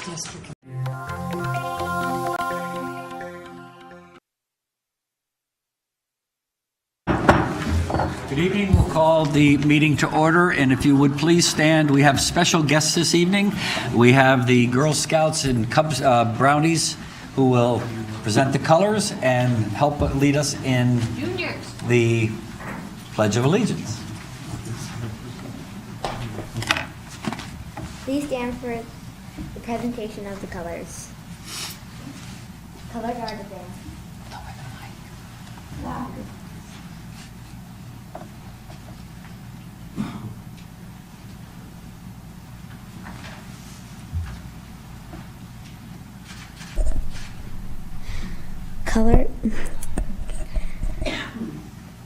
Good evening. We'll call the meeting to order, and if you would please stand. We have special guests this evening. We have the Girl Scouts and Cubs Brownies who will present the colors and help lead us in the Pledge of Allegiance. Please stand for the presentation of the colors. Color guard advance.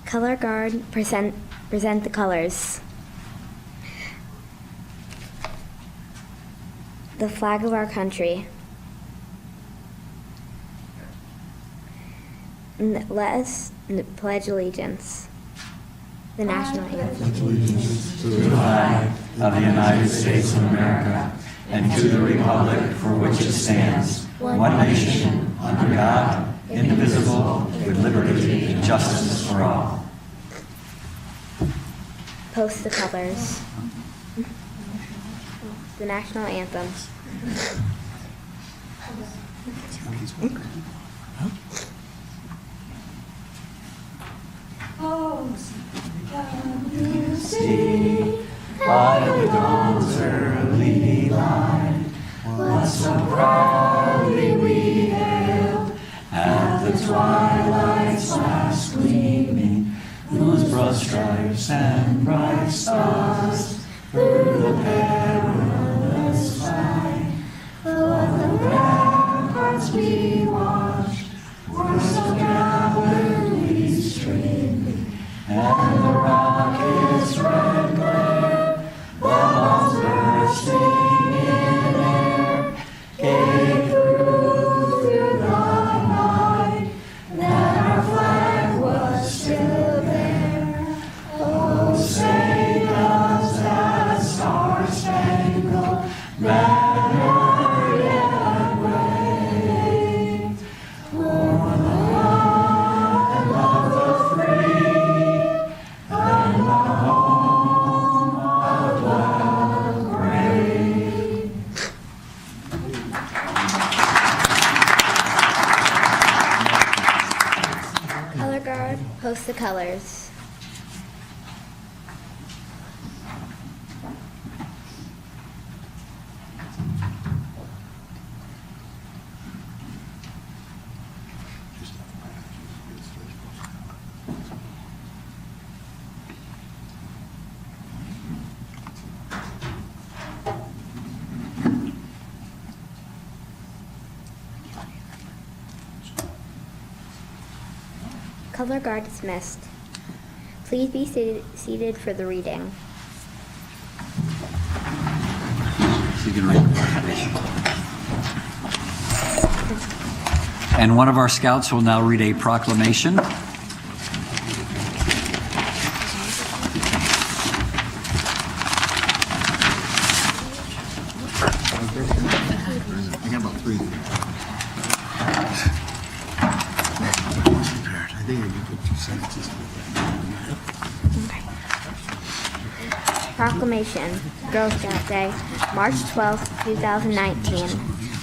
Color guard present the colors. The flag of our country. Let us pledge allegiance. The national anthem. Allegiance to the flag of the United States of America and to the republic for which it stands, one nation, under God, indivisible, with liberty and justice for all. Post the colors. The national anthem. See by the dawn's early light, what so proudly we hailed at the twilight's last gleaming, whose broad stripes and bright stars through the perilous fight, o'er the ramparts we watched, were so gallantly streaming, and the rocket's red glare, bombs bursting in air, gave proof through the night that our flag was still there. Oh, say does that star-spangled banner yet wave o'er the land of the free and the home of the brave. Color guard, post the colors. Color guard dismissed. Please be seated for the reading. So you can read the proclamation. And one of our scouts will now read a proclamation. I got about three. I think I can put 2 sentences. Proclamation, Girl Scout Day, March 12, 2019.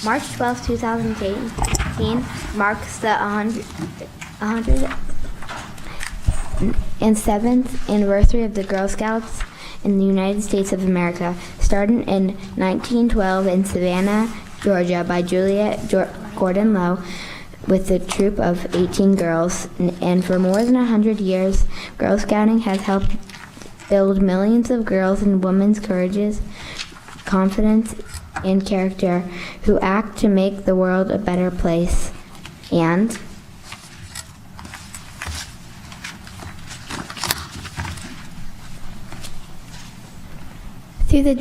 March 12, 2018 marks the 107th anniversary of the Girl Scouts in the United States of America, started in 1912 in Savannah, Georgia by Juliet Gordon Low with a troop of 18 girls. And for more than 100 years, Girl Scouting has helped build millions of girls and women's courage, confidence, and character who act to make the world a better place. And through the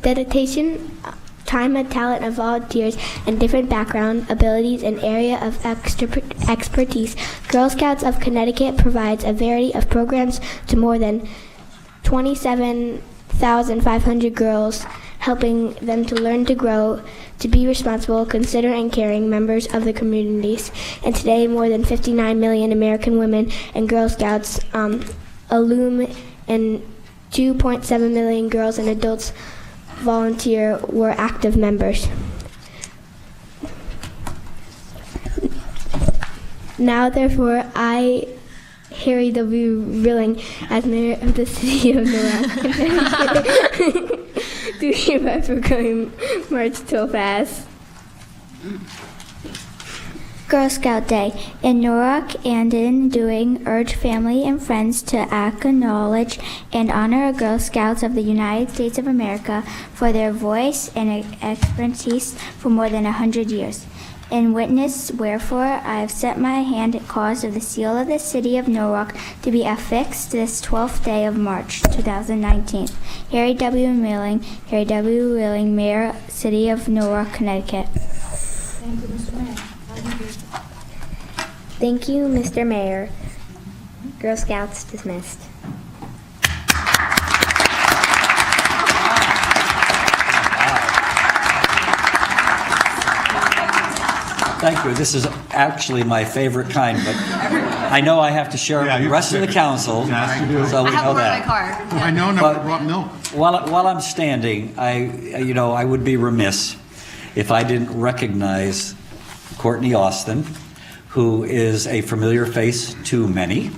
dedication, time, and talent of volunteers and different background, abilities, and area of expertise, Girl Scouts of Connecticut provides a variety of programs to more than 27,500 girls, helping them to learn to grow, to be responsible, considerate, and caring members of the communities. And today, more than 59 million American women and Girl Scouts alum and 2.7 million girls and adults volunteer were active members. Now, therefore, I, Harry W. Rilling, as mayor of the city of Norwalk, do hereby proclaim March 12th as Girl Scout Day. In Norwalk and in doing, urge family and friends to acknowledge and honor Girl Scouts of the United States of America for their voice and expertise for more than 100 years. In witness wherefore I have set my hand at cause of the seal of the city of Norwalk to be affixed this 12th day of March 2019. Harry W. Rilling, Mayor, City of Norwalk, Connecticut. Thank you, Mr. Mayor. Girl Scouts dismissed. Thank you. This is actually my favorite kind, but I know I have to share it with the rest of the council, so we know that. I know, no, I brought milk. While I'm standing, I would be remiss if I didn't recognize Courtney Austin, who is a familiar face to many,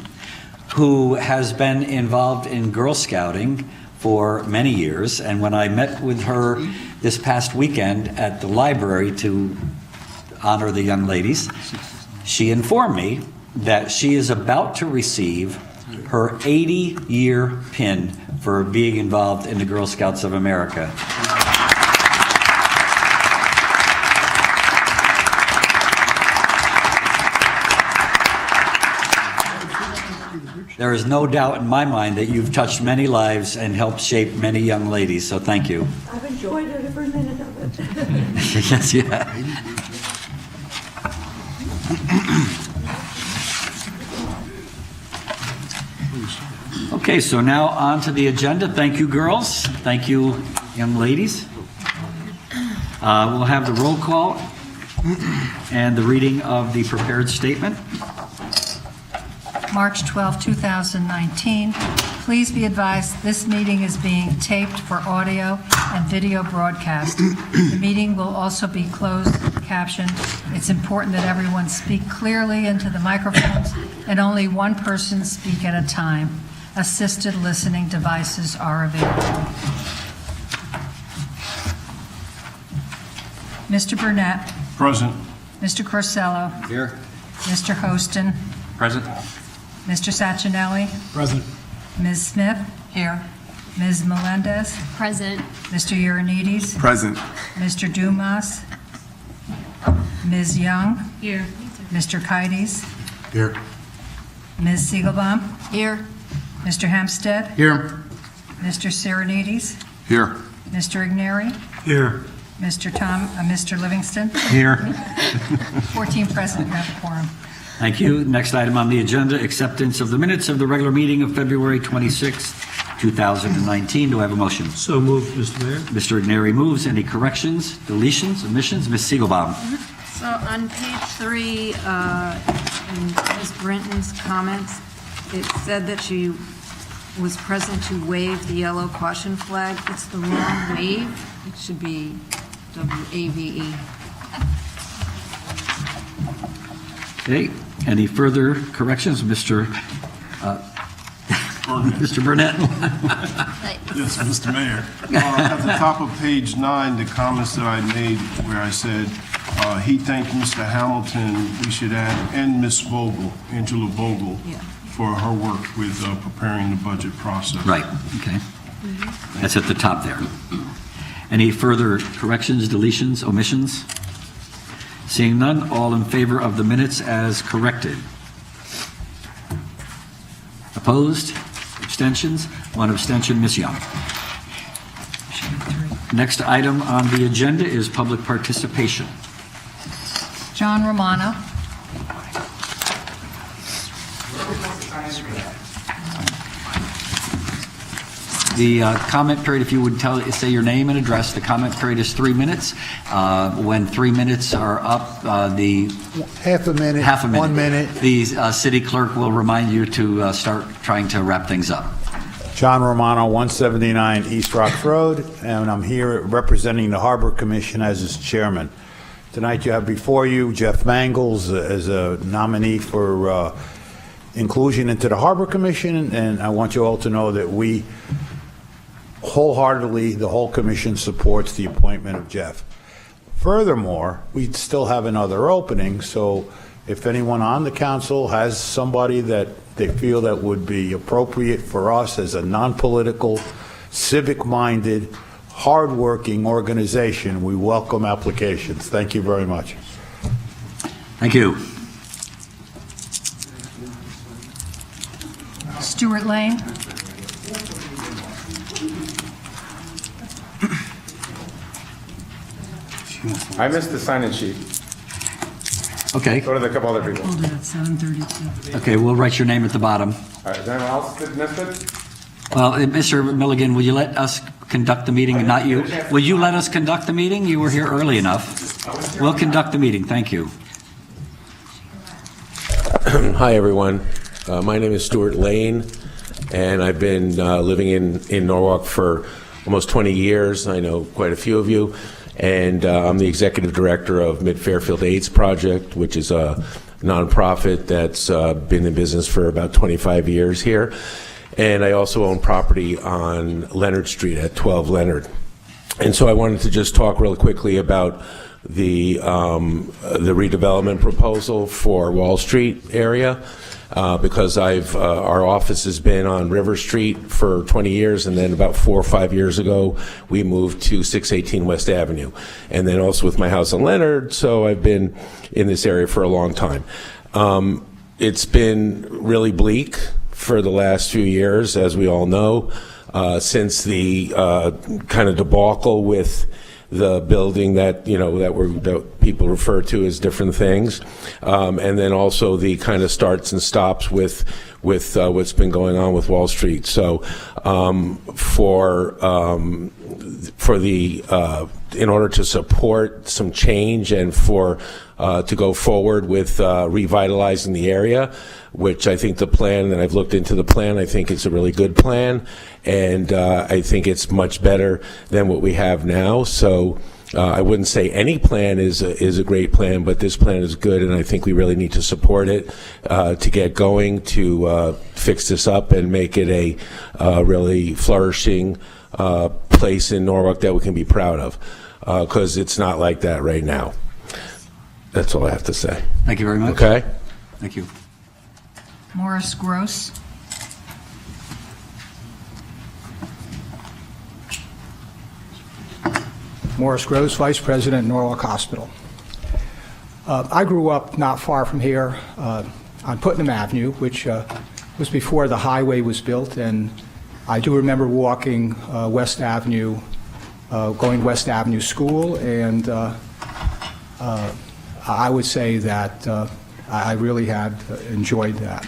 who has been involved in Girl Scouting for many years. And when I met with her this past weekend at the library to honor the young ladies, she informed me that she is about to receive her 80-year pin for being involved in the Girl Scouts of America. There is no doubt in my mind that you've touched many lives and helped shape many young ladies, so thank you. I've enjoyed it every minute of it. Yes, yeah. Okay, so now on to the agenda. Thank you, girls. Thank you, young ladies. We'll have the roll call and the reading of the prepared statement. March 12, 2019. Please be advised this meeting is being taped for audio and video broadcast. The meeting will also be closed captioned. It's important that everyone speak clearly into the microphones and only one person speak at a time. Assisted listening devices are available. Mr. Burnett, Present. Mr. Corsello, Here. Mr. Hostin, Present. Mr. Sacchinelli, Present. Ms. Smith. Here. Ms. Melendez, Present. Mr. Ioannidis, Present. Mr. Dumas, Ms. Young, Here. Mr. Kites, Here. Ms. Siegelbaum, Here. Mr. Hempstead, Here. Mr. Serenides, Here. Mr. Igneri, Here. Mr. Livingston, Here. 14 present, you have a quorum. Thank you. Next item on the agenda, acceptance of the minutes of the regular meeting of February 26, 2019. Do I have a motion? So moved, Mr. Mayor. Mr. Igneri moves. Any corrections, deletions, omissions? Ms. Siegelbaum. So on page 3, in Ms. Brinton's comments, it said that she was present to wave the yellow caution flag. It's the wrong wave. It should be W-A-V-E. Okay. Any further corrections, Mr. Mr. Burnett? Yes, Mr. Mayor. At the top of page 9, the comments that I made where I said, he thanked Mr. Hamilton, we should add, and Ms. Vogel, Angela Vogel, Yeah. for her work with preparing the budget process. Right, okay. That's at the top there. Any further corrections, deletions, omissions? Seeing none, all in favor of the minutes as corrected? Opposed? Abstentions? One abstention, Ms. Young. Next item on the agenda is public participation. John Romano. The comment period, if you would say your name and address, the comment period is 3 minutes. When 3 minutes are up, the Half a minute. half a minute. 1 minute. The city clerk will remind you to start trying to wrap things up. John Romano, 179 East Rocks Road, and I'm here representing the Harbor Commission as its chairman. Tonight you have before you Jeff Mangles as a nominee for inclusion into the Harbor Commission, and I want you all to know that we wholeheartedly, the whole commission supports the appointment of Jeff. Furthermore, we still have another opening, so if anyone on the council has somebody that they feel that would be appropriate for us as a non-political, civic-minded, hard-working organization, we welcome applications. Thank you very much. Thank you. Stuart Lane? I missed the sign-in sheet. Okay. So did a couple other people. Pulled it at 7:32. Okay, we'll write your name at the bottom. All right, is anyone else that missed it? Well, Mr. Milligan, will you let us conduct the meeting and not you? Will you let us conduct the meeting? You were here early enough. We'll conduct the meeting. Thank you. Hi, everyone. My name is Stuart Lane, and I've been living in Norwalk for almost 20 years. I know quite a few of you. And I'm the executive director of Mid-Fairfield AIDS Project, which is a nonprofit that's been in business for about 25 years here. And I also own property on Leonard Street at 12 Leonard. And so I wanted to just talk real quickly about the redevelopment proposal for Wall Street area. Because our office has been on River Street for 20 years, and then about 4 or 5 years ago, we moved to 618 West Avenue. And then also with my house on Leonard, so I've been in this area for a long time. It's been really bleak for the last few years, as we all know, since the kind of debacle with the building that that people refer to as different things, and then also the kind of starts and stops with what's been going on with Wall Street. So in order to support some change and to go forward with revitalizing the area, which I think the plan, and I've looked into the plan, I think it's a really good plan, and I think it's much better than what we have now. So I wouldn't say any plan is a great plan, but this plan is good, and I think we really need to support it to get going, to fix this up and make it a really flourishing place in Norwalk that we can be proud of, because it's not like that right now. That's all I have to say. Thank you very much. Okay? Thank you. Morris Gross? Morris Gross, Vice President, Norwalk Hospital. I grew up not far from here on Putnam Avenue, which was before the highway was built, and I do remember walking West Avenue, going West Avenue School, and I would say that I really had enjoyed that.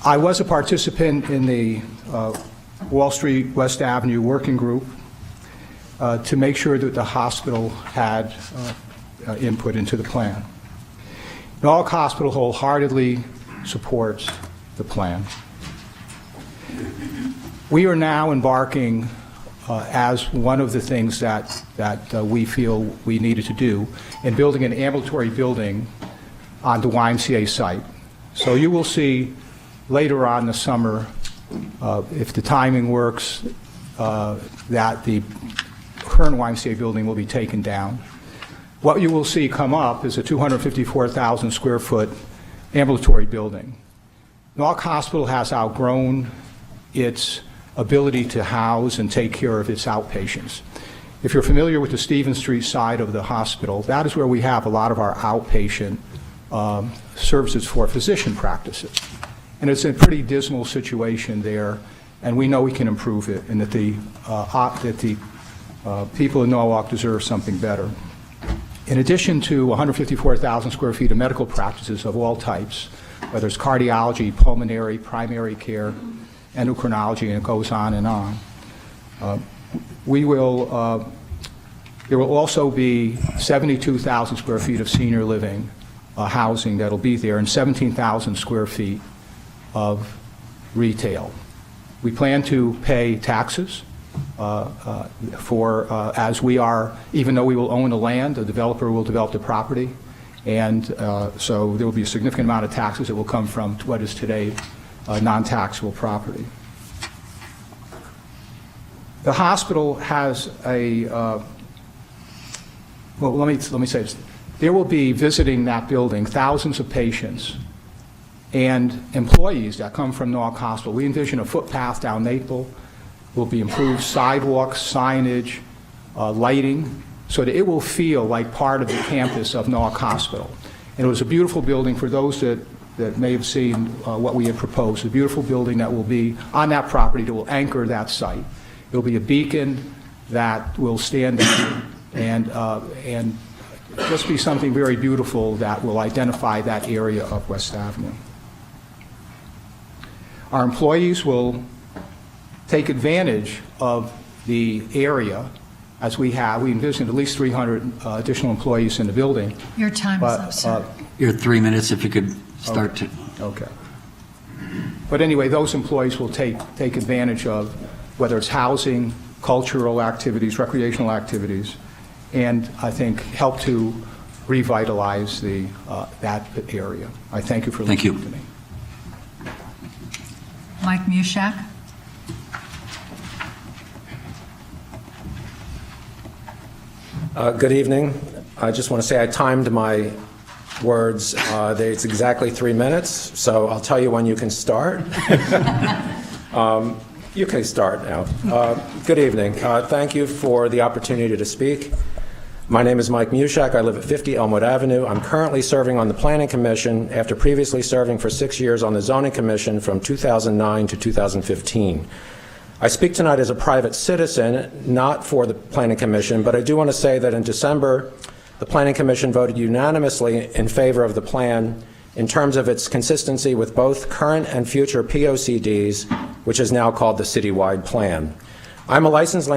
I was a participant in the Wall Street West Avenue Working Group to make sure that the hospital had input into the plan. Norwalk Hospital wholeheartedly supports the plan. We are now embarking as one of the things that we feel we needed to do in building an ambulatory building on the YMCA site. So you will see later on this summer, if the timing works, that the current YMCA building will be taken down. What you will see come up is a 254,000 square foot ambulatory building. Norwalk Hospital has outgrown its ability to house and take care of its outpatients. If you're familiar with the Stephen Street side of the hospital, that is where we have a lot of our outpatient services for physician practices. And it's a pretty dismal situation there, and we know we can improve it, and that the people in Norwalk deserve something better. In addition to 154,000 square feet of medical practices of all types, whether it's cardiology, pulmonary, primary care, endocrinology, and it goes on and on. We will, there will also be 72,000 square feet of senior living housing that'll be there, and 17,000 square feet of retail. We plan to pay taxes as we are, even though we will own the land, the developer will develop the property, and so there will be a significant amount of taxes that will come from what is today non-taxable property. The hospital has a, well, let me say this. There will be visiting that building thousands of patients and employees that come from Norwalk Hospital. We envision a footpath down Maple. Will be improved sidewalks, signage, lighting, so that it will feel like part of the campus of Norwalk Hospital. And it was a beautiful building for those that may have seen what we had proposed, a beautiful building that will be on that property that will anchor that site. It will be a beacon that will stand out and just be something very beautiful that will identify that area of West Avenue. Our employees will take advantage of the area as we have. We envision at least 300 additional employees in the building. Your time is up, sir. Your 3 minutes, if you could start to. Okay. But anyway, those employees will take advantage of whether it's housing, cultural activities, recreational activities, and I think help to revitalize that area. I thank you for listening to me. Mike Mushak. Good evening. I just want to say I timed my words. It's exactly 3 minutes, so I'll tell you when you can start. You can start now. Good evening. Thank you for the opportunity to speak. My name is Mike Mushak. I live at 50 Elmwood Avenue. I'm currently serving on the Planning Commission after previously serving for 6 years on the Zoning Commission from 2009 to 2015. I speak tonight as a private citizen, not for the Planning Commission, but I do want to say that in December, the Planning Commission voted unanimously in favor of the plan in terms of its consistency with both current and future POCDs, which is now called the Citywide Plan. I'm a licensed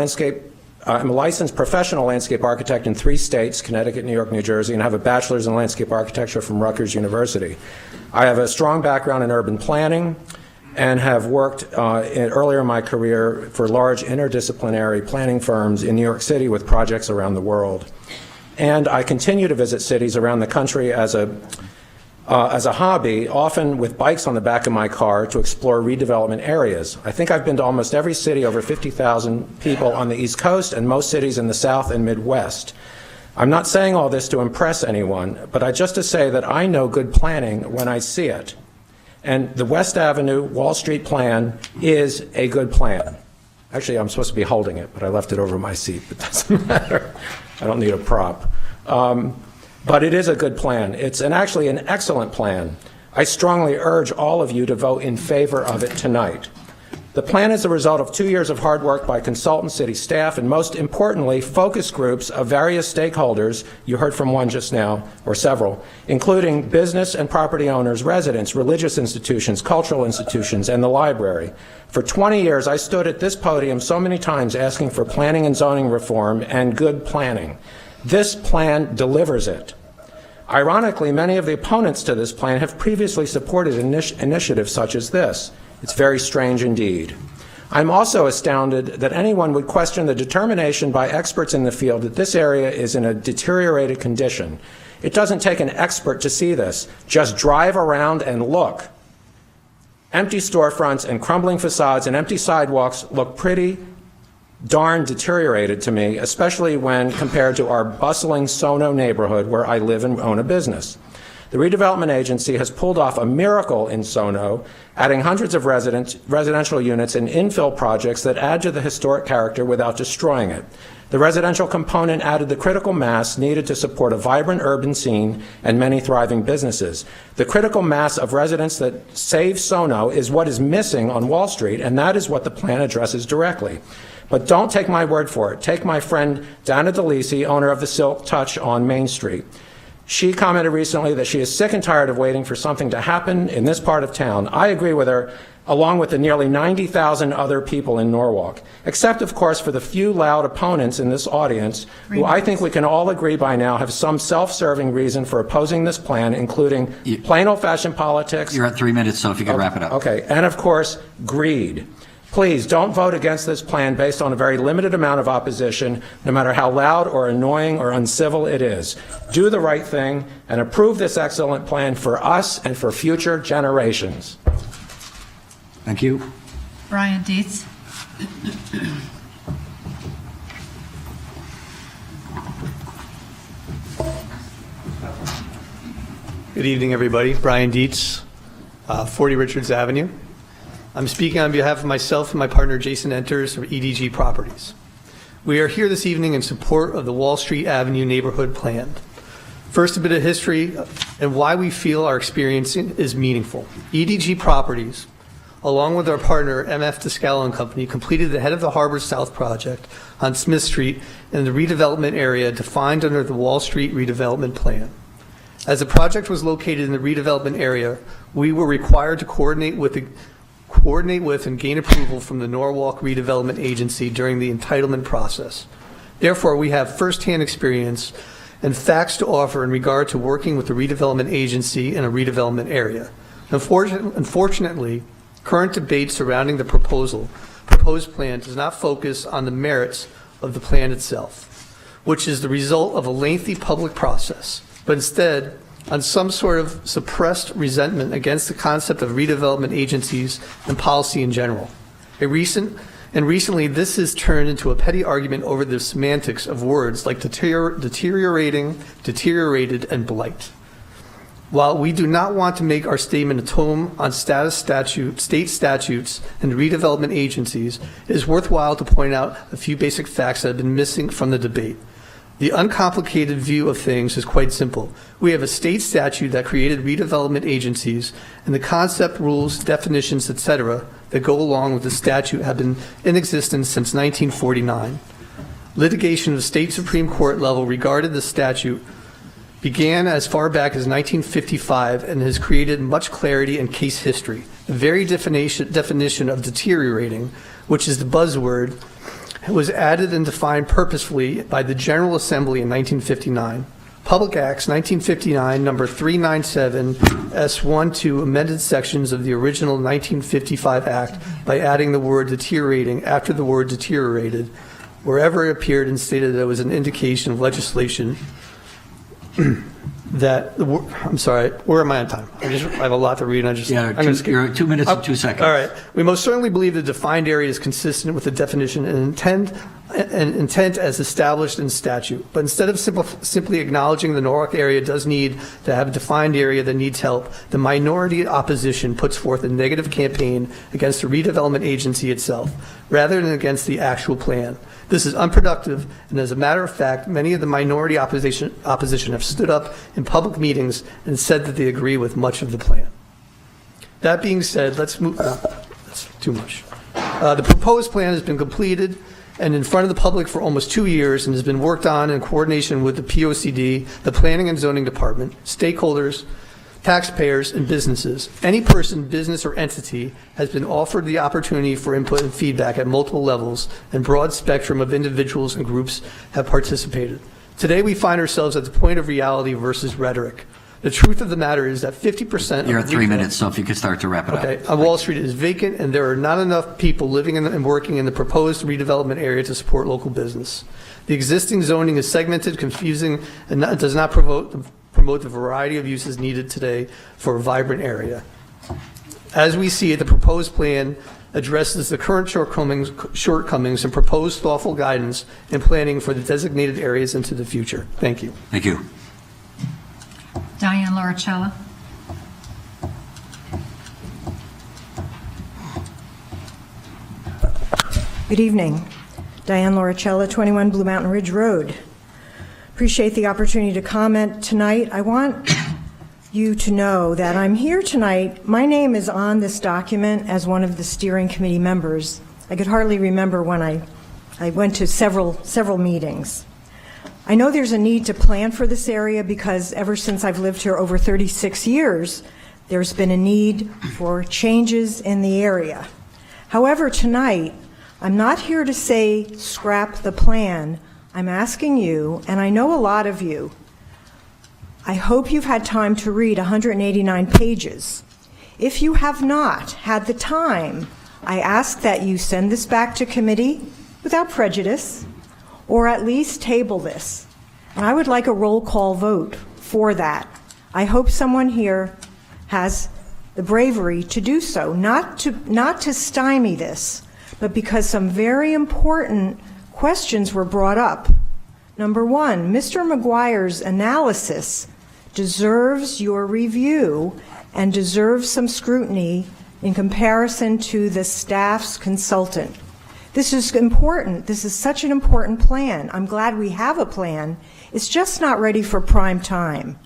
professional landscape architect in 3 states, Connecticut, New York, New Jersey, and have a bachelor's in landscape architecture from Rutgers University. I have a strong background in urban planning and have worked earlier in my career for large interdisciplinary planning firms in New York City with projects around the world. And I continue to visit cities around the country as a hobby, often with bikes on the back of my car to explore redevelopment areas. I think I've been to almost every city, over 50,000 people on the East Coast, and most cities in the South and Midwest. I'm not saying all this to impress anyone, but just to say that I know good planning when I see it. And the West Avenue Wall Street plan is a good plan. Actually, I'm supposed to be holding it, but I left it over my seat, but it doesn't matter. I don't need a prop. But it is a good plan. It's actually an excellent plan. I strongly urge all of you to vote in favor of it tonight. The plan is the result of 2 years of hard work by consultant city staff and, most importantly, focus groups of various stakeholders. You heard from one just now, or several, including business and property owners, residents, religious institutions, cultural institutions, and the library. For 20 years, I stood at this podium so many times asking for planning and zoning reform and good planning. This plan delivers it. Ironically, many of the opponents to this plan have previously supported initiatives such as this. It's very strange indeed. I'm also astounded that anyone would question the determination by experts in the field that this area is in a deteriorated condition. It doesn't take an expert to see this. Just drive around and look. Empty storefronts and crumbling facades and empty sidewalks look pretty darn deteriorated to me, especially when compared to our bustling Sono neighborhood where I live and own a business. The redevelopment agency has pulled off a miracle in Sono, adding hundreds of residential units and infill projects that add to the historic character without destroying it. The residential component added the critical mass needed to support a vibrant urban scene and many thriving businesses. The critical mass of residents that save Sono is what is missing on Wall Street, and that is what the plan addresses directly. But don't take my word for it. Take my friend Dana DeLisi, owner of the Silk Touch on Main Street. She commented recently that she is sick and tired of waiting for something to happen in this part of town. I agree with her along with the nearly 90,000 other people in Norwalk, except, of course, for the few loud opponents in this audience, who I think we can all agree by now have some self-serving reason for opposing this plan, including plain old-fashioned politics. You're at 3 minutes, so if you could wrap it up. Okay, and of course, greed. Please don't vote against this plan based on a very limited amount of opposition, no matter how loud or annoying or uncivil it is. Do the right thing and approve this excellent plan for us and for future generations. Thank you. Brian Dietz. Good evening, everybody. Brian Dietz, 40 Richards Avenue. I'm speaking on behalf of myself and my partner Jason Enters from EDG Properties. We are here this evening in support of the Wall Street Avenue neighborhood plan. First, a bit of history and why we feel our experience is meaningful. EDG Properties, along with our partner MF Descalo and Company, completed the Head of the Harbor South project on Smith Street in the redevelopment area defined under the Wall Street redevelopment plan. As the project was located in the redevelopment area, we were required to coordinate with and gain approval from the Norwalk Redevelopment Agency during the entitlement process. Therefore, we have firsthand experience and facts to offer in regard to working with the redevelopment agency in a redevelopment area. Unfortunately, current debate surrounding the proposed plan does not focus on the merits of the plan itself, which is the result of a lengthy public process, but instead on some sort of suppressed resentment against the concept of redevelopment agencies and policy in general. Recently, this has turned into a petty argument over the semantics of words like deteriorating, deteriorated, and blight. While we do not want to make our statement a tome on state statutes and redevelopment agencies, it is worthwhile to point out a few basic facts that have been missing from the debate. The uncomplicated view of things is quite simple. We have a state statute that created redevelopment agencies, and the concept, rules, definitions, etc. that go along with the statute have been in existence since 1949. Litigation of state Supreme Court level regarding the statute began as far back as 1955 and has created much clarity and case history. The very definition of deteriorating, which is the buzzword, was added and defined purposefully by the General Assembly in 1959. Public Acts 1959, number 397, S1 to amended sections of the original 1955 Act by adding the word deteriorating after the word deteriorated, wherever it appeared, and stated that it was an indication of legislation that, I'm sorry, where am I on time? I have a lot to read, and You're at 2 minutes and 2 seconds. All right. We most certainly believe the defined area is consistent with the definition and intent as established in statute. But instead of simply acknowledging the Norwalk area does need to have a defined area that needs help, the minority opposition puts forth a negative campaign against the redevelopment agency itself, rather than against the actual plan. This is unproductive, and as a matter of fact, many of the minority opposition have stood up in public meetings and said that they agree with much of the plan. That being said, let's move. That's too much. The proposed plan has been completed and in front of the public for almost 2 years and has been worked on in coordination with the POCD, the Planning and Zoning Department, stakeholders, taxpayers, and businesses. Any person, business, or entity has been offered the opportunity for input and feedback at multiple levels, and broad spectrum of individuals and groups have participated. Today, we find ourselves at the point of reality versus rhetoric. The truth of the matter is that 50% You're of at 3 minutes, so if you could start to wrap it up. Okay, on Wall Street is vacant, and there are not enough people living and working in the proposed redevelopment area to support local business. The existing zoning is segmented, confusing, and does not promote the variety of uses needed today for a vibrant area. As we see it, the proposed plan addresses the current shortcomings and proposed thoughtful guidance in planning for the designated areas into the future. Thank you. Thank you. Diane Lauricella. Good evening. Diane Lauricella, 21 Blue Mountain Ridge Road. Appreciate the opportunity to comment tonight. I want you to know that I'm here tonight. My name is on this document as one of the steering committee members. I could hardly remember when I went to several meetings. I know there's a need to plan for this area because ever since I've lived here over 36 years, there's been a need for changes in the area. However, tonight, I'm not here to say scrap the plan. I'm asking you, and I know a lot of you, I hope you've had time to read 189 pages. If you have not had the time, I ask that you send this back to committee without prejudice, or at least table this. And I would like a roll call vote for that. I hope someone here has the bravery to do so, not to stymie this, but because some very important questions were brought up. Number one, Mr. McGuire's analysis deserves your review and deserves some scrutiny in comparison to the staff's consultant. This is important. This is such an important plan. I'm glad we have a plan. It's just not ready for prime time.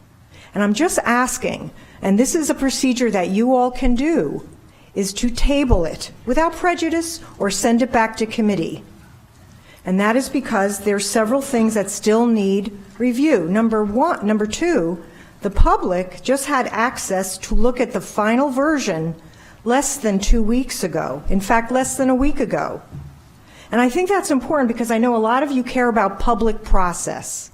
And I'm just asking, and this is a procedure that you all can do, is to table it without prejudice or send it back to committee. And that is because there's several things that still need review. Number two, the public just had access to look at the final version less than 2 weeks ago. In fact, less than a week ago. And I think that's important because I know a lot of you care about public process.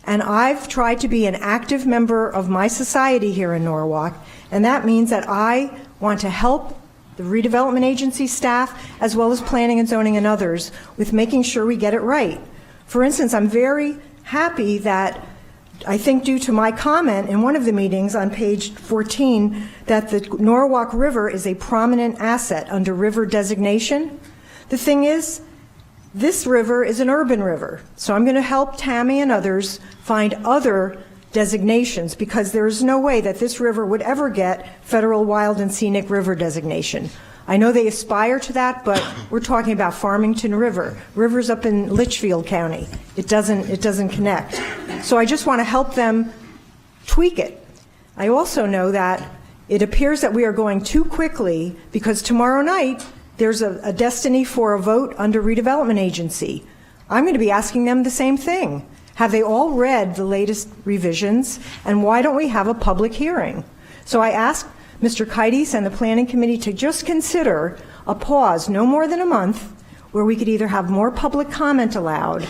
And I've tried to be an active member of my society here in Norwalk, and that means that I want to help the redevelopment agency staff, as well as planning and zoning and others, with making sure we get it right. For instance, I'm very happy that, I think due to my comment in one of the meetings on page 14, that the Norwalk River is a prominent asset under river designation. The thing is, this river is an urban river, so I'm going to help Tammy and others find other designations, because there is no way that this river would ever get federal wild and scenic river designation. I know they aspire to that, but we're talking about Farmington River. River's up in Litchfield County. It doesn't connect. So I just want to help them tweak it. I also know that it appears that we are going too quickly, because tomorrow night there's a destiny for a vote under redevelopment agency. I'm going to be asking them the same thing. Have they all read the latest revisions? And why don't we have a public hearing? So I asked Mr. Keites and the Planning Committee to just consider a pause, no more than a month, where we could either have more public comment allowed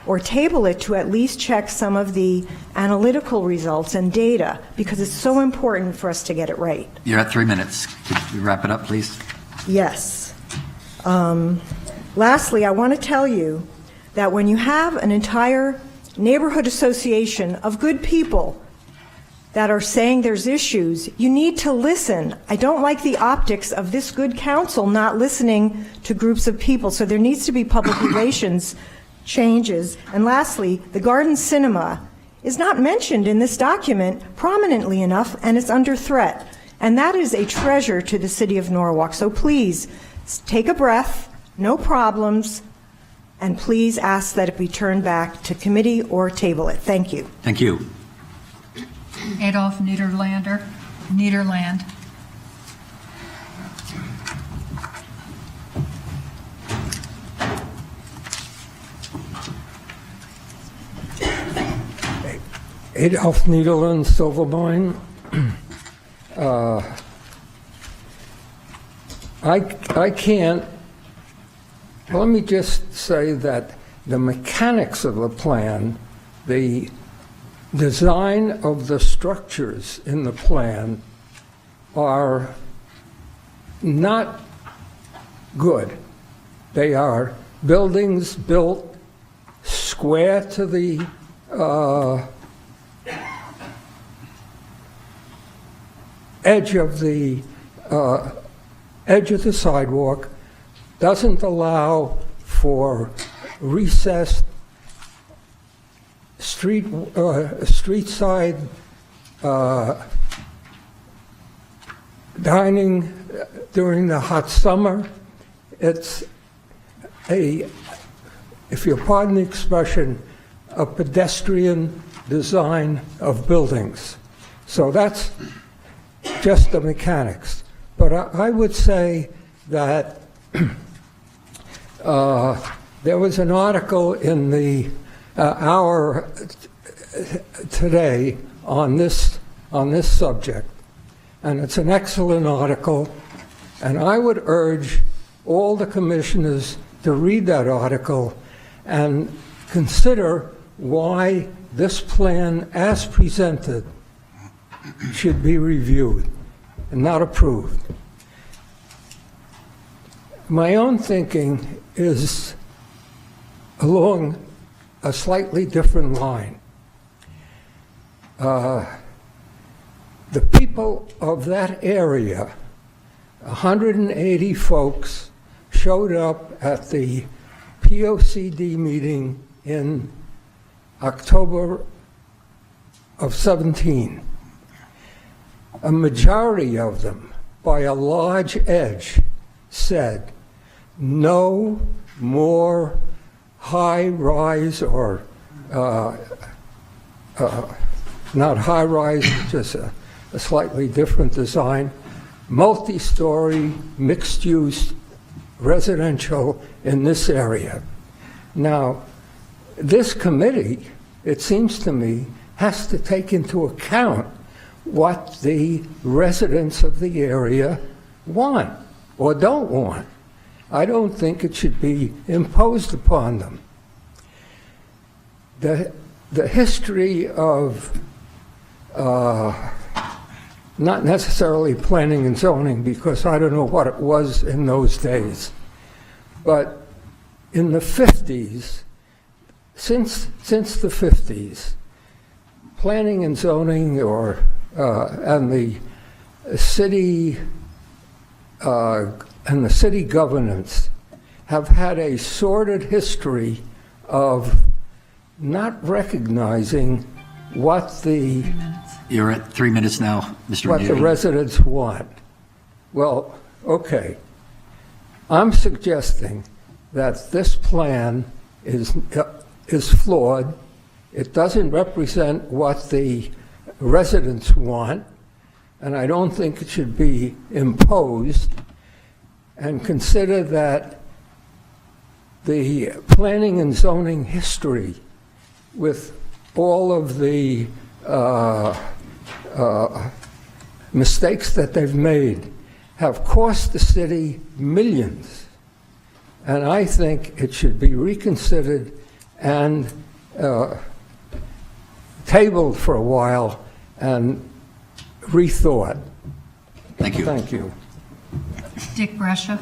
or table it to at least check some of the analytical results and data, because it's so important for us to get it right. You're at 3 minutes. Could you wrap it up, please? Yes. Lastly, I want to tell you that when you have an entire neighborhood association of good people that are saying there's issues, you need to listen. I don't like the optics of this good council not listening to groups of people, so there needs to be public relations changes. And lastly, the Garden Cinema is not mentioned in this document prominently enough, and it's under threat. And that is a treasure to the city of Norwalk. So please, take a breath, no problems, and please ask that it be turned back to committee or table it. Thank you. Thank you. Adolf Niederland. Adolf Niederland, Silvermine. I can't, let me just say that the mechanics of the plan, the design of the structures in the plan are not good. They are buildings built square to the edge of the sidewalk, doesn't allow for recessed street side dining during the hot summer. It's a, if you'll pardon the expression, a pedestrian design of buildings. So that's just the mechanics. But I would say that there was an article in the Hour today on this subject, and it's an excellent article, and I would urge all the commissioners to read that article and consider why this plan as presented should be reviewed and not approved. My own thinking is along a slightly different line. The people of that area, 180 folks, showed up at the POCD meeting in October of 17. A majority of them, by a large edge, said no more high-rise or not high-rise, just a slightly different design, multi-story, mixed-use residential in this area. Now, this committee, it seems to me, has to take into account what the residents of the area want or don't want. I don't think it should be imposed upon them. The history of not necessarily planning and zoning, because I don't know what it was in those days, but in the 50s, since the 50s, planning and zoning and the city governance have had a sordid history of not recognizing what the You're at 3 minutes now, Mr. what the Ranieri. residents want. Well, okay. I'm suggesting that this plan is flawed. It doesn't represent what the residents want, and I don't think it should be imposed. And consider that the planning and zoning history, with all of the mistakes that they've made, have cost the city millions. And I think it should be reconsidered and tabled for a while and rethought. Thank you. Thank you. Dick Brescia.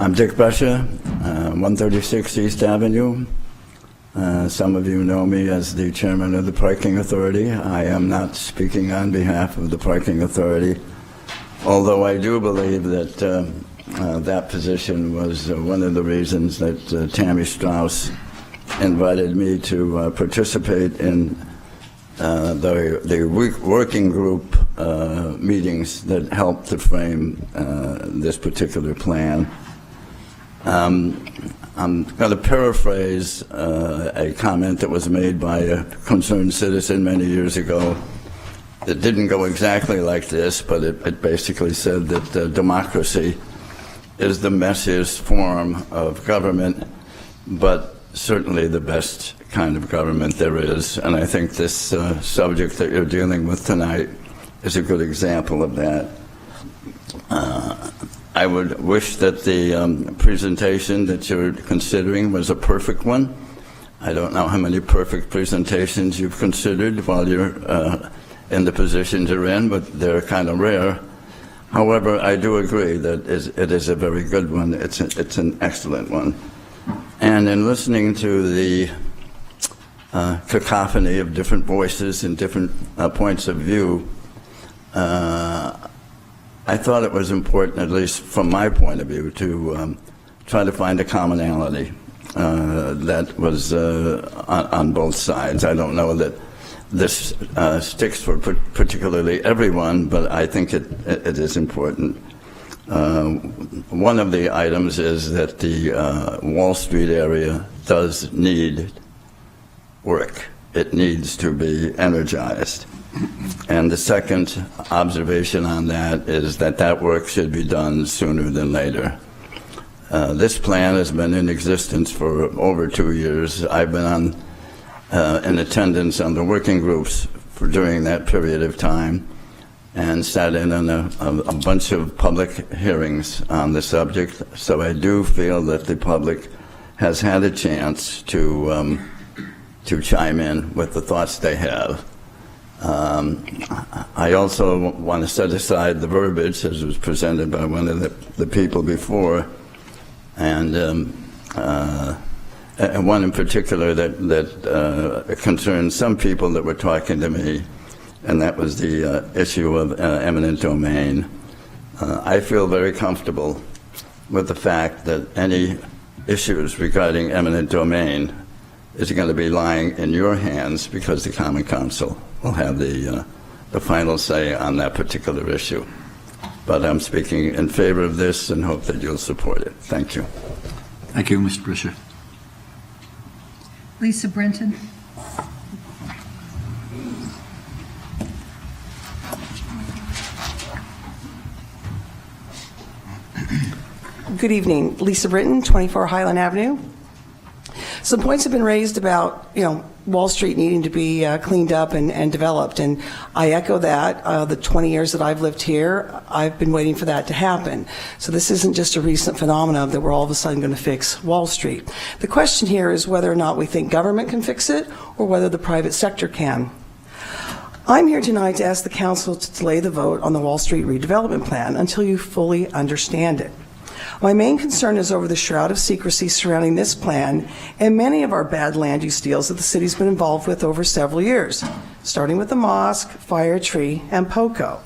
I'm Dick Brescia, 136 East Avenue. Some of you know me as the chairman of the Parking Authority. I am not speaking on behalf of the Parking Authority, although I do believe that that position was one of the reasons that Tammy Strauss invited me to participate in the working group meetings that helped to frame this particular plan. I'm going to paraphrase a comment that was made by a concerned citizen many years ago. It didn't go exactly like this, but it basically said that democracy is the messiest form of government, but certainly the best kind of government there is. And I think this subject that you're dealing with tonight is a good example of that. I would wish that the presentation that you're considering was a perfect one. I don't know how many perfect presentations you've considered while you're in the positions you're in, but they're kind of rare. However, I do agree that it is a very good one. It's an excellent one. And in listening to the cacophony of different voices and different points of view, I thought it was important, at least from my point of view, to try to find a commonality that was on both sides. I don't know that this sticks for particularly everyone, but I think it is important. One of the items is that the Wall Street area does need work. It needs to be energized. And the second observation on that is that that work should be done sooner than later. This plan has been in existence for over 2 years. I've been in attendance on the working groups during that period of time and sat in on a bunch of public hearings on the subject. So I do feel that the public has had a chance to chime in with the thoughts they have. I also want to set aside the verbiage as was presented by one of the people before, and one in particular that concerns some people that were talking to me, and that was the issue of eminent domain. I feel very comfortable with the fact that any issues regarding eminent domain is going to be lying in your hands because the Common Council will have the final say on that particular issue. But I'm speaking in favor of this and hope that you'll support it. Thank you. Thank you, Mr. Brisher. Lisa Brinton. Good evening. Lisa Brinton, 24 Highland Avenue. Some points have been raised about, Wall Street needing to be cleaned up and developed, and I echo that. The 20 years that I've lived here, I've been waiting for that to happen. So this isn't just a recent phenomenon that we're all of a sudden going to fix Wall Street. The question here is whether or not we think government can fix it or whether the private sector can. I'm here tonight to ask the council to delay the vote on the Wall Street redevelopment plan until you fully understand it. My main concern is over the shroud of secrecy surrounding this plan and many of our bad land use deals that the city's been involved with over several years, starting with the mosque, Fire Tree, and POCO.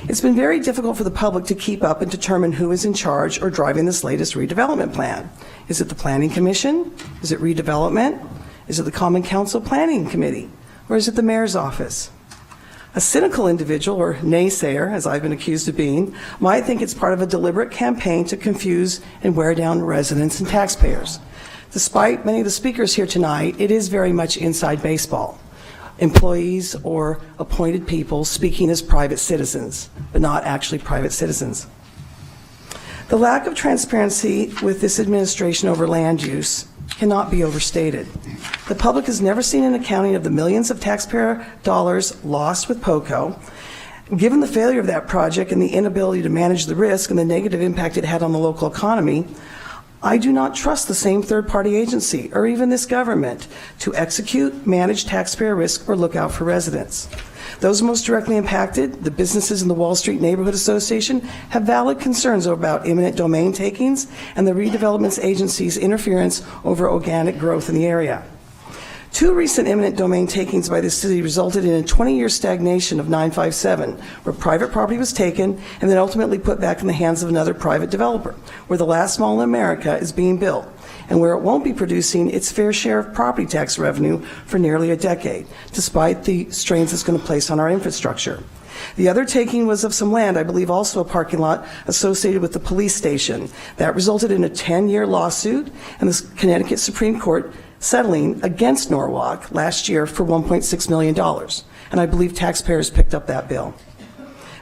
It's been very difficult for the public to keep up and determine who is in charge or driving this latest redevelopment plan. Is it the Planning Commission? Is it redevelopment? Is it the Common Council Planning Committee? Or is it the mayor's office? A cynical individual, or naysayer, as I've been accused of being, might think it's part of a deliberate campaign to confuse and wear down residents and taxpayers. Despite many of the speakers here tonight, it is very much inside baseball. Employees or appointed people speaking as private citizens, but not actually private citizens. The lack of transparency with this administration over land use cannot be overstated. The public has never seen an accounting of the millions of taxpayer dollars lost with POCO. Given the failure of that project and the inability to manage the risk and the negative impact it had on the local economy, I do not trust the same third-party agency or even this government to execute, manage taxpayer risk, or look out for residents. Those most directly impacted, the businesses in the Wall Street Neighborhood Association, have valid concerns about eminent domain takings and the redevelopment agency's interference over organic growth in the area. 2 recent eminent domain takings by the city resulted in a 20-year stagnation of 957, where private property was taken and then ultimately put back in the hands of another private developer, where the last mall in America is being built, and where it won't be producing its fair share of property tax revenue for nearly a decade, despite the strains it's going to place on our infrastructure. The other taking was of some land, I believe also a parking lot associated with the police station. That resulted in a 10-year lawsuit, and the Connecticut Supreme Court settling against Norwalk last year for $1.6 million. And I believe taxpayers picked up that bill.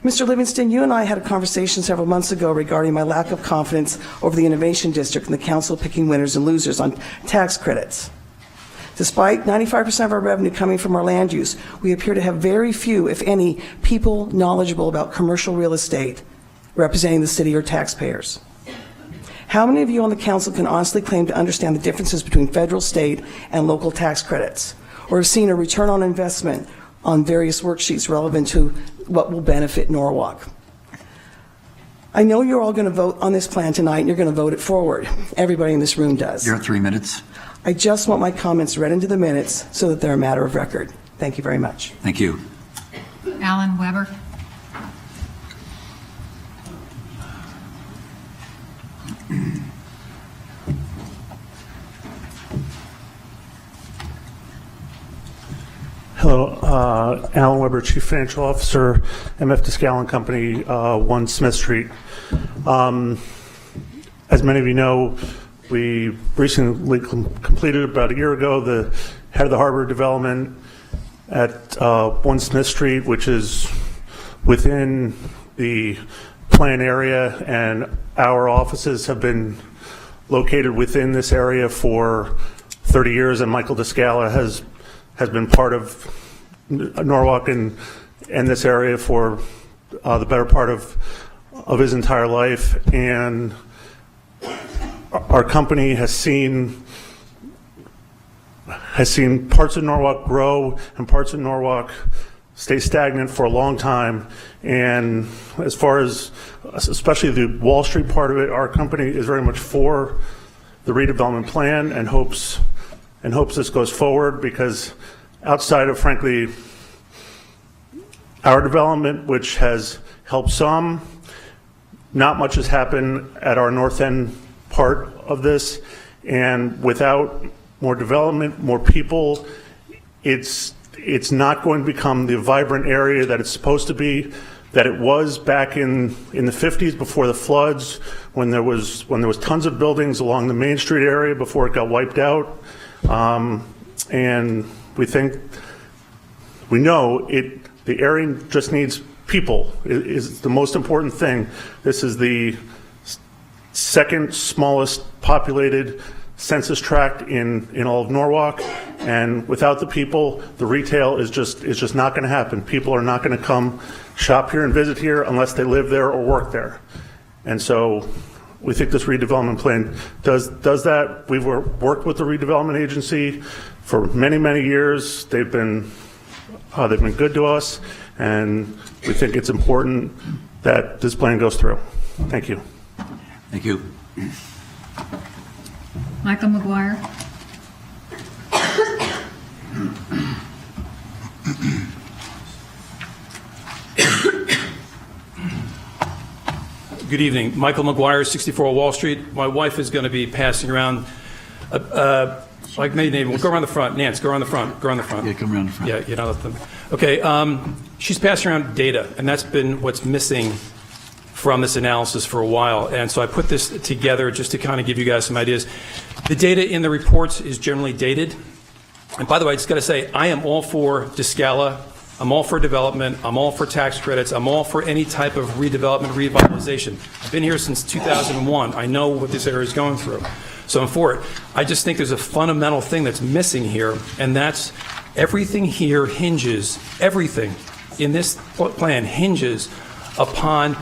Mr. Livingston, you and I had a conversation several months ago regarding my lack of confidence over the Innovation District and the council picking winners and losers on tax credits. Despite 95% of our revenue coming from our land use, we appear to have very few, if any, people knowledgeable about commercial real estate representing the city or taxpayers. How many of you on the council can honestly claim to understand the differences between federal, state, and local tax credits, or have seen a return on investment on various worksheets relevant to what will benefit Norwalk? I know you're all going to vote on this plan tonight, and you're going to vote it forward. Everybody in this room does. Your 3 minutes. I just want my comments read into the minutes so that they're a matter of record. Thank you very much. Thank you. Alan Weber. Hello, Alan Weber, Chief Financial Officer, MF Descalin Company, 1 Smith Street. As many of you know, we recently completed about a year ago the head of the harbor development, at 1 Smith Street, which is within the plan area, and our offices have been located within this area for 30 years, and Michael DeScala has been part of Norwalk and this area for the better part of his entire life. And our company has seen parts of Norwalk grow and parts of Norwalk stay stagnant for a long time. And as far as, especially the Wall Street part of it, our company is very much for the redevelopment plan and hopes this goes forward, because outside of, frankly, our development, which has helped some, not much has happened at our north end part of this. And without more development, more people, it's not going to become the vibrant area that it's supposed to be, that it was back in the 50s before the floods, when there was tons of buildings along the Main Street area before it got wiped out. And we know the area just needs people is the most important thing. This is the second smallest populated census tract in all of Norwalk, and without the people, the retail is just not going to happen. People are not going to come shop here and visit here unless they live there or work there. And so we think this redevelopment plan does that. We've worked with the redevelopment agency for many, many years. They've been good to us, and we think it's important that this plan goes through. Thank you. Thank you. Michael McGuire. Good evening. Michael McGuire, 64 Wall Street. My wife is going to be passing around, like many names. We'll go around the front. Nance, go around the front. Go around the front. Yeah, come around the front. Yeah, you know. Okay. She's passing around data, and that's been what's missing from this analysis for a while. And so I put this together just to kind of give you guys some ideas. The data in the reports is generally dated. And by the way, I just got to say, I am all for DeScala. I'm all for development. I'm all for tax credits. I'm all for any type of redevelopment, revitalization. I've been here since 2001. I know what this area is going through. So I'm for it. I just think there's a fundamental thing that's missing here, and that's everything here hinges, everything in this plan hinges upon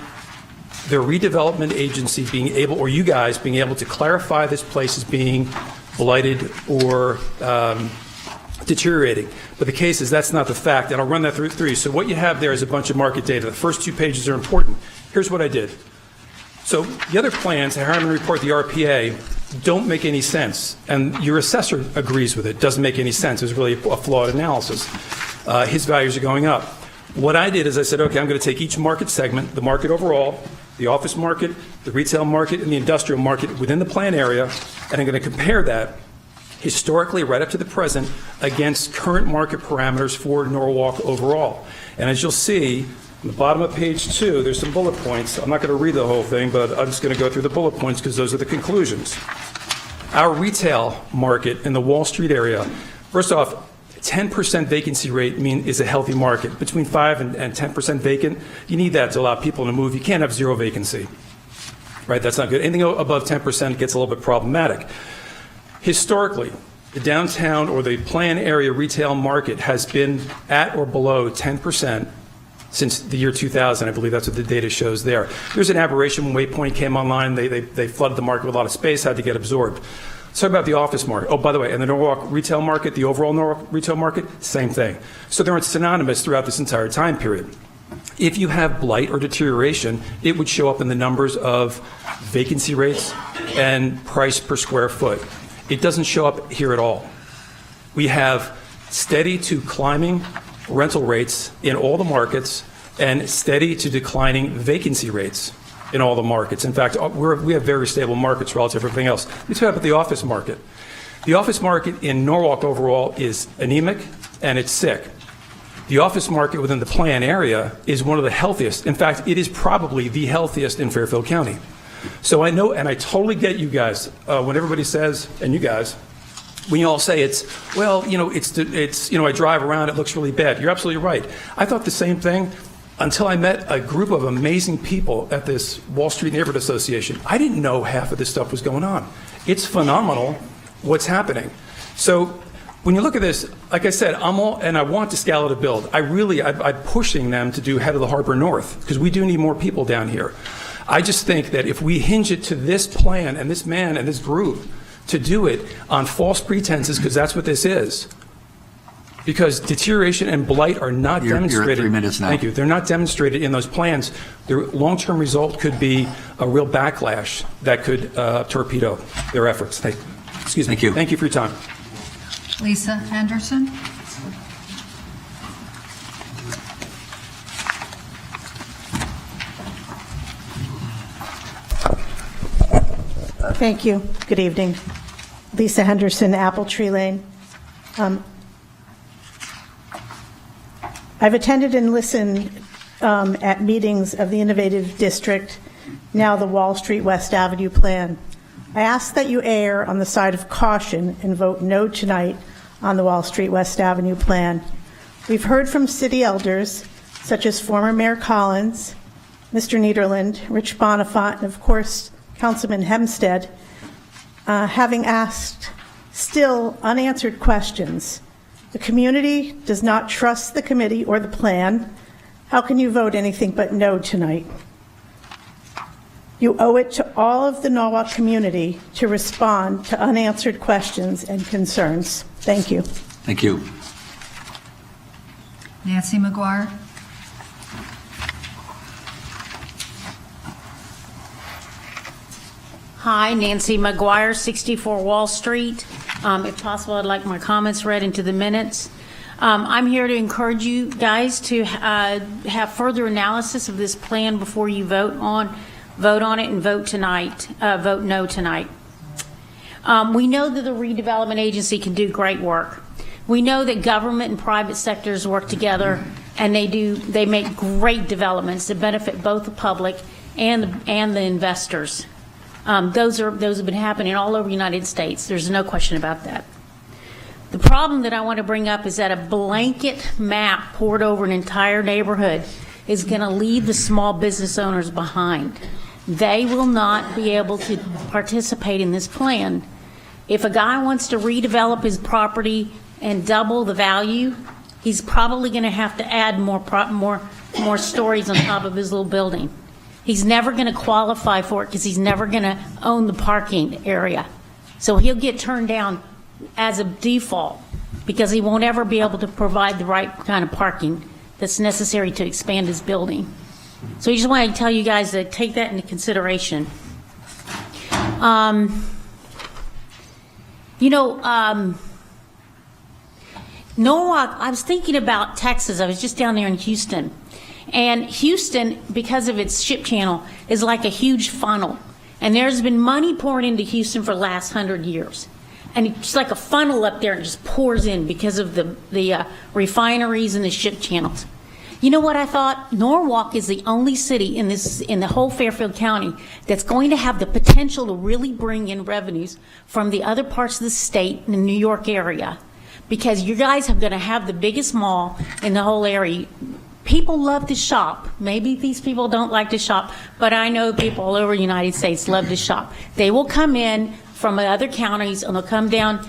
the redevelopment agency being able, or you guys being able to clarify this place as being blighted or deteriorating. But the case is that's not the fact, and I'll run that through you. So what you have there is a bunch of market data. The first 2 pages are important. Here's what I did. So the other plans, the Harriman Report, the RPA, don't make any sense, and your assessor agrees with it. Doesn't make any sense. It's really a flawed analysis. His values are going up. What I did is I said, okay, I'm going to take each market segment, the market overall, the office market, the retail market, and the industrial market within the plan area, and I'm going to compare that historically right up to the present against current market parameters for Norwalk overall. And as you'll see, on the bottom of page 2, there's some bullet points. I'm not going to read the whole thing, but I'm just going to go through the bullet points because those are the conclusions. Our retail market in the Wall Street area, first off, 10% vacancy rate is a healthy market. Between 5 and 10% vacant, you need that to allow people to move. You can't have zero vacancy, right? That's not good. Anything above 10% gets a little bit problematic. Historically, the downtown or the plan area retail market has been at or below 10% since the year 2000. I believe that's what the data shows there. There's an aberration when Waypoint came online. They flooded the market with a lot of space, had to get absorbed. Let's talk about the office market. Oh, by the way, and the Norwalk retail market, the overall Norwalk retail market, same thing. So they're synonymous throughout this entire time period. If you have blight or deterioration, it would show up in the numbers of vacancy rates and price per square foot. It doesn't show up here at all. We have steady to climbing rental rates in all the markets and steady to declining vacancy rates in all the markets. In fact, we have very stable markets relative to everything else. Let's talk about the office market. The office market in Norwalk overall is anemic and it's sick. The office market within the plan area is one of the healthiest. In fact, it is probably the healthiest in Fairfield County. So I know, and I totally get you guys, when everybody says, and you guys, when you all say it's, well, you know, I drive around, it looks really bad. You're absolutely right. I thought the same thing until I met a group of amazing people at this Wall Street Neighborhood Association. I didn't know half of this stuff was going on. It's phenomenal what's happening. So when you look at this, like I said, I'm all, and I want Scala to build. I'm pushing them to do Head of the Harbor North, because we do need more people down here. I just think that if we hinge it to this plan and this man and this group to do it on false pretenses, because that's what this is, because deterioration and blight are not demonstrated. You're at 3 minutes now. Thank you. They're not demonstrated in those plans. The long-term result could be a real backlash that could torpedo their efforts. Excuse me. Thank you. Thank you for your time. Lisa Henderson? Thank you. Good evening. Lisa Henderson, Apple Tree Lane. I've attended and listened at meetings of the Innovative District, now the Wall Street West Avenue plan. I ask that you err on the side of caution and vote no tonight on the Wall Street West Avenue plan. We've heard from city elders, such as former Mayor Collins, Mr. Niederland, Rich Bonifant, and of course, Councilman Hempstead, having asked still unanswered questions. The community does not trust the committee or the plan. How can you vote anything but no tonight? You owe it to all of the Norwalk community to respond to unanswered questions and concerns. Thank you. Thank you. Nancy McGuire? Hi, Nancy McGuire, 64 Wall Street. If possible, I'd like my comments read into the minutes. I'm here to encourage you guys to have further analysis of this plan before you vote on it and vote tonight. Vote no tonight. We know that the redevelopment agency can do great work. We know that government and private sectors work together, and they make great developments that benefit both the public and the investors. Those have been happening all over the United States. There's no question about that. The problem that I want to bring up is that a blanket map poured over an entire neighborhood is going to leave the small business owners behind. They will not be able to participate in this plan. If a guy wants to redevelop his property and double the value, he's probably going to have to add more stories on top of his little building. He's never going to qualify for it because he's never going to own the parking area. So he'll get turned down as a default because he won't ever be able to provide the right kind of parking that's necessary to expand his building. So I just want to tell you guys to take that into consideration. Norwalk, I was thinking about Texas. I was just down there in Houston. And Houston, because of its ship channel, is like a huge funnel. And there's been money poured into Houston for the last 100 years. And it's like a funnel up there and it just pours in because of the refineries and the ship channels. You know what I thought? Norwalk is the only city in the whole Fairfield County that's going to have the potential to really bring in revenues from the other parts of the state in the New York area. Because you guys are going to have the biggest mall in the whole area. People love to shop. Maybe these people don't like to shop, but I know people all over the United States love to shop. They will come in from other counties, and they'll come down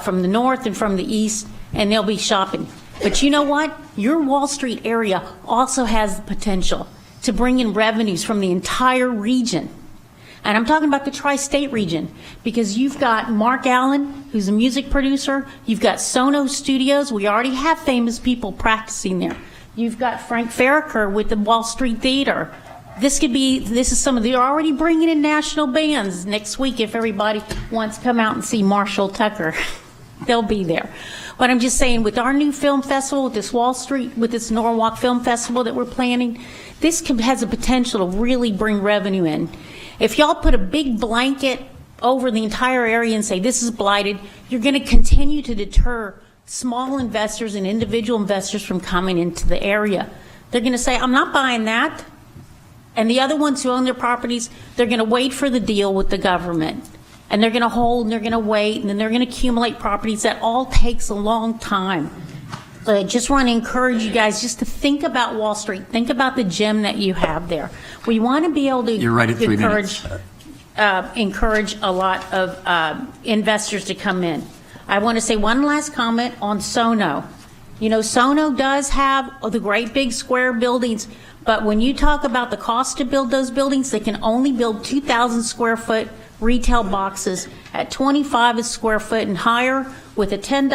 from the north and from the east, and they'll be shopping. But you know what? Your Wall Street area also has the potential to bring in revenues from the entire region. And I'm talking about the tri-state region, because you've got Mark Allen, who's a music producer. You've got Sonos Studios. We already have famous people practicing there. You've got Frank Farrakher with the Wall Street Theater. This is some of, they're already bringing in national bands next week if everybody wants to come out and see Marshall Tucker. They'll be there. But I'm just saying, with our new film festival, with this Wall Street, with this Norwalk Film Festival that we're planning, this has a potential to really bring revenue in. If y'all put a big blanket over the entire area and say this is blighted, you're going to continue to deter small investors and individual investors from coming into the area. They're going to say, I'm not buying that. And the other ones who own their properties, they're going to wait for the deal with the government. and they're going to hold, and they're going to wait, and then they're going to accumulate properties. That all takes a long time. So I just want to encourage you guys just to think about Wall Street. Think about the gem that you have there. We want to be able to You're right at 3 minutes. encourage a lot of investors to come in. I want to say one last comment on Sono. You know, Sono does have the great big square buildings, but when you talk about the cost to build those buildings, they can only build 2,000 square foot retail boxes at 25 a square foot and higher, with a $10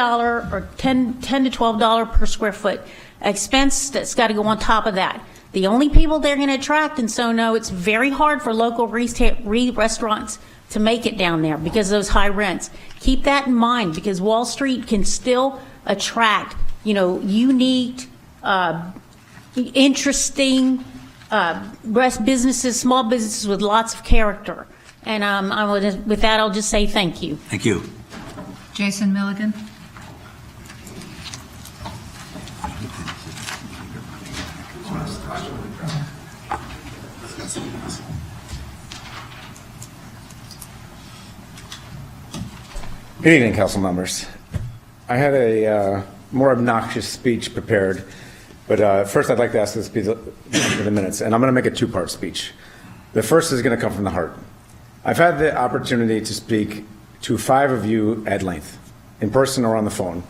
or $10 to $12 per square foot expense that's got to go on top of that. The only people they're going to attract in Sono, it's very hard for local restaurants to make it down there because of those high rents. Keep that in mind, because Wall Street can still attract, you know, unique, interesting businesses, small businesses with lots of character. And with that, I'll just say thank you. Thank you. Jason Milligan. Good evening, council members. I had a more obnoxious speech prepared, but first I'd like to ask this to be for the minutes, and I'm going to make a two-part speech. The first is going to come from the heart. I've had the opportunity to speak to 5 of you at length, in person or on the phone,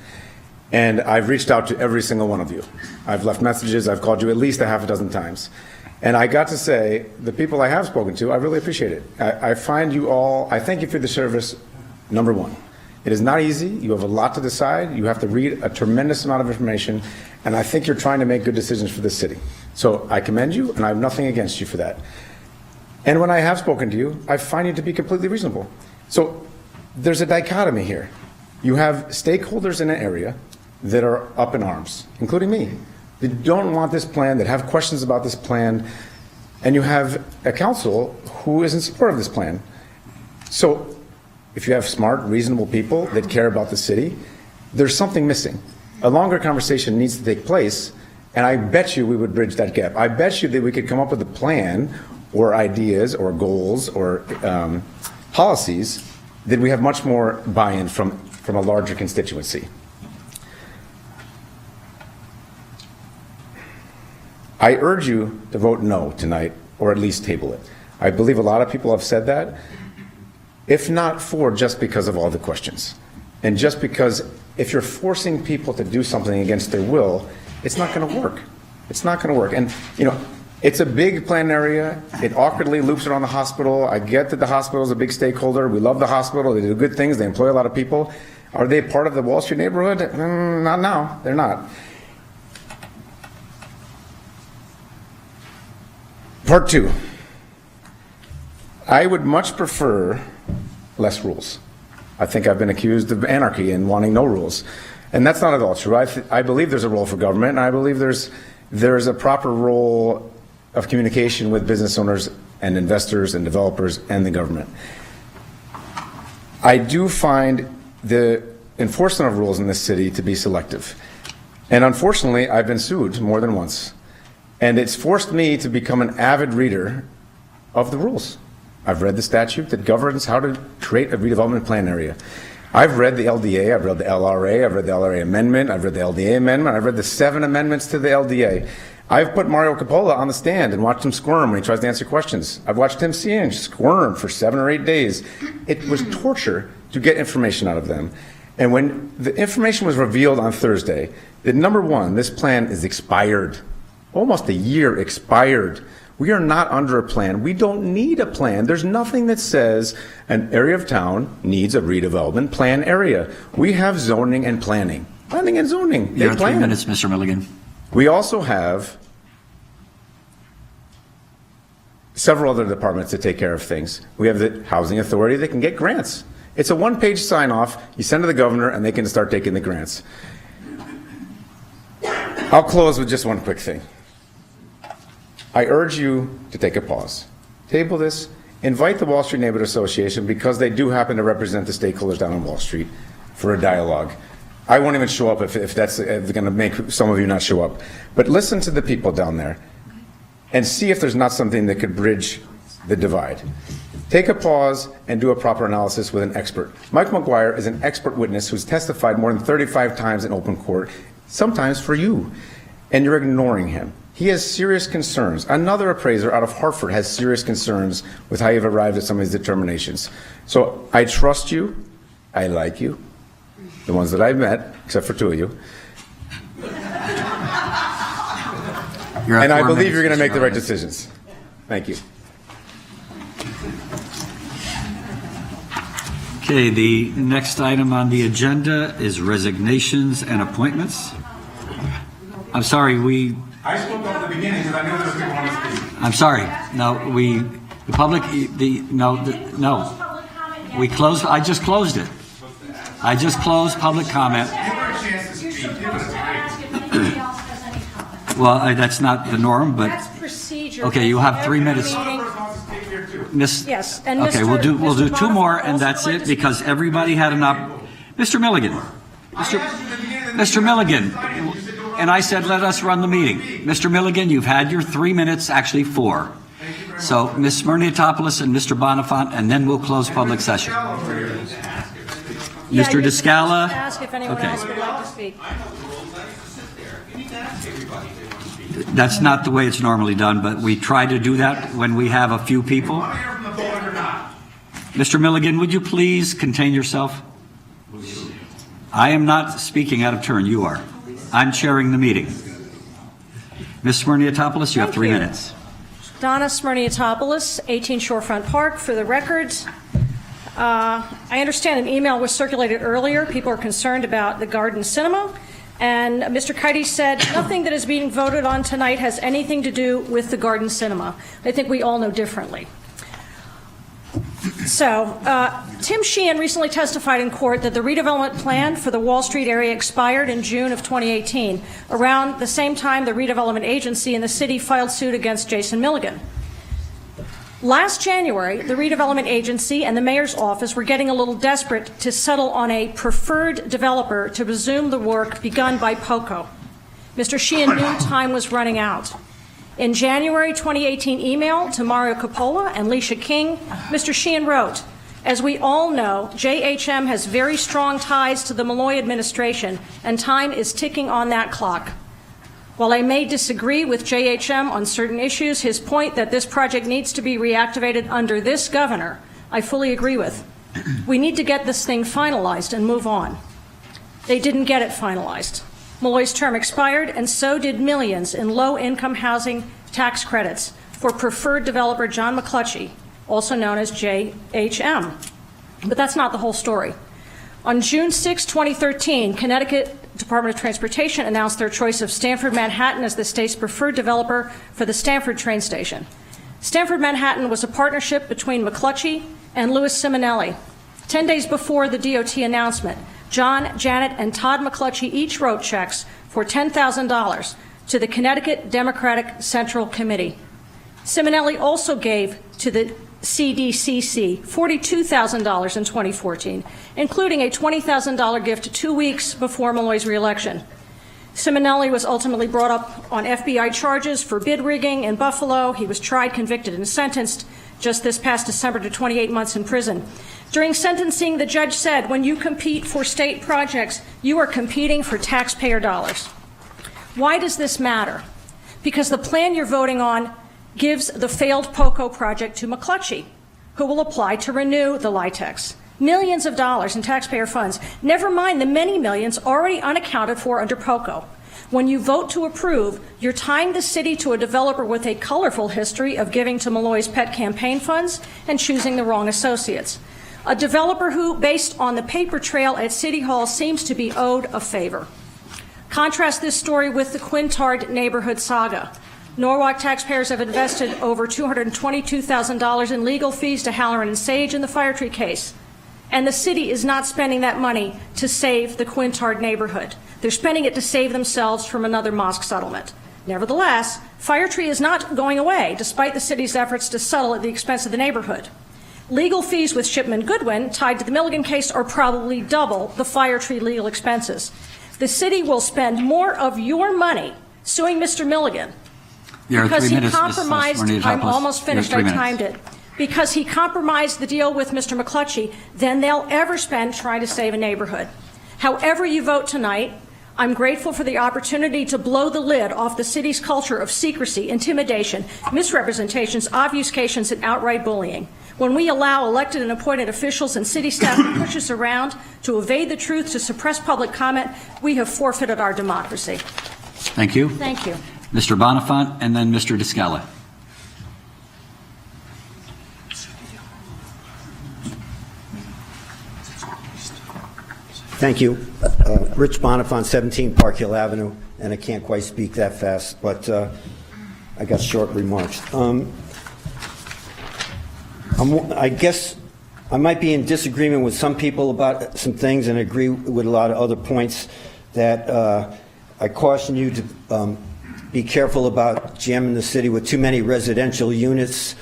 and I've reached out to every single one of you. I've left messages, I've called you at least a half a dozen times. And I got to say, the people I have spoken to, I really appreciate it. I find you all, I thank you for the service, number one. It is not easy. You have a lot to decide. You have to read a tremendous amount of information, and I think you're trying to make good decisions for this city. So I commend you, and I have nothing against you for that. And when I have spoken to you, I find you to be completely reasonable. So there's a dichotomy here. You have stakeholders in an area that are up in arms, including me, that don't want this plan, that have questions about this plan, and you have a council who is in support of this plan. So if you have smart, reasonable people that care about the city, there's something missing. A longer conversation needs to take place, and I bet you we would bridge that gap. I bet you that we could come up with a plan or ideas or goals or policies that we have much more buy-in from a larger constituency. I urge you to vote no tonight, or at least table it. I believe a lot of people have said that, if not for just because of all the questions. And just because if you're forcing people to do something against their will, it's not going to work. It's not going to work. And, you know, it's a big planned area. It awkwardly loops around the hospital. I get that the hospital is a big stakeholder. We love the hospital. They do good things. They employ a lot of people. Are they part of the Wall Street neighborhood? Not now. They're not. Part 2. I would much prefer less rules. I think I've been accused of anarchy and wanting no rules. And that's not at all true. I believe there's a role for government, and I believe there's a proper role of communication with business owners and investors and developers and the government. I do find the enforcement of rules in this city to be selective. And unfortunately, I've been sued more than once. And it's forced me to become an avid reader of the rules. I've read the statute that governs how to create a redevelopment plan area. I've read the LDA, I've read the LRA, I've read the LRA amendment, I've read the LDA amendment, I've read the 7 amendments to the LDA. I've put Mario Coppola on the stand and watched him squirm when he tries to answer questions. I've watched Tim Sienge squirm for 7 or 8 days. It was torture to get information out of them. And when the information was revealed on Thursday, that number one, this plan is expired. Almost a year expired. We are not under a plan. We don't need a plan. There's nothing that says an area of town needs a redevelopment plan area. We have zoning and planning. Planning and zoning. You have 3 minutes, Mr. Milligan. We also have several other departments that take care of things. We have the Housing Authority that can get grants. It's a one-page sign-off. You send to the governor, and they can start taking the grants. I'll close with just one quick thing. I urge you to take a pause. Table this. Invite the Wall Street Neighborhood Association, because they do happen to represent the stakeholders down on Wall Street, for a dialogue. I won't even show up if that's going to make some of you not show up. But listen to the people down there and see if there's not something that could bridge the divide. Take a pause and do a proper analysis with an expert. Mike McGuire is an expert witness who's testified more than 35 times in open court, sometimes for you, and you're ignoring him. He has serious concerns. Another appraiser out of Hartford has serious concerns with how you've arrived at some of these determinations. So I trust you. I like you, the ones that I've met, except for 2 of you. And I believe you're going to make the right decisions. Thank you. Okay, the next item on the agenda is resignations and appointments. I'm sorry, I spoke up at the beginning because I knew there was people on the speak. I'm sorry. No, we closed, I just closed it. I just closed public comment. Well, that's not the norm, but. That's procedure. Okay, you have 3 minutes. Yes, and Okay, we'll do 2 more, and that's it, because everybody had Mr. Milligan. Mr. Milligan, and I said, let us run the meeting. Mr. Milligan, you've had your 3 minutes, actually 4. So, Ms. Smirniotopoulos and Mr. Bonifant, and then we'll close public session. Mr. Descala. Ask if anyone else would like to speak. That's not the way it's normally done, but we try to do that when we have a few people. Mr. Milligan, would you please contain yourself? I am not speaking out of turn. You are. I'm chairing the meeting. Ms. Smirniotopoulos, you have 3 minutes. Donna Smirniotopoulos, 18 Shorefront Park. For the record, I understand an email was circulated earlier. People are concerned about the Garden Cinema. And Mr. Keide said nothing that is being voted on tonight has anything to do with the Garden Cinema. I think we all know differently. So, Tim Sheehan recently testified in court that the redevelopment plan for the Wall Street area expired in June of 2018, around the same time the redevelopment agency in the city filed suit against Jason Milligan. Last January, the redevelopment agency and the mayor's office were getting a little desperate to settle on a preferred developer to resume the work begun by POCO. Mr. Sheehan knew time was running out. In January 2018 email to Mario Coppola and Leisha King, Mr. Sheehan wrote, "As we all know, JHM has very strong ties to the Malloy administration, and time is ticking on that clock. While I may disagree with JHM on certain issues, his point that this project needs to be reactivated under this governor, I fully agree with. We need to get this thing finalized and move on." They didn't get it finalized. Malloy's term expired, and so did millions in low-income housing tax credits for preferred developer John McClutchy, also known as JHM. But that's not the whole story. On June 6, 2013, Connecticut Department of Transportation announced their choice of Stamford Manhattan as the state's preferred developer for the Stamford train station. Stamford Manhattan was a partnership between McClutchy and Louis Simonelli. 10 days before the DOT announcement, John, Janet, and Todd McClutchy each wrote checks for $10,000 to the Connecticut Democratic Central Committee. Simonelli also gave to the CDCC $42,000 in 2014, including a $20,000 gift 2 weeks before Malloy's reelection. Simonelli was ultimately brought up on FBI charges for bid rigging in Buffalo. He was tried, convicted, and sentenced just this past December to 28 months in prison. During sentencing, the judge said, when you compete for state projects, you are competing for taxpayer dollars. Why does this matter? Because the plan you're voting on gives the failed POCO project to McClutchy, who will apply to renew the LIHTC. Millions of dollars in taxpayer funds, never mind the many millions already unaccounted for under POCO. When you vote to approve, you're tying the city to a developer with a colorful history of giving to Malloy's pet campaign funds and choosing the wrong associates. A developer who, based on the paper trail at City Hall, seems to be owed a favor. Contrast this story with the Quintard neighborhood saga. Norwalk taxpayers have invested over $222,000 in legal fees to Halloran and Sage in the Firetree case. And the city is not spending that money to save the Quintard neighborhood. They're spending it to save themselves from another mosque settlement. Nevertheless, Firetree is not going away, despite the city's efforts to settle at the expense of the neighborhood. Legal fees with Shipman Goodwin tied to the Milligan case are probably double the Firetree legal expenses. The city will spend more of your money suing Mr. Milligan because he compromised. I'm almost finished. I timed it. because he compromised the deal with Mr. McClutchy than they'll ever spend trying to save a neighborhood. However you vote tonight, I'm grateful for the opportunity to blow the lid off the city's culture of secrecy, intimidation, misrepresentations, obfuscations, and outright bullying. When we allow elected and appointed officials and city staff to push us around, to evade the truth, to suppress public comment, we have forfeited our democracy. Thank you. Thank you. Mr. Bonifant, and then Mr. Descala. Thank you. Rich Bonifant, 17 Park Hill Avenue, and I can't quite speak that fast, but I got short remarks. I guess I might be in disagreement with some people about some things and agree with a lot of other points that I caution you to be careful about jamming the city with too many residential units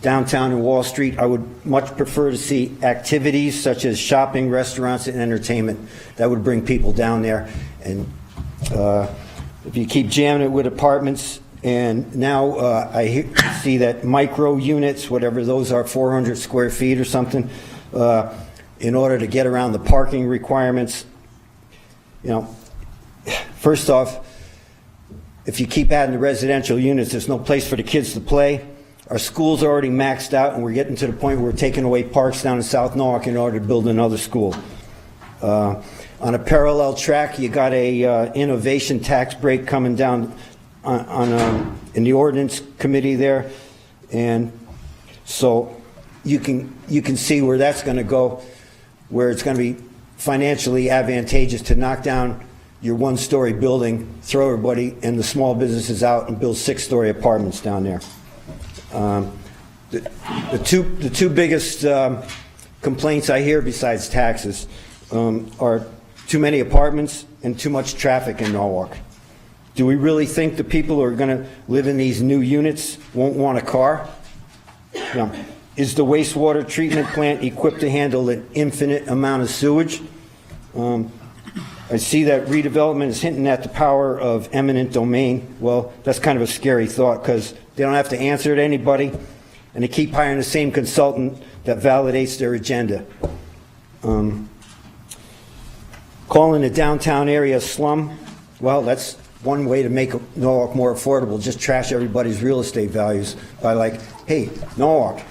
downtown in Wall Street. I would much prefer to see activities such as shopping, restaurants, and entertainment that would bring people down there. And if you keep jamming it with apartments, and now I see that micro units, whatever those are, 400 square feet or something, in order to get around the parking requirements. First off, if you keep adding the residential units, there's no place for the kids to play. Our schools are already maxed out, and we're getting to the point where we're taking away parks down in South Norwalk in order to build another school. On a parallel track, you got a innovation tax break coming down in the ordinance committee there, and so you can see where that's going to go, where it's going to be financially advantageous to knock down your one-story building, throw everybody and the small businesses out, and build 6-story apartments down there. The two biggest complaints I hear besides taxes are too many apartments and too much traffic in Norwalk. Do we really think the people who are going to live in these new units won't want a car? No. Is the wastewater treatment plant equipped to handle an infinite amount of sewage? I see that redevelopment is hinting at the power of eminent domain. Well, that's kind of a scary thought because they don't have to answer to anybody, and they keep hiring the same consultant that validates their agenda. Calling the downtown area a slum, well, that's one way to make Norwalk more affordable. Just trash everybody's real estate values by like, hey, Norwalk,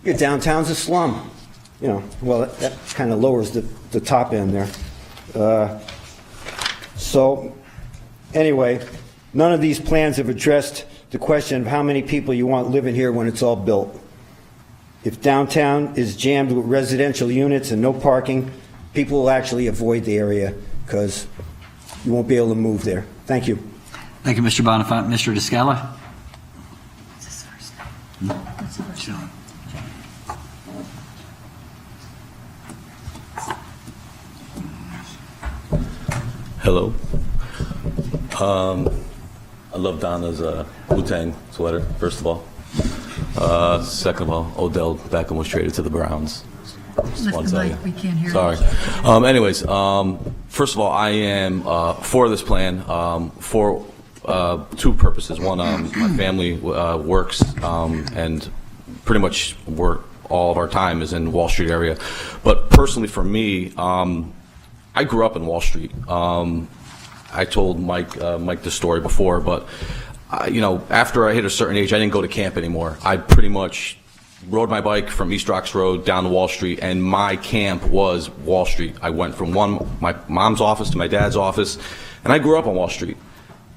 your downtown's a slum. Well, that kind of lowers the top end there. So anyway, none of these plans have addressed the question of how many people you want living here when it's all built. If downtown is jammed with residential units and no parking, people will actually avoid the area because you won't be able to move there. Thank you. Thank you, Mr. Bonifant. Mr. Descala? Hello. I love Donna's Wu-Tang sweater, first of all. Second of all, Odell Beckham was traded to the Browns. Lift the mic, we can't hear Sorry. you. Anyways, first of all, I am for this plan for two purposes. One, my family works and pretty much all of our time is in the Wall Street area. But personally for me, I grew up in Wall Street. I told Mike the story before, but after I hit a certain age, I didn't go to camp anymore. I pretty much rode my bike from East Rocks Road down to Wall Street, and my camp was Wall Street. I went from my mom's office to my dad's office, and I grew up on Wall Street.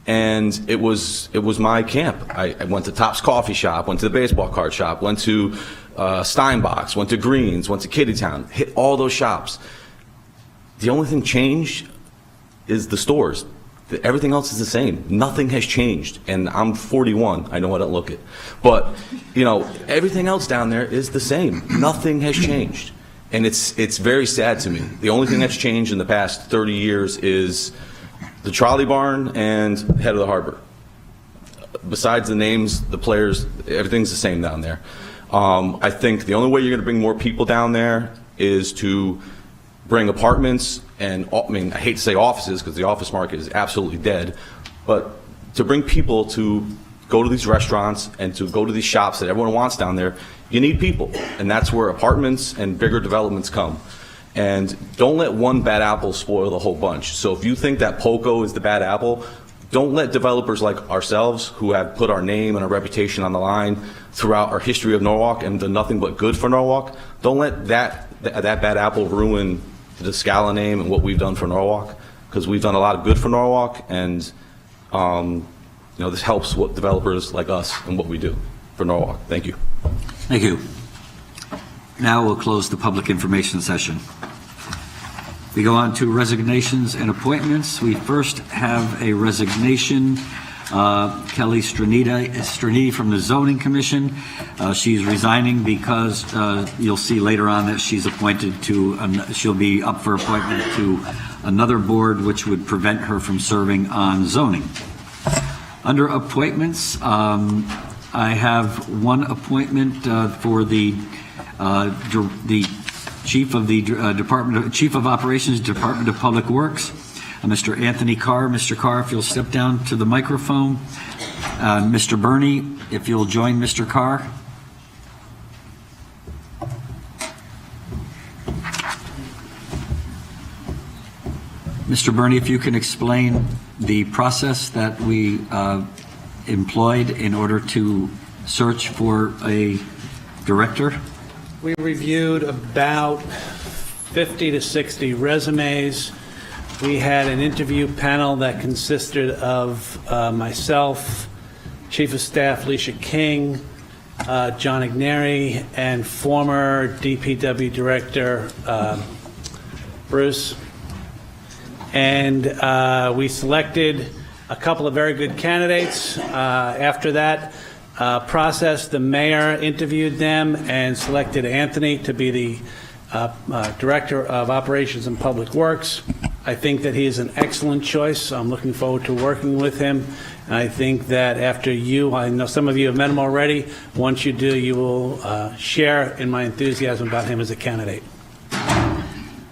And it was my camp. I went to Top's Coffee Shop, went to the baseball card shop, went to Steinbach's, went to Green's, went to Kittytown, hit all those shops. The only thing changed is the stores. Everything else is the same. Nothing has changed. And I'm 41. I know I don't look it. But, everything else down there is the same. Nothing has changed. And it's very sad to me. The only thing that's changed in the past 30 years is the trolley barn and head of the harbor. Besides the names, the players, everything's the same down there. I think the only way you're going to bring more people down there is to bring apartments and, I hate to say offices because the office market is absolutely dead, but to bring people to go to these restaurants and to go to these shops that everyone wants down there, you need people. And that's where apartments and bigger developments come. And don't let one bad apple spoil the whole bunch. So if you think that POCO is the bad apple, don't let developers like ourselves, who have put our name and our reputation on the line throughout our history of Norwalk and done nothing but good for Norwalk, don't let that bad apple ruin the Scala name and what we've done for Norwalk, because we've done a lot of good for Norwalk, and this helps what developers like us and what we do for Norwalk. Thank you. Thank you. Now we'll close the public information session. We go on to resignations and appointments. We first have a resignation, Kelly Stranidi from the Zoning Commission. She's resigning because you'll see later on that she's appointed to, she'll be up for appointment to another board, which would prevent her from serving on zoning. Under appointments, I have one appointment for the Chief of Operations, Department of Public Works, Mr. Anthony Carr. Mr. Carr, if you'll step down to the microphone. Mr. Burney, if you'll join Mr. Carr. Mr. Burney, if you can explain the process that we employed in order to search for a director. We reviewed about 50 to 60 resumes. We had an interview panel that consisted of myself, Chief of Staff Alicia King, John Igneri, and former DPW Director Bruce. And we selected a couple of very good candidates. After that process, the mayor interviewed them and selected Anthony to be the Director of Operations and Public Works. I think that he is an excellent choice. I'm looking forward to working with him. And I think that after I know some of you have met him already. Once you do, you will share in my enthusiasm about him as a candidate.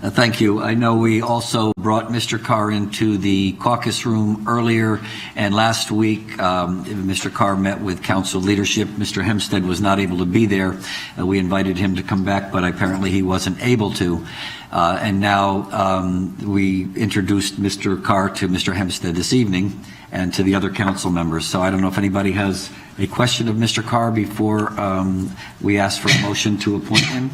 Thank you. I know we also brought Mr. Carr into the caucus room earlier, and last week Mr. Carr met with council leadership. Mr. Hempstead was not able to be there. We invited him to come back, but apparently he wasn't able to. And now we introduced Mr. Carr to Mr. Hempstead this evening and to the other council members. So I don't know if anybody has a question of Mr. Carr before we ask for a motion to appoint him.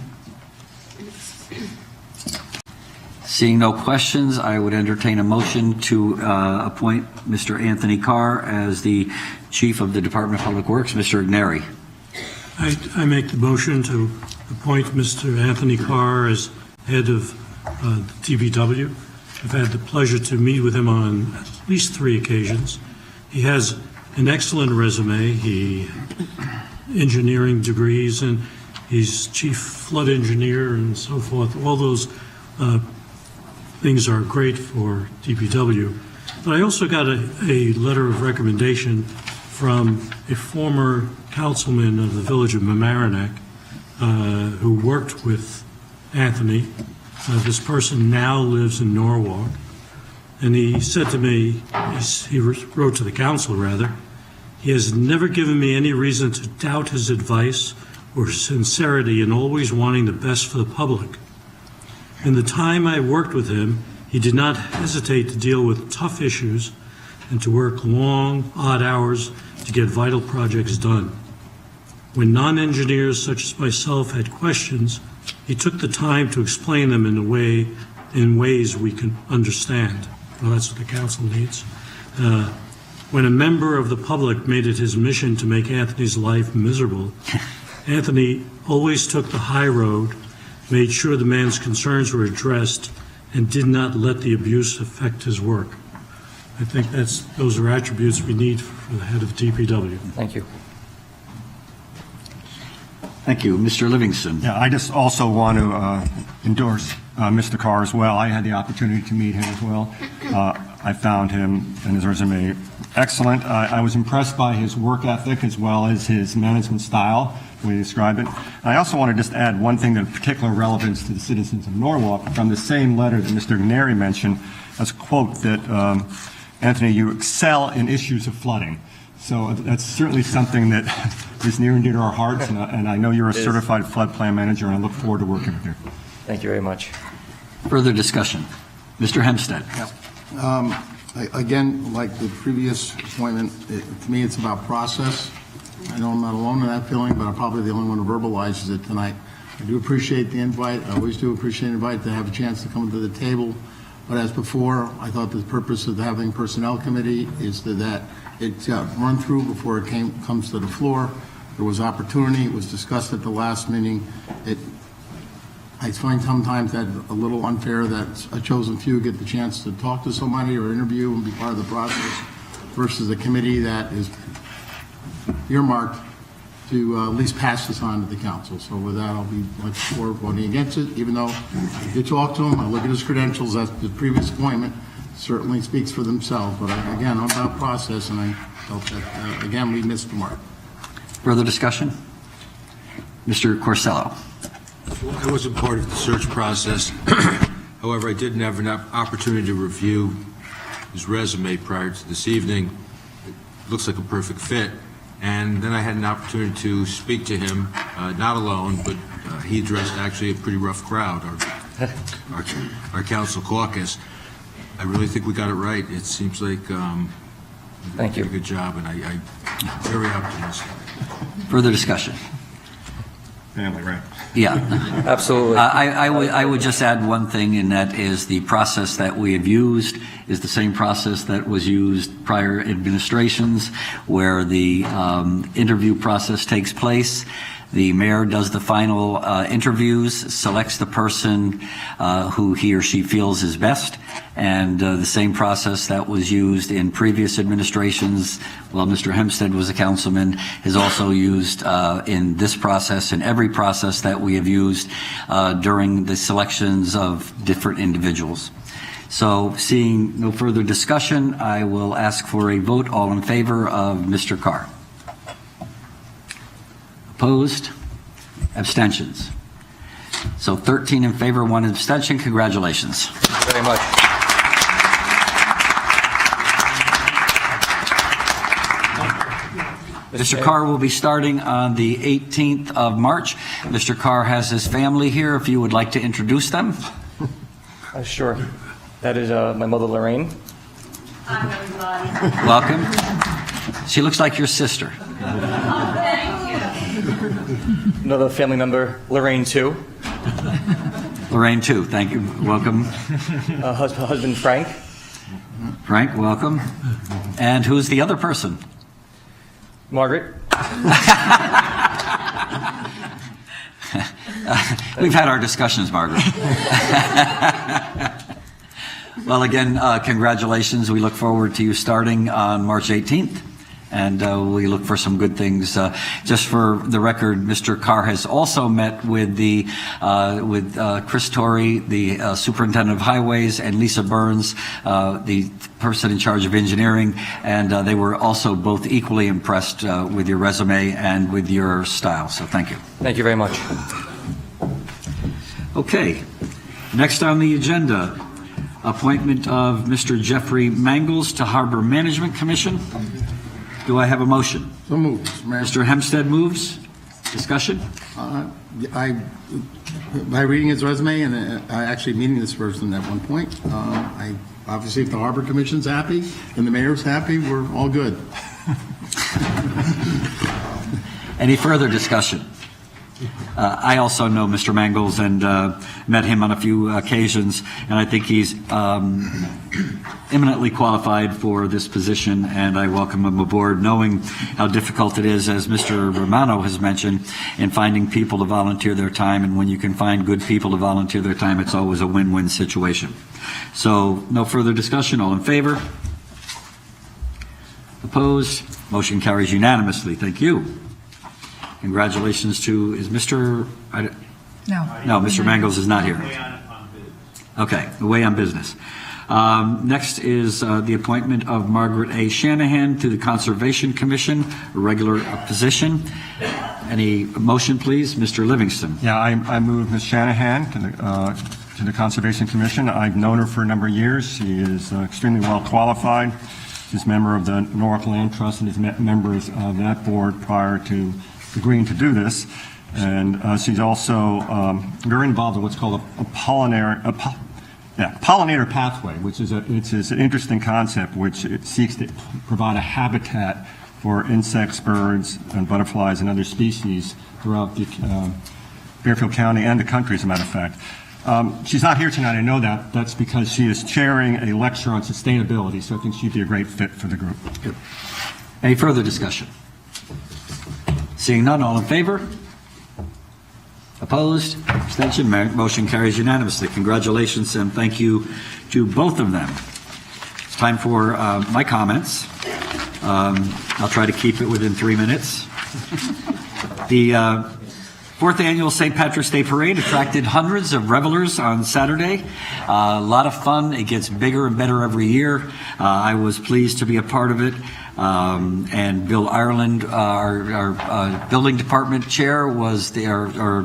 Seeing no questions, I would entertain a motion to appoint Mr. Anthony Carr as the Chief of the Department of Public Works. Mr. Igneri. I make the motion to appoint Mr. Anthony Carr as head of the DPW. I've had the pleasure to meet with him on at least 3 occasions. He has an excellent resume. He engineering degrees, and he's chief flood engineer and so forth. All those things are great for DPW. But I also got a letter of recommendation from a former councilman of the village of Mamaroneck who worked with Anthony. This person now lives in Norwalk. And he said to me, he wrote to the council rather, he has never given me any reason to doubt his advice or sincerity in always wanting the best for the public. In the time I worked with him, he did not hesitate to deal with tough issues and to work long, odd hours to get vital projects done. When non-engineers such as myself had questions, he took the time to explain them in ways we can understand. Well, that's what the council needs. When a member of the public made it his mission to make Anthony's life miserable, Anthony always took the high road, made sure the man's concerns were addressed, and did not let the abuse affect his work. I think those are attributes we need for the head of DPW. Thank you. Thank you. Mr. Livingston. Yeah, I just also want to endorse Mr. Carr as well. I had the opportunity to meet him as well. I found him and his resume excellent. I was impressed by his work ethic as well as his management style, the way he described it. And I also want to just add one thing of particular relevance to the citizens of Norwalk from the same letter that Mr. Igneri mentioned, as a quote that, Anthony, you excel in issues of flooding. So that's certainly something that is near and dear to our hearts, and I know you're a It is. certified flood plan manager, and I look forward to working with you. Thank you very much. Further discussion. Mr. Hempstead. Again, like the previous appointment, to me, it's about process. I know I'm not alone in that feeling, but I'm probably the only one who verbalizes it tonight. I do appreciate the invite. I always do appreciate the invite to have a chance to come to the table. But as before, I thought the purpose of having Personnel Committee is that it run through before it comes to the floor. There was opportunity. It was discussed at the last meeting. I find sometimes that a little unfair that a chosen few get the chance to talk to somebody or interview and be part of the process versus a committee that is earmarked to at least pass this on to the council. So with that, I'll be much for voting against it, even though I did talk to him. I look at his credentials at the previous appointment, certainly speaks for themselves. But again, I'm about process, and I felt that, again, we missed the mark. Further discussion? Mr. Corsello. I wasn't part of the search process. However, I did have an opportunity to review his resume prior to this evening. It looks like a perfect fit. And then I had an opportunity to speak to him, not alone, but he addressed actually a pretty rough crowd, our council caucus. I really think we got it right. It seems like Thank you. did a good job, and I'm very optimistic. Further discussion? Family, right? Yeah. Absolutely. I would just add one thing, and that is the process that we have used is the same process that was used prior administrations, where the interview process takes place. The mayor does the final interviews, selects the person who he or she feels is best, and the same process that was used in previous administrations, while Mr. Hempstead was a councilman, is also used in this process and every process that we have used during the selections of different individuals. So seeing no further discussion, I will ask for a vote. All in favor of Mr. Carr? Opposed? Abstentions? So 13 in favor, 1 abstention. Congratulations. Thank you very much. Mr. Carr will be starting on the 18th of March. Mr. Carr has his family here, if you would like to introduce them. Sure. That is my mother, Lorraine. Hi, everybody. Welcome. She looks like your sister. Another family member, Lorraine, too. Lorraine, too. Thank you. Welcome. Husband, Frank. Frank, welcome. And who's the other person? Margaret. We've had our discussions, Margaret. Well, again, congratulations. We look forward to you starting on March 18th. And we look for some good things. Just for the record, Mr. Carr has also met with Chris Torrey, the superintendent of highways, and Lisa Burns, the person in charge of engineering, and they were also both equally impressed with your resume and with your style. So thank you. Thank you very much. Okay. Next on the agenda, appointment of Mr. Jeffrey Mangles to Harbor Management Commission. Do I have a motion? So moved, Mayor. Mr. Hempstead moves. Discussion? By reading his resume and actually meeting this person at one point, obviously if the Harbor Commission's happy and the mayor's happy, we're all good. Any further discussion? I also know Mr. Mangles and met him on a few occasions, and I think he's eminently qualified for this position, and I welcome him aboard, knowing how difficult it is, as Mr. Romano has mentioned, in finding people to volunteer their time, and when you can find good people to volunteer their time, it's always a win-win situation. So, no further discussion. All in favor? Opposed? Motion carries unanimously. Thank you. Congratulations to, is Mr. No, Mr. Mangles is not here. Okay, away on business. Next is the appointment of Margaret A. Shanahan to the Conservation Commission, a regular position. Any motion, please? Mr. Livingston. Yeah, I move Ms. Shanahan to the Conservation Commission. I've known her for a number of years. She is extremely well qualified. She's a member of the Norwalk Land Trust and is members of that board prior to agreeing to do this. And she's also very involved in what's called a pollinator pathway, which is an interesting concept which it seeks to provide a habitat for insects, birds, and butterflies and other species throughout the Fairfield County and the country, as a matter of fact. She's not here tonight, I know that. That's because she is chairing a lecture on sustainability, so I think she'd be a great fit for the group. Good. Any further discussion? Seeing none, all in favor? Opposed? Abstention? Motion carries unanimously. Congratulations and thank you to both of them. It's time for my comments. I'll try to keep it within 3 minutes. The fourth annual St. Patrick's Day Parade attracted hundreds of revelers on Saturday. A lot of fun. It gets bigger and better every year. I was pleased to be a part of it. And Bill Ireland, our building department chair, was our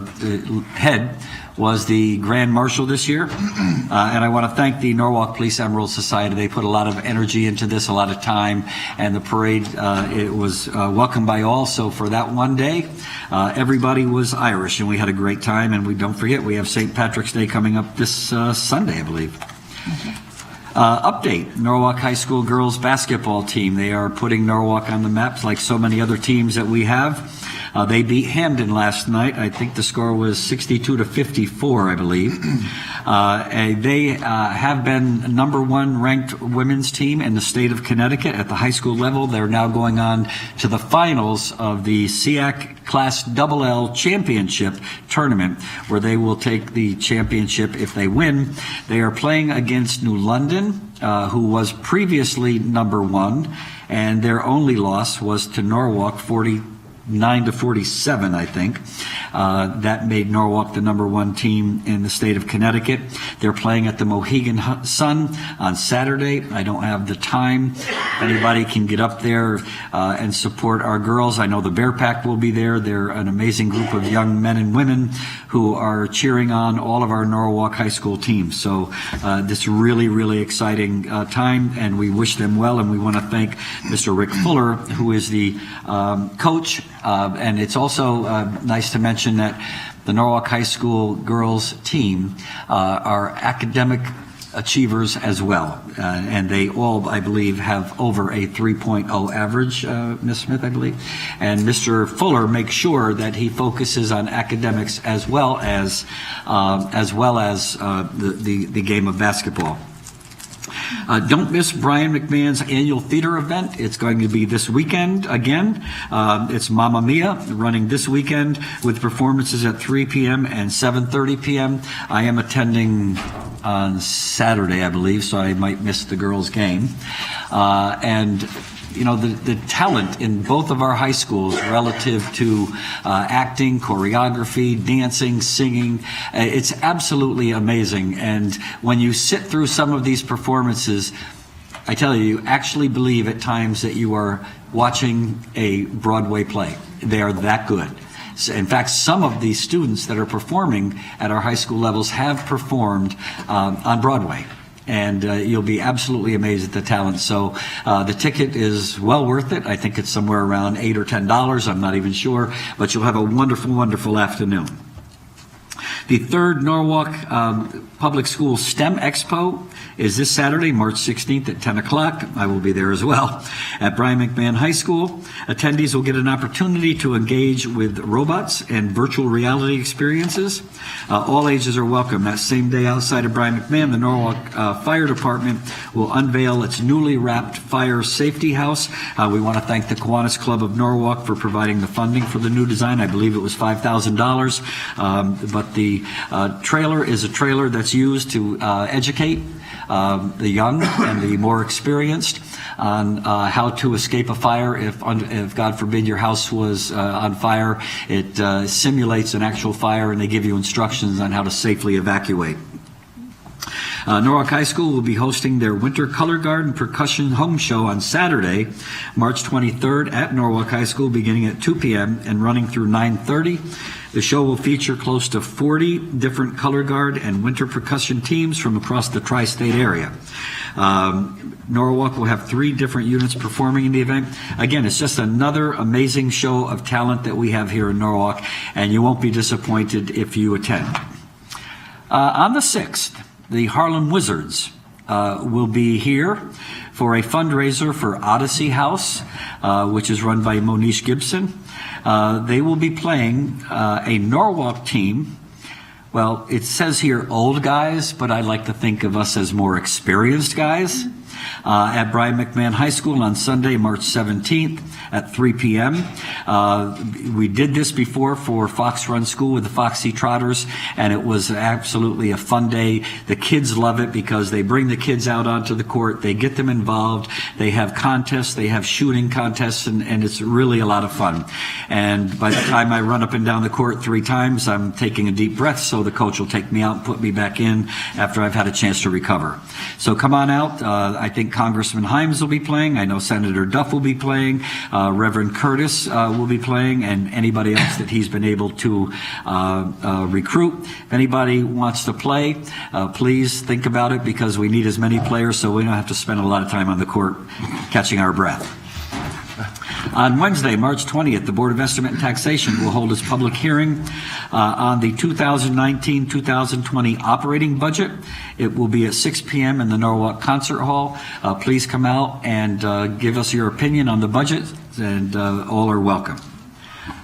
head was the Grand Marshal this year. And I want to thank the Norwalk Police Emerald Society. They put a lot of energy into this, a lot of time, and the parade, it was welcomed by all. So for that one day, everybody was Irish, and we had a great time. And don't forget, we have St. Patrick's Day coming up this Sunday, I believe. Update, Norwalk High School girls basketball team. They are putting Norwalk on the maps like so many other teams that we have. They beat Hamden last night. I think the score was 62-54, I believe. They have been #1 ranked women's team in the state of Connecticut at the high school level. They're now going on to the finals of the SEAC Class LL Championship tournament, where they will take the championship if they win. They are playing against New London, who was previously #1, and their only loss was to Norwalk, 49-47, I think. That made Norwalk the #1 team in the state of Connecticut. They're playing at the Mohegan Sun on Saturday. I don't have the time. Anybody can get up there and support our girls. I know the Bear Pack will be there. They're an amazing group of young men and women who are cheering on all of our Norwalk High School teams. So this really, really exciting time, and we wish them well, and we want to thank Mr. Rick Fuller, who is the coach. And it's also nice to mention that the Norwalk High School girls team are academic achievers as well. And they all, I believe, have over a 3.0 average, Ms. Smith, I believe. And Mr. Fuller makes sure that he focuses on academics as well as the game of basketball. Don't miss Brian McMahon's annual theater event. It's going to be this weekend again. It's Mamma Mia, running this weekend with performances at 3 p.m. and 7:30 p.m. I am attending on Saturday, I believe, so I might miss the girls' game. And you know, the talent in both of our high schools relative to acting, choreography, dancing, singing, it's absolutely amazing. And when you sit through some of these performances, I tell you, you actually believe at times that you are watching a Broadway play. They are that good. In fact, some of these students that are performing at our high school levels have performed on Broadway. And you'll be absolutely amazed at the talent. So the ticket is well worth it. I think it's somewhere around $8 or $10. I'm not even sure. But you'll have a wonderful, wonderful afternoon. The third Norwalk Public School STEM Expo is this Saturday, March 16th at 10 o'clock. I will be there as well at Brian McMahon High School. Attendees will get an opportunity to engage with robots and virtual reality experiences. All ages are welcome. That same day outside of Brian McMahon, the Norwalk Fire Department will unveil its newly wrapped fire safety house. We want to thank the Kiwanis Club of Norwalk for providing the funding for the new design. I believe it was $5,000. But the trailer is a trailer that's used to educate the young and the more experienced on how to escape a fire if God forbid your house was on fire. It simulates an actual fire, and they give you instructions on how to safely evacuate. Norwalk High School will be hosting their Winter Color Guard and Percussion Home Show on Saturday, March 23rd at Norwalk High School, beginning at 2 p.m. and running through 9:30. The show will feature close to 40 different color guard and winter percussion teams from across the tri-state area. Norwalk will have 3 different units performing in the event. Again, it's just another amazing show of talent that we have here in Norwalk, and you won't be disappointed if you attend. On the 6th, the Harlem Wizards will be here for a fundraiser for Odyssey House, which is run by Monish Gibson. They will be playing a Norwalk team. Well, it says here old guys, but I like to think of us as more experienced guys. At Brian McMahon High School on Sunday, March 17th at 3 p.m. We did this before for Fox Run School with the Foxy Trotters, and it was absolutely a fun day. The kids love it because they bring the kids out onto the court, they get them involved, they have contests, they have shooting contests, and it's really a lot of fun. And by the time I run up and down the court 3 times, I'm taking a deep breath, so the coach will take me out and put me back in after I've had a chance to recover. So come on out. I think Congressman Himes will be playing. I know Senator Duff will be playing. Reverend Curtis will be playing, and anybody else that he's been able to recruit. If anybody wants to play, please think about it, because we need as many players so we don't have to spend a lot of time on the court catching our breath. On Wednesday, March 20th, the Board of Estimate and Taxation will hold its public hearing on the 2019-2020 operating budget. It will be at 6 p.m. in the Norwalk Concert Hall. Please come out and give us your opinion on the budget, and all are welcome.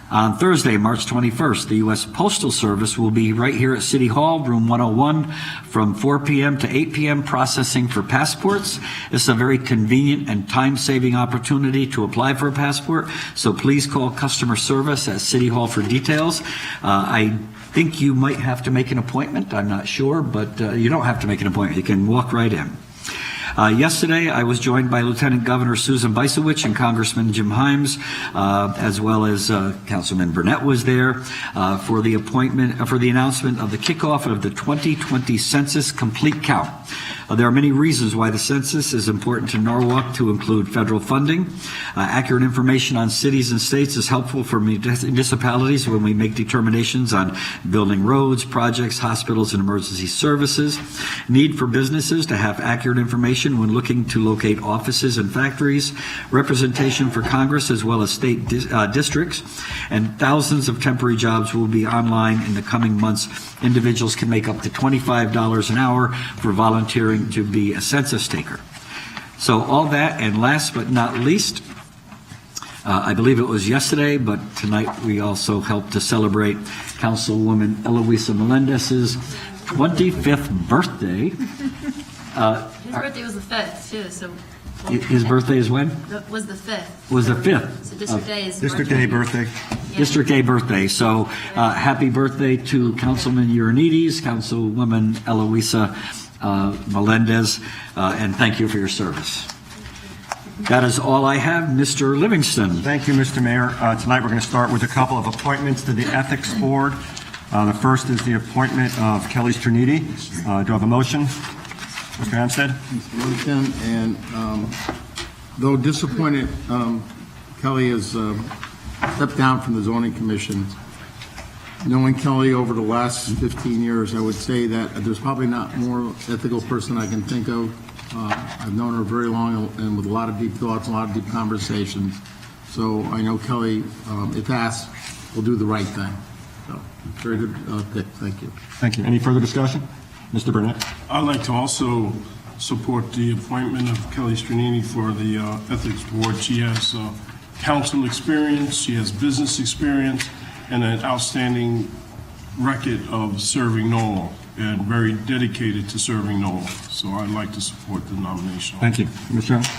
On Thursday, March 21st, the U.S. Postal Service will be right here at City Hall, room 101, from 4 p.m. to 8 p.m. processing for passports. It's a very convenient and time-saving opportunity to apply for a passport, so please call customer service at City Hall for details. I think you might have to make an appointment. I'm not sure, but you don't have to make an appointment. You can walk right in. Yesterday, I was joined by Lieutenant Governor Susan Bicewicz and Congressman Jim Himes, as well as Councilman Burnett was there for the announcement of the kickoff of the 2020 Census Complete Count. There are many reasons why the census is important to Norwalk, to include federal funding. Accurate information on cities and states is helpful for municipalities when we make determinations on building roads, projects, hospitals, and emergency services. Need for businesses to have accurate information when looking to locate offices and factories. Representation for Congress as well as state districts. And thousands of temporary jobs will be online in the coming months. Individuals can make up to $25 an hour for volunteering to be a census taker. So all that, and last but not least, I believe it was yesterday, but tonight we also helped to celebrate Councilwoman Eloisa Melendez's 25th birthday. His birthday was the 5th, too, so... His birthday is when? Was the 5th. Was the 5th. So District Day is... District Day birthday. Yeah. District Day birthday. So happy birthday to Councilman Ioannidis, Councilwoman Eloisa Melendez, and thank you for your service. That is all I have. Mr. Livingston. Thank you, Mr. Mayor. Tonight we're going to start with a couple of appointments to the Ethics Board. The first is the appointment of Kelly Striniti. Do I have a motion? Mr. Hampstead? Motion, and though disappointed, Kelly has stepped down from the Zoning Commission. Knowing Kelly over the last 15 years, I would say that there's probably not more ethical person I can think of. I've known her very long and with a lot of deep thoughts, a lot of deep conversations. So I know Kelly, if asked, will do the right thing. So, very good pick. Thank you. Thank you. Any further discussion? Mr. Burnett? I'd like to also support the appointment of Kelly Striniti for the Ethics Board. She has council experience, she has business experience, and an outstanding record of serving Norwalk, and very dedicated to serving Norwalk. So I'd like to support the nomination. Thank you. Ms. Jones?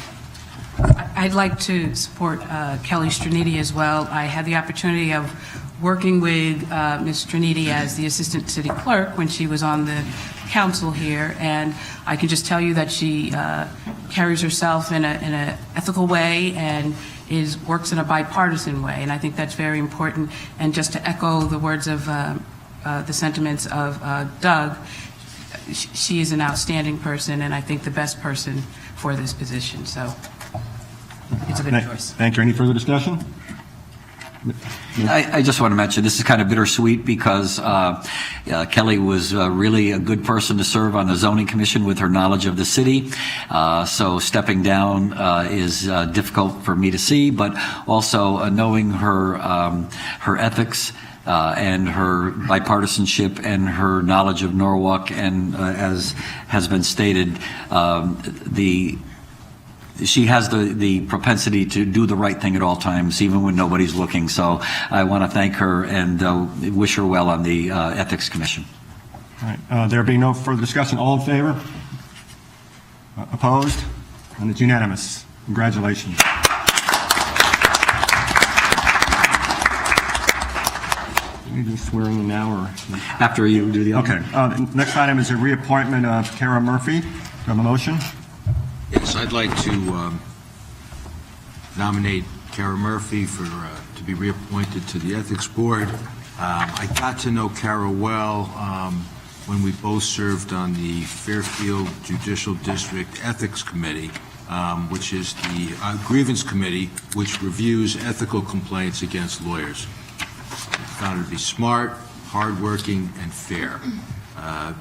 I'd like to support Kelly Striniti as well. I had the opportunity of working with Ms. Striniti as the Assistant City Clerk when she was on the council here, and I can just tell you that she carries herself in an ethical way and works in a bipartisan way, and I think that's very important. And just to echo the words of the sentiments of Doug, she is an outstanding person, and I think the best person for this position. So it's a good choice. Thank you. Any further discussion? I just want to mention, this is kind of bittersweet because Kelly was really a good person to serve on the zoning commission with her knowledge of the city. So stepping down is difficult for me to see, but also knowing her ethics and her bipartisanship and her knowledge of Norwalk, and as has been stated, she has the propensity to do the right thing at all times, even when nobody's looking. So I want to thank her and wish her well on the Ethics Commission. All right, there being no further discussion, all in favor? Opposed? And it's unanimous. Congratulations. You do swearing in now, or? After you do the other. Okay. The next item is a reappointment of Kara Murphy. Do you have a motion? Yes, I'd like to nominate Kara Murphy to be reappointed to the Ethics Board. I got to know Kara well when we both served on the Fairfield Judicial District Ethics Committee, which is the grievance committee which reviews ethical complaints against lawyers. I found her to be smart, hardworking, and fair.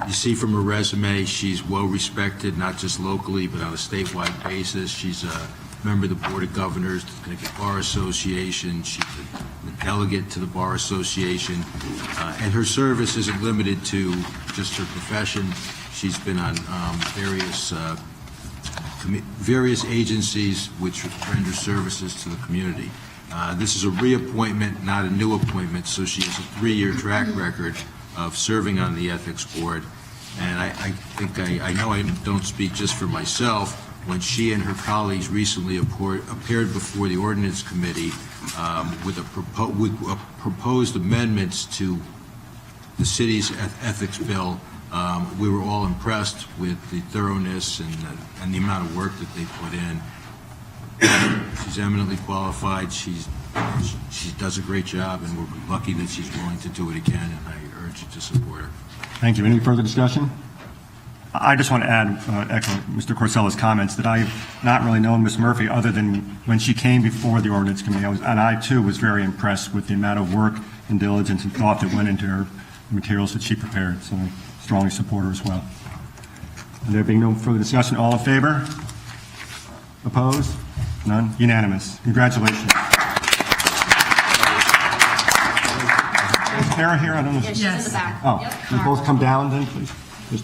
You see from her resume, she's well respected, not just locally, but on a statewide basis. She's a member of the Board of Governors, the Connecticut Bar Association. She's a delegate to the Bar Association. And her service isn't limited to just her profession. She's been on various agencies which render services to the community. This is a reappointment, not a new appointment, so she has a 3-year track record of serving on the Ethics Board. And I think I know I don't speak just for myself when she and her colleagues recently appeared before the Ordinance Committee with proposed amendments to the city's ethics bill. We were all impressed with the thoroughness and the amount of work that they put in. She's eminently qualified. She does a great job, and we're lucky that she's willing to do it again, and I urge you to support her. Thank you. Any further discussion? I just want to add, echo Mr. Corsella's comments, that I've not really known Ms. Murphy other than when she came before the Ordinance Committee. And I, too, was very impressed with the amount of work and diligence and thought that went into her materials that she prepared. So I strongly support her as well. And there being no further discussion, all in favor? Opposed? None? Unanimous. Congratulations. Is Kara here? I don't know. Yeah, she's in the back. Oh, Yep. you both come down then, please. Just-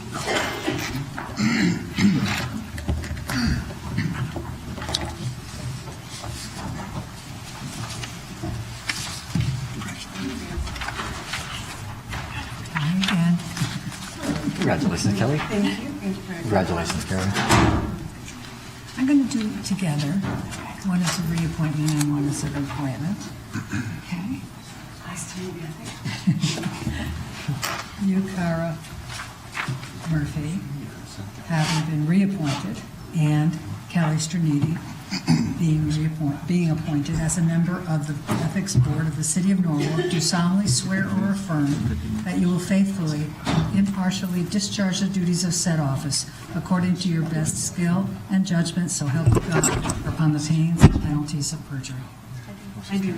Again. Congratulations, Kelly. Thank you. Congratulations, Karen. I'm going to do it together. One is a reappointment and one is a reappointment. Okay. Nice to meet you. You, Kara Murphy, having been reappointed, and Kelly Straniti being appointed as a member of the Ethics Board of the City of Norwalk, do solemnly swear or affirm that you will faithfully and impartially discharge the duties of said office according to your best skill and judgment, so help you God, upon the pains and penalties of perjury. I do.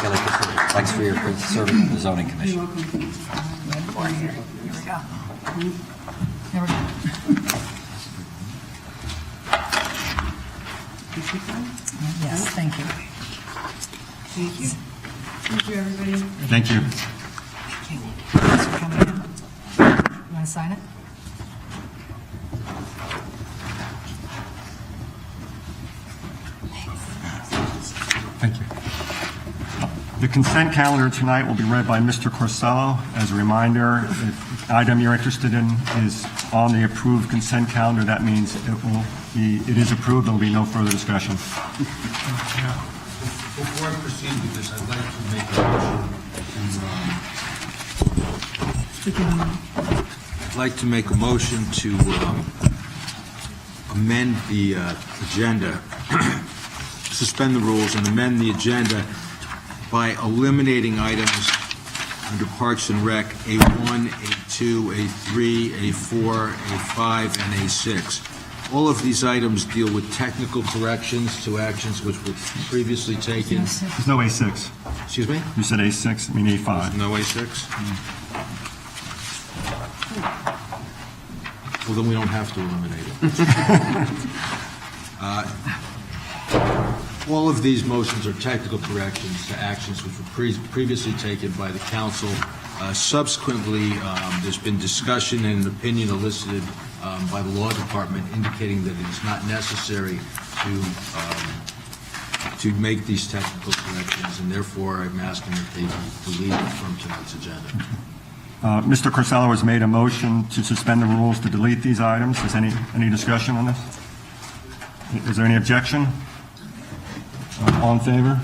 Kelly, thanks for your service on the Zoning Commission. Here we go. There we go. Yes, thank you. Thank you. Thank you, everybody. Thank you. Thanks for coming in. You want to sign it? Thank you. The consent calendar tonight will be read by Mr. Corsello. As a reminder, if the item you're interested in is on the approved consent calendar, that means it is approved. There will be no further discussion. Before I proceed with this, I'd like to make a motion to amend the agenda, suspend the rules and amend the agenda by eliminating items under Parks and Rec, A1, A2, A3, A4, A5, and A6. All of these items deal with technical corrections to actions which were previously taken. There's no A6. Excuse me? You said A6, I mean A5. No A6? Well, then we don't have to eliminate it. All of these motions are technical corrections to actions which were previously taken by the council. Subsequently, there's been discussion and an opinion elicited by the law department indicating that it is not necessary to make these technical corrections, and therefore I'm asking that they be deleted from tonight's agenda. Mr. Corsello has made a motion to suspend the rules to delete these items. Is any discussion on this? Is there any objection? All in favor?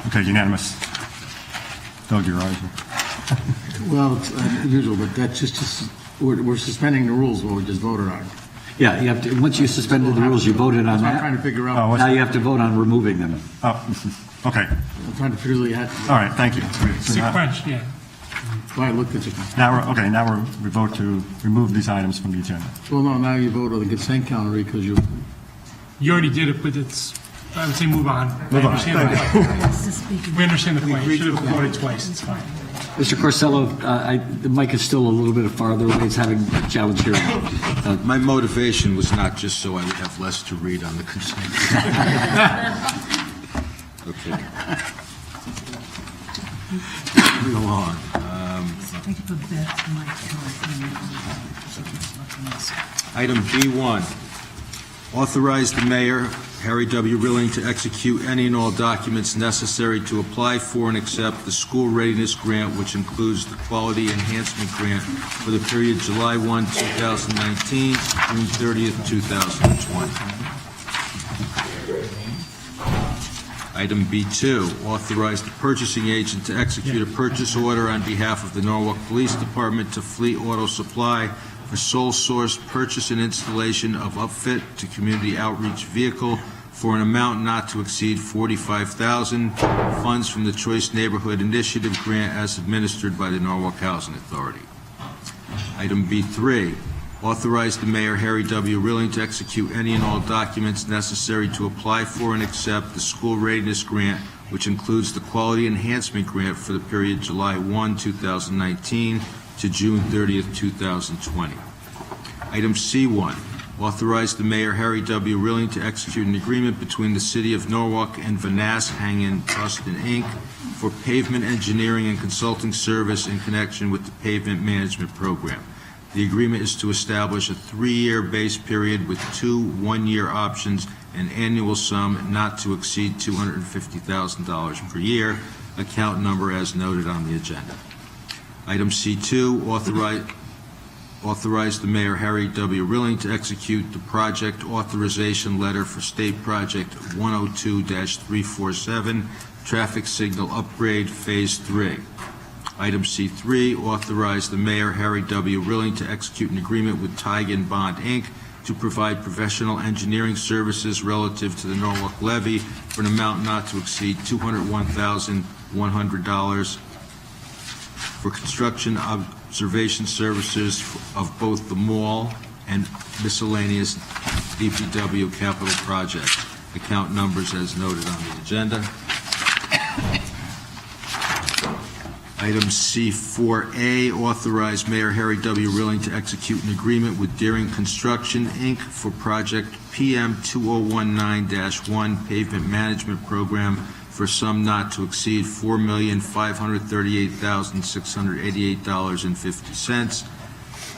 Okay, unanimous. Doug, your eyes. Well, it's unusual, but that's just we're suspending the rules, what we just voted on. Yeah, you have to, once you suspended the rules, you voted on That's what I'm that. trying to figure out. Now you have to vote on removing them. Oh, okay. I'm trying to figure out. All right, thank you. Sequence, yeah. Well, I looked at you. Now we vote to remove these items from the agenda. Well, no, now you vote on the consent calendar because you. You already did it, but I would say move on. Move on. We understand the point. You should have voted twice, it's fine. Mr. Corsello, the mic is still a little bit farther away. It's having a challenge here. My motivation was not just so I would have less to read on the consent. Okay. Moving along. Item B1, authorize the mayor, Harry W. Rilling, to execute any and all documents necessary to apply for and accept the school readiness grant, which includes the quality enhancement grant for the period July 1, 2019 to June 30th, 2020. Item B2, authorize the purchasing agent to execute a purchase order on behalf of the Norwalk Police Department to Fleet Auto Supply for sole source purchase and installation of upfit to community outreach vehicle for an amount not to exceed $45,000, funds from the Choice Neighborhood Initiative grant as administered by the Norwalk Housing Authority. Item B3, authorize the mayor, Harry W. Rilling, to execute any and all documents necessary to apply for and accept the school readiness grant, which includes the quality enhancement grant for the period July 1, 2019 to June 30th, 2020. Item C1, authorize the mayor, Harry W. Rilling, to execute an agreement between the City of Norwalk and Vanas Hangen Trustin, Inc. for pavement engineering and consulting service in connection with the pavement management program. The agreement is to establish a 3-year base period with 2 one-year options, an annual sum not to exceed $250,000 per year, account number as noted on the agenda. Item C2, authorize the mayor, Harry W. Rilling, to execute the project authorization letter for State Project 102-347, Traffic Signal Upgrade Phase 3. Item C3, authorize the mayor, Harry W. Rilling, to execute an agreement with Tigan Bond, Inc. to provide professional engineering services relative to the Norwalk levy for an amount not to exceed $201,100 for construction observation services of both the mall and miscellaneous DPW capital projects. Account numbers as noted on the agenda. Item C4A, authorize Mayor Harry W. Rilling to execute an agreement with Deering Construction, Inc. for project PM 2019-1 pavement management program for a sum not to exceed $4,538,688.50.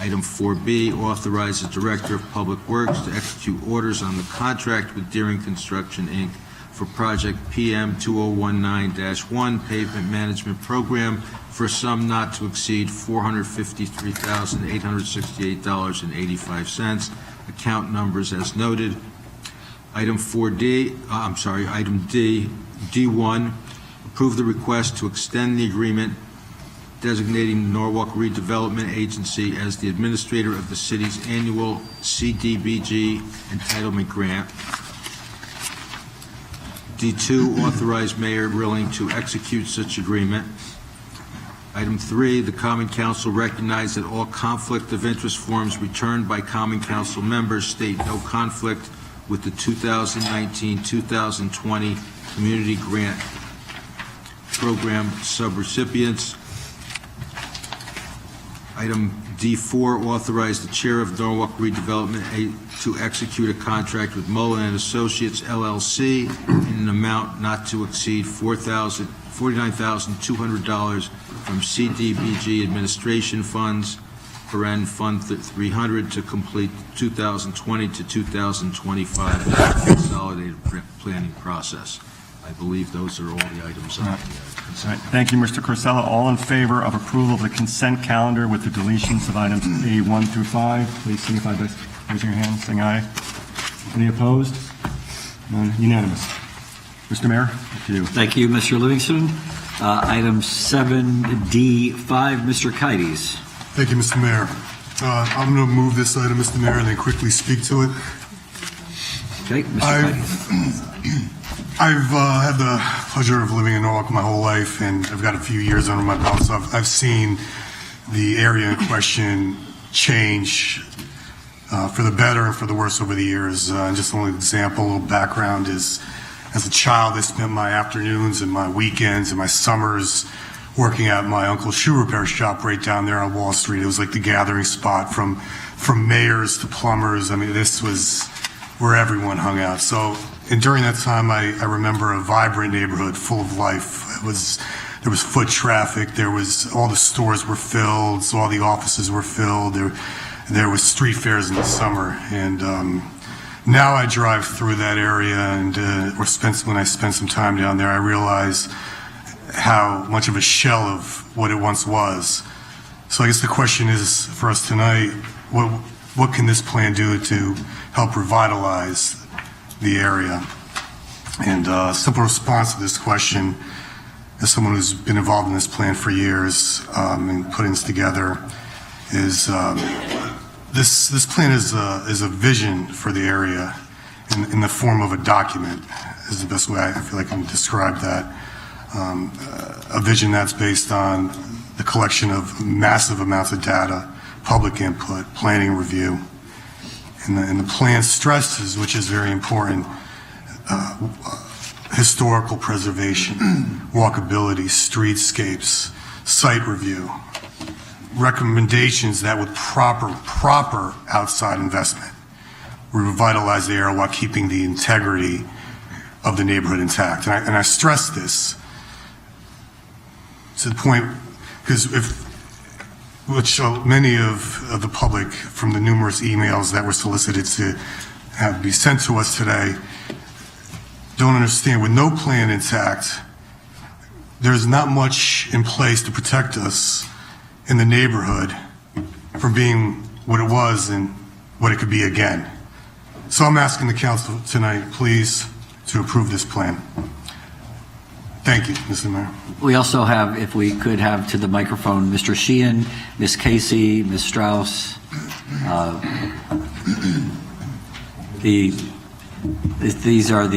Item 4B, authorize the Director of Public Works to execute orders on the contract with Deering Construction, Inc. for project PM 2019-1 pavement management program for a sum not to exceed $453,868.85. Account numbers as noted. Item D, D1, approve the request to extend the agreement designating Norwalk Redevelopment Agency as the administrator of the city's annual CDBG entitlement grant. D2, authorize Mayor Rilling to execute such agreement. Item 3, the Common Council recognized that all conflict of interest forms returned by Common Council members state no conflict with the 2019-2020 Community Grant Program subrecipients. Item D4, authorize the Chair of Norwalk Redevelopment to execute a contract with Mullen and Associates LLC in an amount not to exceed $49,200 from CDBG administration funds, Fund 300, to complete 2020 to 2025 consolidated planning process. I believe those are all the items on the consent. Thank you, Mr. Corsella. All in favor of approval of the consent calendar with the deletions of items A1 through 5, please signify by raising your hand, saying aye. Any opposed? None. Unanimous. Mr. Mayor, to you. Thank you, Mr. Livingston. Item 7D5, Mr. Kites. Thank you, Mr. Mayor. I'm going to move this item, Mr. Mayor, and then quickly speak to it. Okay, Mr. Kites. I've had the pleasure of living in Norwalk my whole life, and I've got a few years under my belt, so I've seen the area in question change for the better and for the worse over the years. And just a little example, a little background is, as a child, I spent my afternoons and my weekends and my summers working at my uncle's shoe repair shop right down there on Wall Street. It was like the gathering spot from mayors to plumbers. I mean, this was where everyone hung out. So, and during that time, I remember a vibrant neighborhood full of life. There was foot traffic. All the stores were filled. So all the offices were filled. There was street fairs in the summer. And now I drive through that area, and when I spend some time down there, I realize how much of a shell of what it once was. So I guess the question is for us tonight, what can this plan do to help revitalize the area? And a simple response to this question, as someone who's been involved in this plan for years and putting this together, is this plan is a vision for the area in the form of a document, is the best way I feel I can describe that. A vision that's based on the collection of massive amounts of data, public input, planning review. And the plan stresses, which is very important, historical preservation, walkability, streetscapes, site review, recommendations that with proper outside investment will revitalize the area while keeping the integrity of the neighborhood intact. And I stress this to the point, because which many of the public, from the numerous emails that were solicited to be sent to us today, don't understand. With no plan intact, there's not much in place to protect us in the neighborhood from being what it was and what it could be again. So I'm asking the council tonight, please, to approve this plan. Thank you, Mr. Mayor. We also have, if we could have to the microphone, Mr. Sheehan, Ms. Casey, Ms. Strauss. These are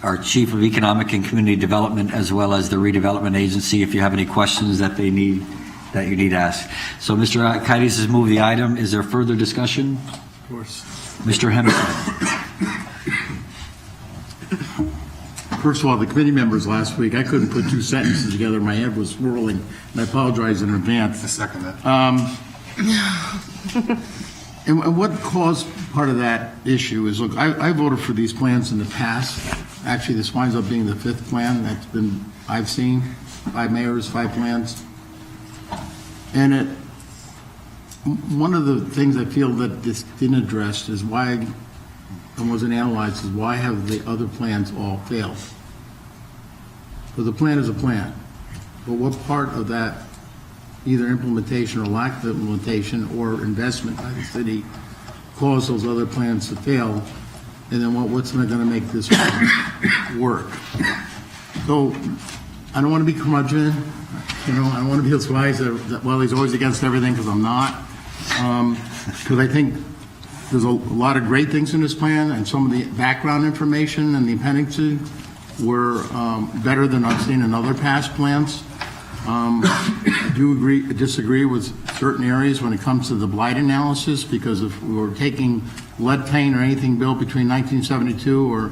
our Chief of Economic and Community Development, as well as the Redevelopment Agency, if you have any questions that you need to ask. So Mr. Kites has moved the item. Is there further discussion? Of course. Mr. Henderson. First of all, the committee members last week, I couldn't put two sentences together. My head was swirling, and I apologize in advance. I second that. And what caused part of that issue is, look, I voted for these plans in the past. Actually, this winds up being the fifth plan I've seen, 5 mayors, 5 plans. And one of the things I feel that this didn't address is why, and wasn't analyzed, is why have the other plans all failed? But the plan is a plan. But what part of that, either implementation or lack of implementation or investment by the city, caused those other plans to fail? And then what's going to make this work? So I don't want to be curmudgeon. I don't want to be those guys that, well, he's always against everything, because I'm not. Because I think there's a lot of great things in this plan, and some of the background information and the appendices were better than I've seen in other past plans. I do disagree with certain areas when it comes to the blight analysis, because if we were taking lead paint or anything built between 1972 or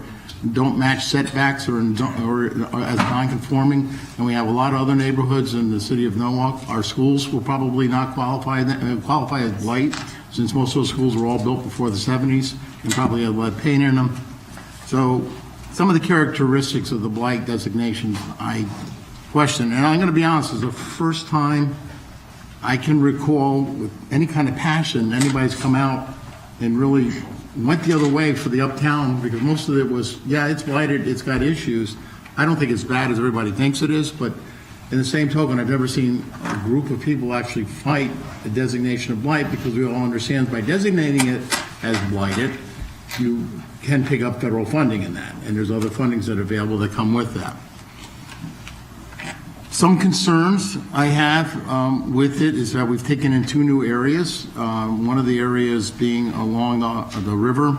don't match setbacks or as non-conforming, and we have a lot of other neighborhoods in the city of Norwalk, our schools will probably not qualify as blight, since most of those schools were all built before the 70s and probably had lead paint in them. So some of the characteristics of the blight designations I question, and I'm going to be honest, it's the first time I can recall with any kind of passion anybody's come out and really went the other way for the uptown, because most of it was, yeah, it's blighted, it's got issues. I don't think it's bad as everybody thinks it is, but in the same token, I've never seen a group of people actually fight the designation of blight, because we all understand by designating it as blighted, you can pick up federal funding in that, and there's other fundings that are available that come with that. Some concerns I have with it is that we've taken in 2 new areas. One of the areas being along the river.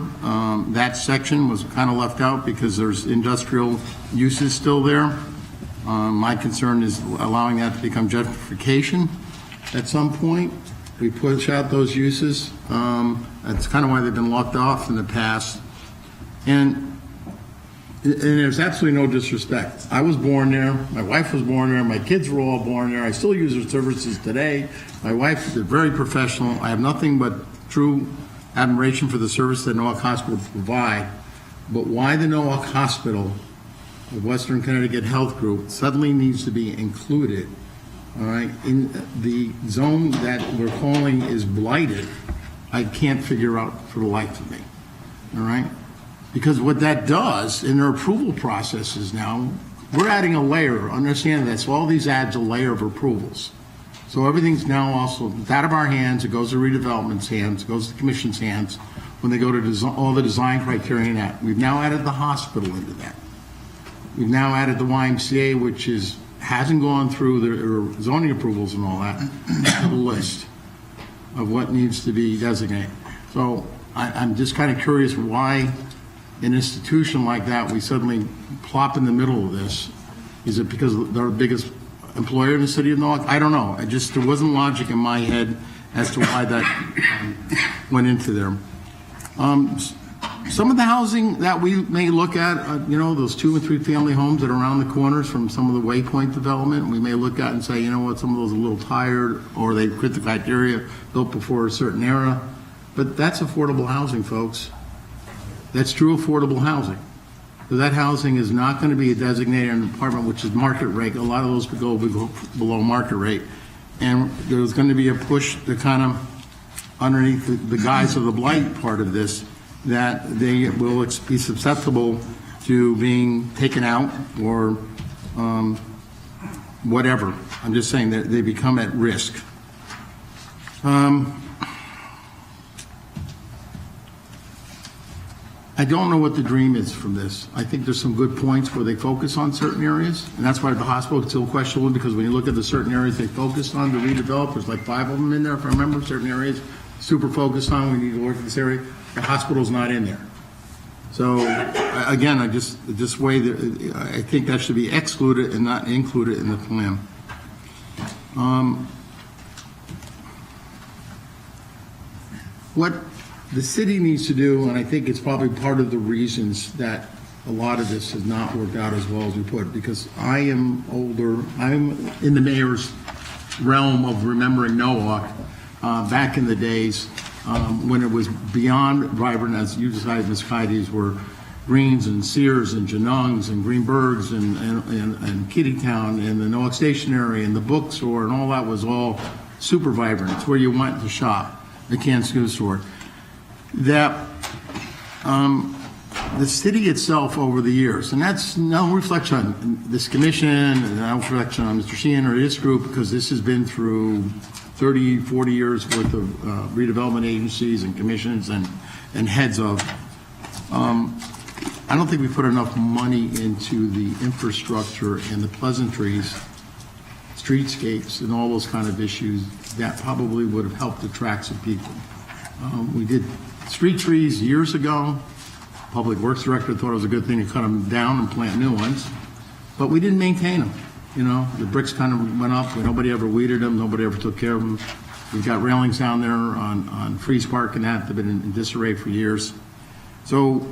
That section was kind of left out because there's industrial uses still there. My concern is allowing that to become gentrification at some point. We push out those uses. That's kind of why they've been locked off in the past. And there's absolutely no disrespect. I was born there. My wife was born there. My kids were all born there. I still use their services today. My wife is very professional. I have nothing but true admiration for the service that Norwalk Hospital provide. But why the Norwalk Hospital of Western Connecticut Health Group suddenly needs to be included, all right, in the zone that we're calling is blighted, I can't figure out for the life of me, all right? Because what that does in their approval processes now, we're adding a layer, understand that, so all these adds a layer of approvals. So everything's now also, it's out of our hands, it goes to redevelopment's hands, it goes to the commission's hands, when they go to all the design criteria and that. We've now added the hospital into that. We've now added the YMCA, which hasn't gone through the zoning approvals and all that, to the list of what needs to be designated. So I'm just kind of curious why an institution like that, we suddenly plop in the middle of this. Is it because they're the biggest employer in the city of Norwalk? I don't know. There wasn't logic in my head as to why that went into there. Some of the housing that we may look at, those 2 and 3 family homes that are around the corners from some of the Waypoint development, we may look at and say, you know what, some of those are a little tired, or they fit the criteria, built before a certain era. But that's affordable housing, folks. That's true affordable housing. So that housing is not going to be a designated apartment, which is market rate. A lot of those could go below market rate. And there's going to be a push to kind of, underneath the guise of the blight part of this, that they will be susceptible to being taken out or whatever. I'm just saying that they become at risk. I don't know what the dream is from this. I think there's some good points where they focus on certain areas, and that's why the hospital is still questionable, because when you look at the certain areas they focused on to redevelop, there's like 5 of them in there, if I remember, certain areas super focused on, we need to work in this area. The hospital's not in there. So, again, I think that should be excluded and not included in the plan. What the city needs to do, and I think it's probably part of the reasons that a lot of this has not worked out as well as we put, because I am older, I'm in the mayor's realm of remembering Norwalk back in the days when it was beyond vibrant, as you decided, Ms. Kaides, were Greens and Sears and Janung's and Greenberg's and Kittytown and the Norwalk Stationery and the bookstore, and all that was all super vibrant. It's where you went to shop, the canned food store. That the city itself over the years, and that's no reflection on this commission and no reflection on Mr. Sheehan or his group, because this has been through 30, 40 years worth of redevelopment agencies and commissions and heads of. I don't think we put enough money into the infrastructure and the pleasantries, streetscapes, and all those kind of issues that probably would have helped attract some people. We did street trees years ago. Public Works Director thought it was a good thing to cut them down and plant new ones, but we didn't maintain them. you know, the bricks kind of went up, nobody ever weeded them, nobody ever took care of them. We've got railings down there on Freeze Park and that, they've been in disarray for years. So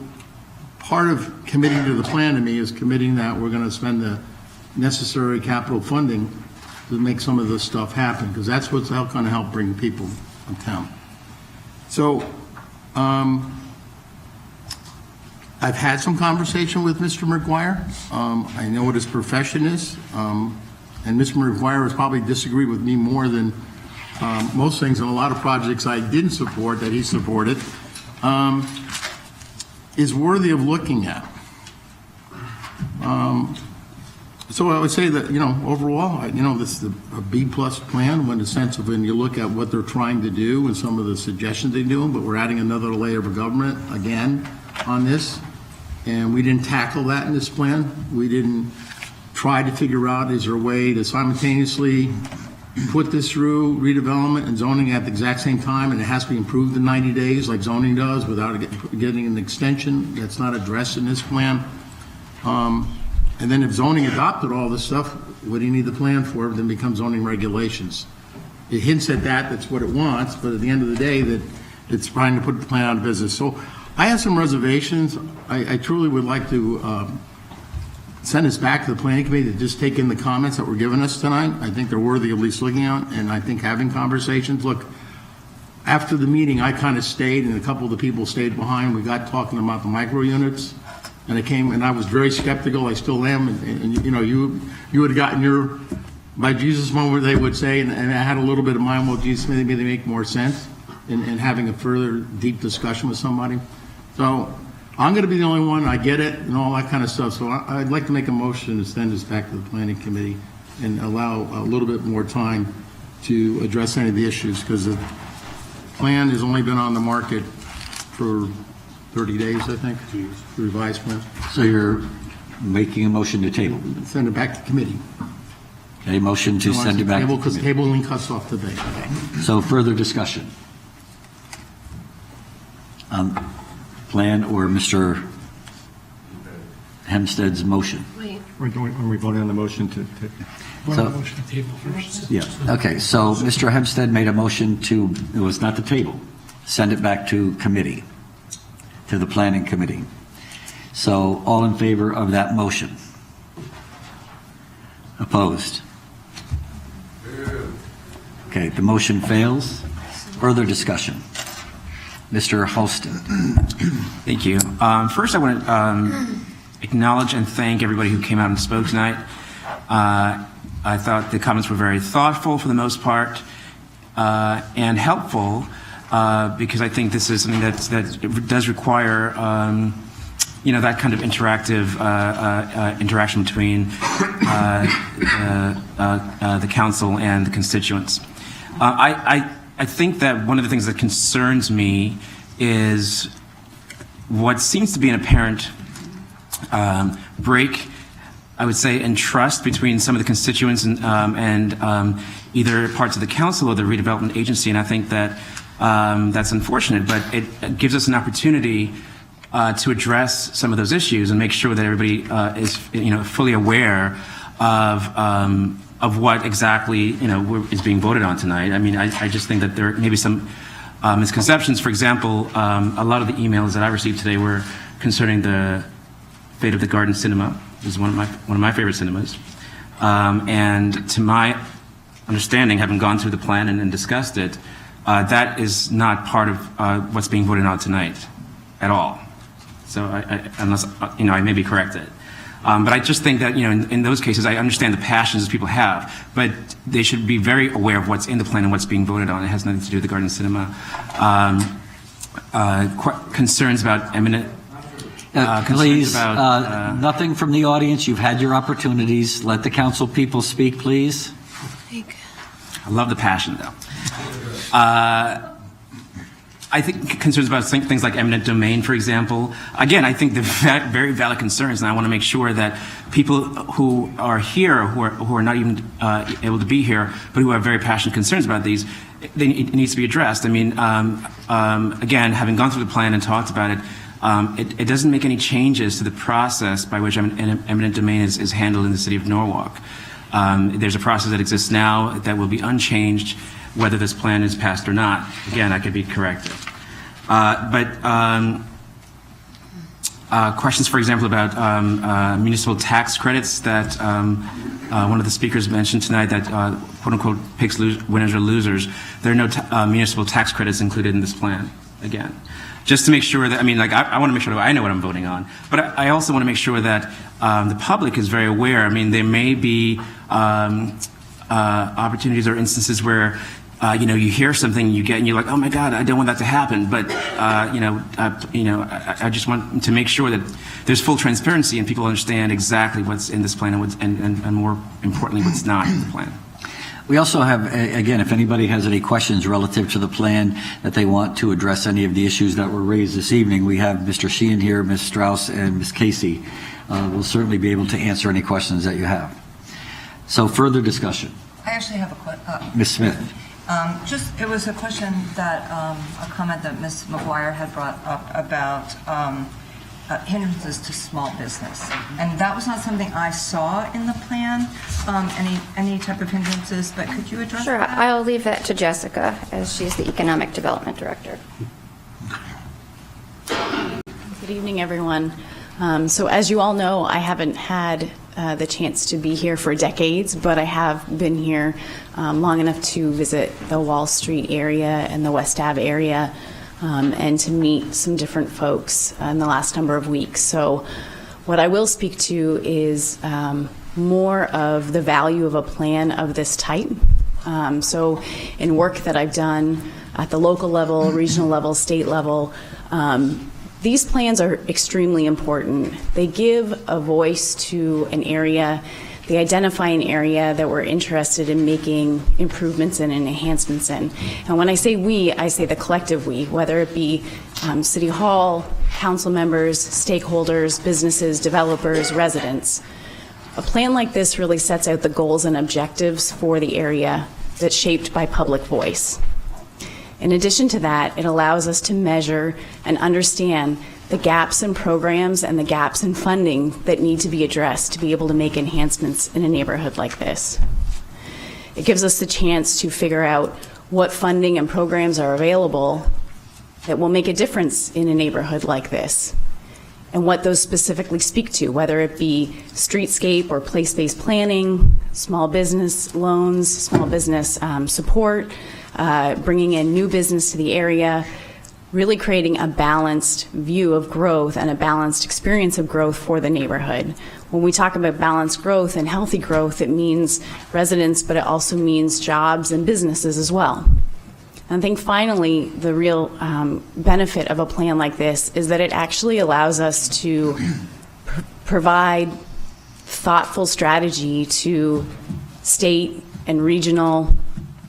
part of committing to the plan to me is committing that we're going to spend the necessary capital funding to make some of this stuff happen, because that's what's going to help bring people in town. So I've had some conversation with Mr. McGuire. I know what his profession is, and Mr. McGuire has probably disagreed with me more than most things, and a lot of projects I didn't support that he supported, is worthy of looking at. So I would say that, you know, overall, you know, this is a B-plus plan in the sense of when you look at what they're trying to do and some of the suggestions they do, but we're adding another layer of government again on this. And we didn't tackle that in this plan. We didn't try to figure out, is there a way to simultaneously put this through redevelopment and zoning at the exact same time, and it has to be improved in 90 days like zoning does without getting an extension. That's not addressed in this plan. And then if zoning adopted all this stuff, what do you need the plan for? Then become zoning regulations. It hints at that, that's what it wants, but at the end of the day, that it's trying to put the plan out of business. So I have some reservations. I truly would like to send this back to the planning committee to just take in the comments that were given us tonight. I think they're worthy of at least looking at, and I think having conversations. Look, after the meeting, I kind of stayed, and a couple of the people stayed behind. We got talking about the micro units, and it came, and I was very skeptical. I still am, and you know, you would have gotten your by Jesus moment, they would say, and I had a little bit of mine. Well, Jesus, maybe they make more sense in having a further deep discussion with somebody. So I'm going to be the only one. I get it and all that kind of stuff. So I'd like to make a motion to send this back to the planning committee and allow a little bit more time to address any of the issues, because the plan has only been on the market for 30 days, I think, the revised plan. So you're making a motion to table? Send it back to committee. A motion to send it back to because committee. tabling cuts off today. So further discussion? Plan or Mr. Hempstead's motion? Are we voting on the motion to take? Yeah, okay, so Mr. Hempstead made a motion to, it was not the table, send it back to committee, to the planning committee. So all in favor of that motion? Opposed? Okay, the motion fails. Further discussion? Mr. Holston. Thank you. First, I want to acknowledge and thank everybody who came out and spoke tonight. I thought the comments were very thoughtful for the most part and helpful because I think this is something that does require you know, that kind of interactive interaction between the council and the constituents. I think that one of the things that concerns me is what seems to be an apparent break, I would say, in trust between some of the constituents and either parts of the council or the redevelopment agency, and I think that that's unfortunate, but it gives us an opportunity to address some of those issues and make sure that everybody is, you know, fully aware of what exactly, you know, is being voted on tonight. I mean, I just think that there may be some misconceptions. For example, a lot of the emails that I received today were concerning the fate of the Garden Cinema. This is one of my favorite cinemas. And to my understanding, having gone through the plan and discussed it, that is not part of what's being voted on tonight at all. So unless, you know, I may be corrected. But I just think that, you know, in those cases, I understand the passions that people have, but they should be very aware of what's in the plan and what's being voted on. It has nothing to do with the Garden Cinema. Concerns about eminent... Please, nothing from the audience. You've had your opportunities. Let the council people speak, please. I love the passion, though. I think concerns about things like eminent domain, for example. Again, I think they're very valid concerns, and I want to make sure that people who are here, who are not even able to be here, but who have very passionate concerns about these, it needs to be addressed. I mean, again, having gone through the plan and talked about it, it doesn't make any changes to the process by which eminent domain is handled in the city of Norwalk. There's a process that exists now that will be unchanged whether this plan is passed or not. Again, I could be corrected. Questions, for example, about municipal tax credits that one of the speakers mentioned tonight, that quote-unquote picks winners or losers. There are no municipal tax credits included in this plan, again. Just to make sure that, I want to make sure that I know what I'm voting on, but I also want to make sure that the public is very aware. There may be opportunities or instances where you hear something and you're like, oh my God, I don't want that to happen. But I just want to make sure that there's full transparency and people understand exactly what's in this plan and more importantly, what's not in the plan. We also have, again, if anybody has any questions relative to the plan that they want to address any of the issues that were raised this evening, we have Mr. Sheehan here, Ms. Strauss, and Ms. Casey. We'll certainly be able to answer any questions that you have. So further discussion. I actually have a question. Ms. Smith. It was a question that, a comment that Ms. McGuire had brought up about hindrances to small business. And that was not something I saw in the plan, any type of hindrances, but could you address Sure, that? I'll leave that to Jessica, as she's the Economic Development Director. Good evening, everyone. So as you all know, I haven't had the chance to be here for decades, but I have been here long enough to visit the Wall Street area and the West Ave area and to meet some different folks in the last number of weeks. So what I will speak to is more of the value of a plan of this type. So in work that I've done at the local level, regional level, state level, these plans are extremely important. They give a voice to an area. They identify an area that we're interested in making improvements in and enhancements in. And when I say we, I say the collective we, whether it be City Hall, council members, stakeholders, businesses, developers, residents. A plan like this really sets out the goals and objectives for the area that's shaped by public voice. In addition to that, it allows us to measure and understand the gaps in programs and the gaps in funding that need to be addressed to be able to make enhancements in a neighborhood like this. It gives us the chance to figure out what funding and programs are available that will make a difference in a neighborhood like this, and what those specifically speak to, whether it be streetscape or place-based planning, small business loans, small business support, bringing in new business to the area, really creating a balanced view of growth and a balanced experience of growth for the neighborhood. When we talk about balanced growth and healthy growth, it means residents, but it also means jobs and businesses as well. And I think finally, the real benefit of a plan like this is that it actually allows us to provide thoughtful strategy to state and regional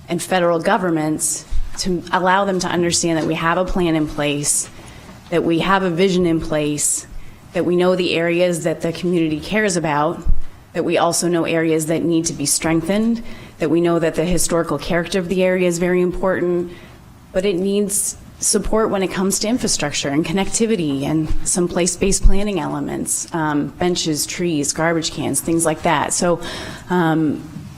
and federal governments to allow them to understand that we have a plan in place, that we have a vision in place, that we know the areas that the community cares about, that we also know areas that need to be strengthened, that we know that the historical character of the area is very important, but it needs support when it comes to infrastructure and connectivity and some place-based planning elements, benches, trees, garbage cans, things like that. So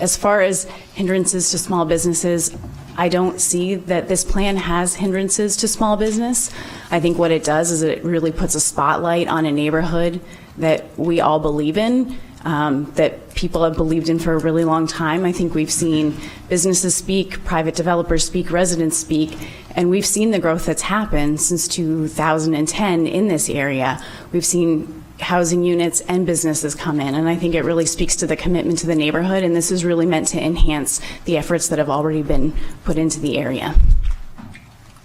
as far as hindrances to small businesses, I don't see that this plan has hindrances to small business. I think what it does is it really puts a spotlight on a neighborhood that we all believe in, that people have believed in for a really long time. I think we've seen businesses speak, private developers speak, residents speak, and we've seen the growth that's happened since 2010 in this area. We've seen housing units and businesses come in, and I think it really speaks to the commitment to the neighborhood, and this is really meant to enhance the efforts that have already been put into the area.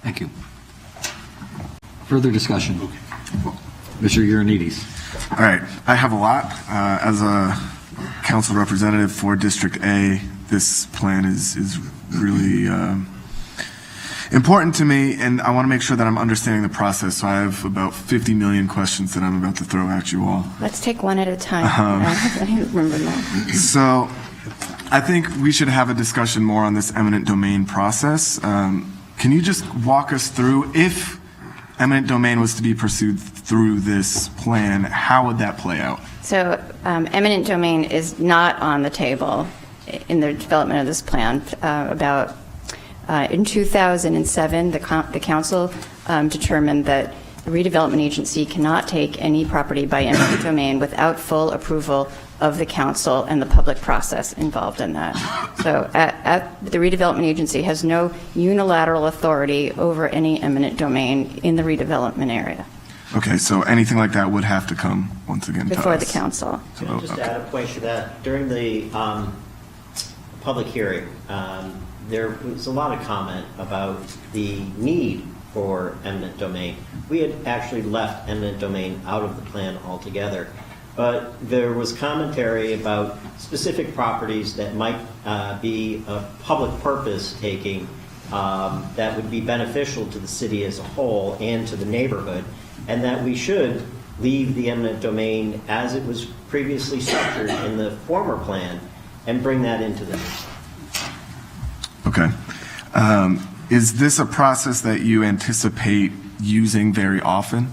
Thank you. Further discussion. Mr. Ioannidis. All right, I have a lot. As a council representative for District A, this plan is really important to me, and I want to make sure that I'm understanding the process. So I have about 50 million questions that I'm about to throw at you all. Let's take one at a time. I don't remember that. So I think we should have a discussion more on this eminent domain process. Can you just walk us through, if eminent domain was to be pursued through this plan, how would that play out? So eminent domain is not on the table in the development of this plan. In 2007, the council determined that the redevelopment agency cannot take any property by eminent domain without full approval of the council and the public process involved in that. So the redevelopment agency has no unilateral authority over any eminent domain in the redevelopment area Okay, so anything like that would have to come, once again, to before us. the council. So, Just to okay. add a point to that, during the public hearing, there was a lot of comment about the need for eminent domain. We had actually left eminent domain out of the plan altogether, but there was commentary about specific properties that might be a public purpose taking that would be beneficial to the city as a whole and to the neighborhood, and that we should leave the eminent domain as it was previously structured in the former plan and bring that into the new plan. Okay. Is this a process that you anticipate using very often?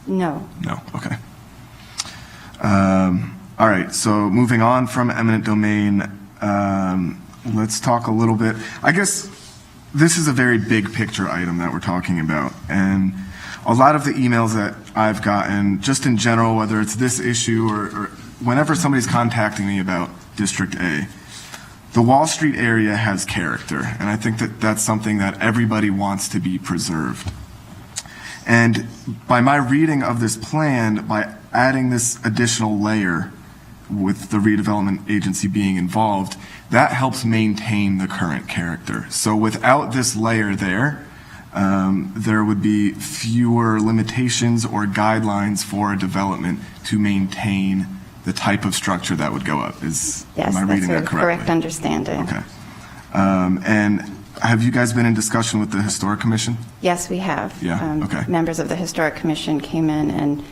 No. No, okay. All right, so moving on from eminent domain, let's talk a little bit. I guess this is a very big picture item that we're talking about, and a lot of the emails that I've gotten, just in general, whether it's this issue or whenever somebody's contacting me about District A, the Wall Street area has character, and I think that that's something that everybody wants to be preserved. And by my reading of this plan, by adding this additional layer with the redevelopment agency being involved, that helps maintain the current character. So without this layer there, there would be fewer limitations or guidelines for a development to maintain the type of structure that would go up. Yes, am I reading that's that a correctly? correct understanding. Okay. And have you guys been in discussion with the Historic Commission? Yes, we have. Yeah, okay. Members of the Historic Commission came in and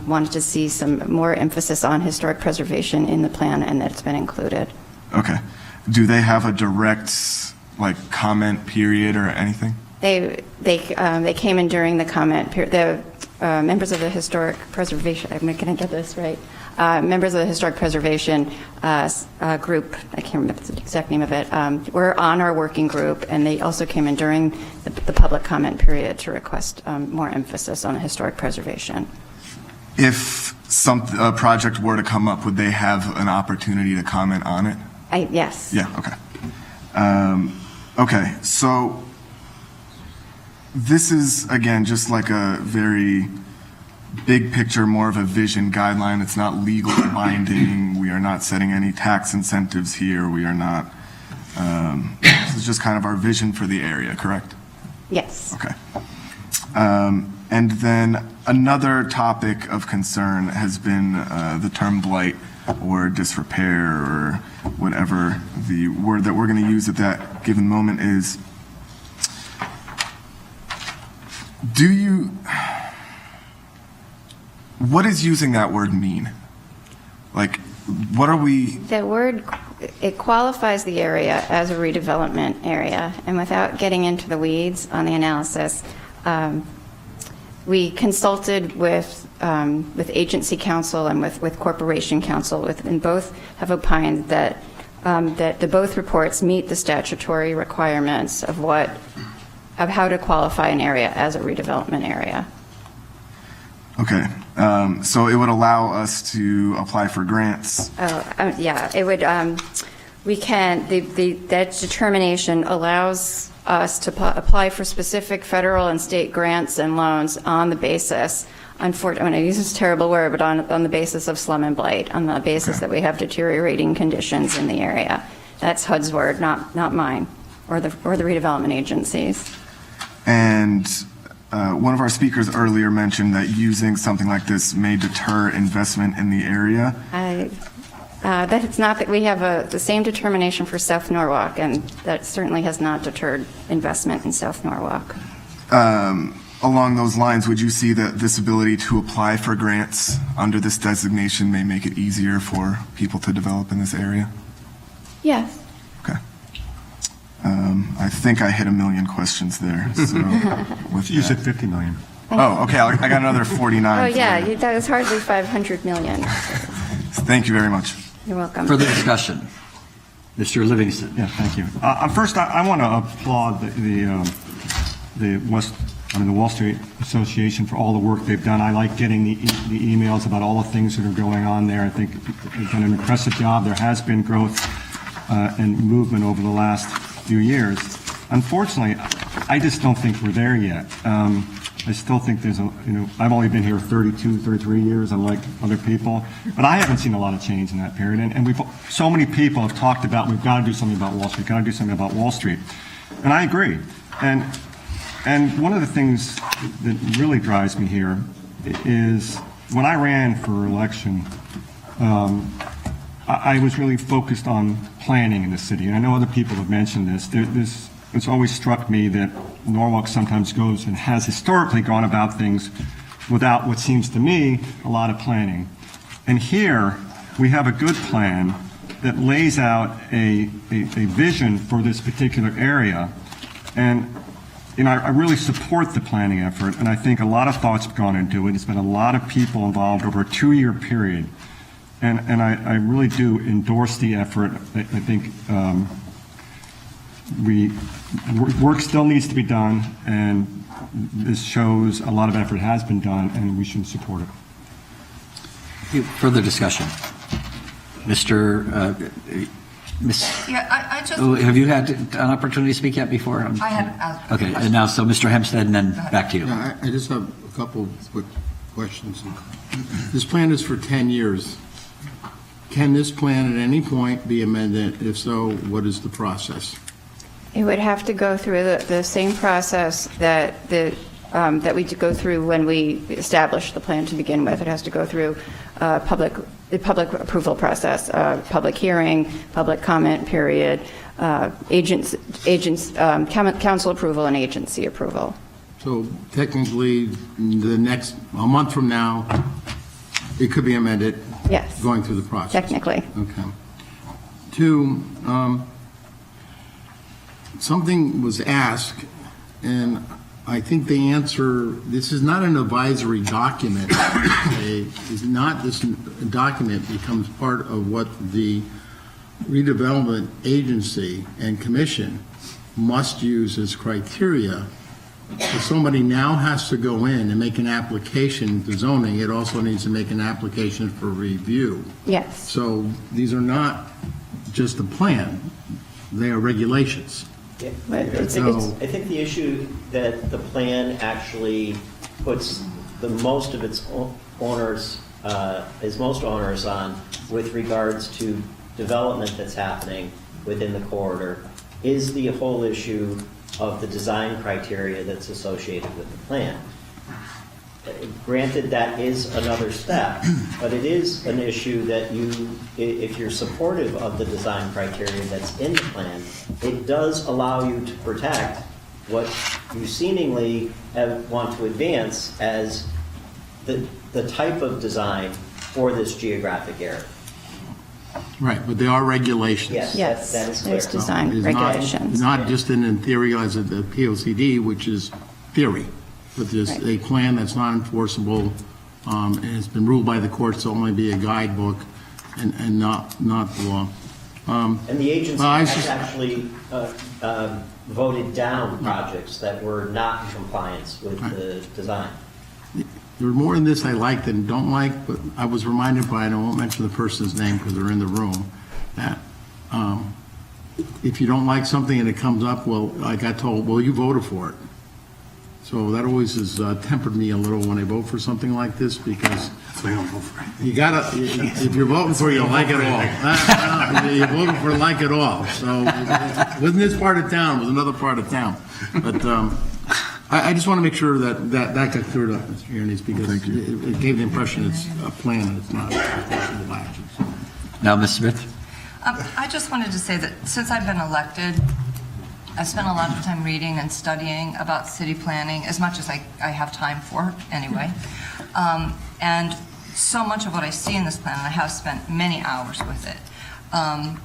wanted to see some more emphasis on historic preservation in the plan, and that's been included. Okay. Do they have a direct, like, comment period or anything? They came in during the comment period. The members of the Historic Preservation, I'm not going to get this right, members of the Historic Preservation group, I can't remember the exact name of it, were on our working group, and they also came in during the public comment period to request more emphasis on historic preservation. If a project were to come up, would they have an opportunity to comment on it? Yes. Yeah, okay. Okay, so this is, again, just like a very big picture, more of a vision guideline. It's not legally binding. We are not setting any tax incentives here. We are not, this is just kind of our vision for the area, correct? Yes. Okay. And then another topic of concern has been the term blight or disrepair or whatever the word that we're going to use at that given moment is. What does using that word mean? Like, what are we? The word, it qualifies the area as a redevelopment area, and without getting into the weeds on the analysis, we consulted with agency counsel and with corporation counsel, and both have opined that the both reports meet the statutory requirements of how to qualify an area as a redevelopment area. Okay, so it would allow us to apply for grants. Yeah, it would. We can. That determination allows us to apply for specific federal and state grants and loans on the basis. Unfortunately, I'm going to use this terrible word, but on the basis of slum and blight, on the basis that we have deteriorating conditions in the area. That's HUD's word, not mine, or the redevelopment agencies. And one of our speakers earlier mentioned that using something like this may deter investment in the area. That it's not that we have the same determination for South Norwalk, and that certainly has not deterred investment in South Norwalk. Along those lines, would you see that this ability to apply for grants under this designation may make it easier for people to develop in this area? Yes. Okay. I I think I hit 1 million questions there. So with You that. said 50 million. Oh, okay. I got another 49. Oh, yeah, for you. that was hardly 500 million. Thank you very much. You're welcome. Further discussion? Mr. Livingston. Yeah, thank you. First, I want to applaud the Wall Street Association for all the work they've done. I like getting the emails about all the things that are going on there. I think they've done an impressive job. There has been growth and movement over the last few years. Unfortunately, I just don't think we're there yet. I still think there's I've only been here 32, 33 years, unlike other people, but I haven't seen a lot of change in that period. And so many people have talked about, we've got to do something about Wall Street, got to do something about Wall Street. And I agree. And one of the things that really drives me here is when I ran for election, I was really focused on planning in the city. And I know other people have mentioned this. It's always struck me that Norwalk sometimes goes and has historically gone about things without what seems to me a lot of planning. And here we have a good plan that lays out a vision for this particular area. And I really support the planning effort, and I think a lot of thoughts have gone into it. There's been a lot of people involved over a 2-year period. And I really do endorse the effort. I think work still needs to be done, and this shows a lot of effort has been done, and we should support it. Further discussion? Yeah, I just. Have you had an opportunity to speak yet before? I had. Okay, and now, so Mr. Hempstead, and then back to you. Yeah, I just have a couple quick questions. This plan is for 10 years. Can this plan at any point be amended? If so, what is the process? It would have to go through the same process that we go through when we establish the plan to begin with. It has to go through the public approval process, public hearing, public comment period, council approval, and agency approval. So technically, a month from now, it could be amended? Yes. Going through the process? Technically. Okay. 2, something was asked, and I think the answer, this is not an advisory document. This document becomes part of what the redevelopment agency and commission must use as criteria. If somebody now has to go in and make an application to zoning, it also needs to make an application for review. Yes. So these are not just a plan, they are regulations. Yeah. I think the issue that the plan actually puts the most of its owners, is most owners on with regards to development that's happening within the corridor is the whole issue of the design criteria that's associated with the plan. Granted, that is another step, but it is an issue that if you're supportive of the design criteria that's in the plan, it does allow you to protect what you seemingly want to advance as the type of design for this geographic area. Right, but they are regulations. Yes, that is clear. There's design It's regulations. not just in theory as the POCD, which is theory, but there's a plan that's not enforceable, and it's been ruled by the courts to only be a guidebook and not law. And the agency has actually voted down projects that were not in compliance with the design. There's more in this I like than don't like, but I was reminded by, and I won't mention the person's name because they're in the room, that if you don't like something and it comes up, well, I got told, well, you voted for it. So that always has tempered me a little when I vote for something like this, because you gotta, if you're voting for it, you like it all. You voted for like it all. So it wasn't this part of town, it was another part of town. But I just want to make sure that got cleared up, Mr. Ioannidis, because it gave the impression it's a plan and it's not possible action. Now, Ms. Smith? I just wanted to say that since I've been elected, I've spent a lot of time reading and studying about city planning, as much as I have time for anyway. And so much of what I see in this plan, and I have spent many hours with it,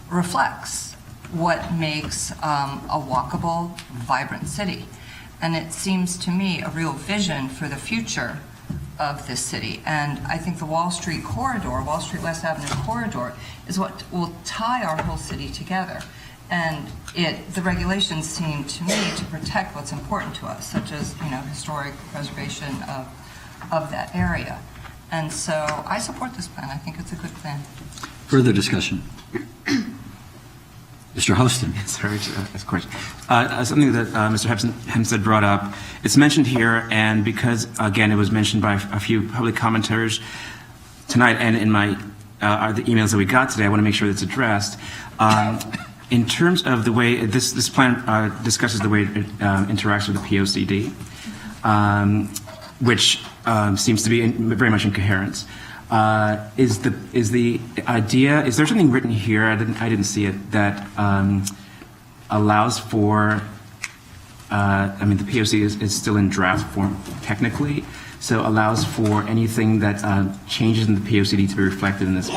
reflects what makes a walkable, vibrant city. And it seems to me a real vision for the future of this city. And I think the Wall Street corridor, Wall Street West Avenue corridor, is what will tie our whole city together. And the regulations seem to me to protect what's important to us, such as, historic preservation of that area. And so I support this plan. I think it's a good plan. Further discussion? Mr. Hostin. Sorry, of course. Something that Mr. Hempstead brought up, it's mentioned here, and because, again, it was mentioned by a few public commenters tonight and in the emails that we got today, I want to make sure that's addressed. In terms of the way this plan discusses the way it interacts with the POCD, which seems to be very much in coherence. Is the idea? Is there something written here? I didn't see it that allows for. The POC is still in draft form technically, so allows for anything that changes in the POCD to be reflected in this.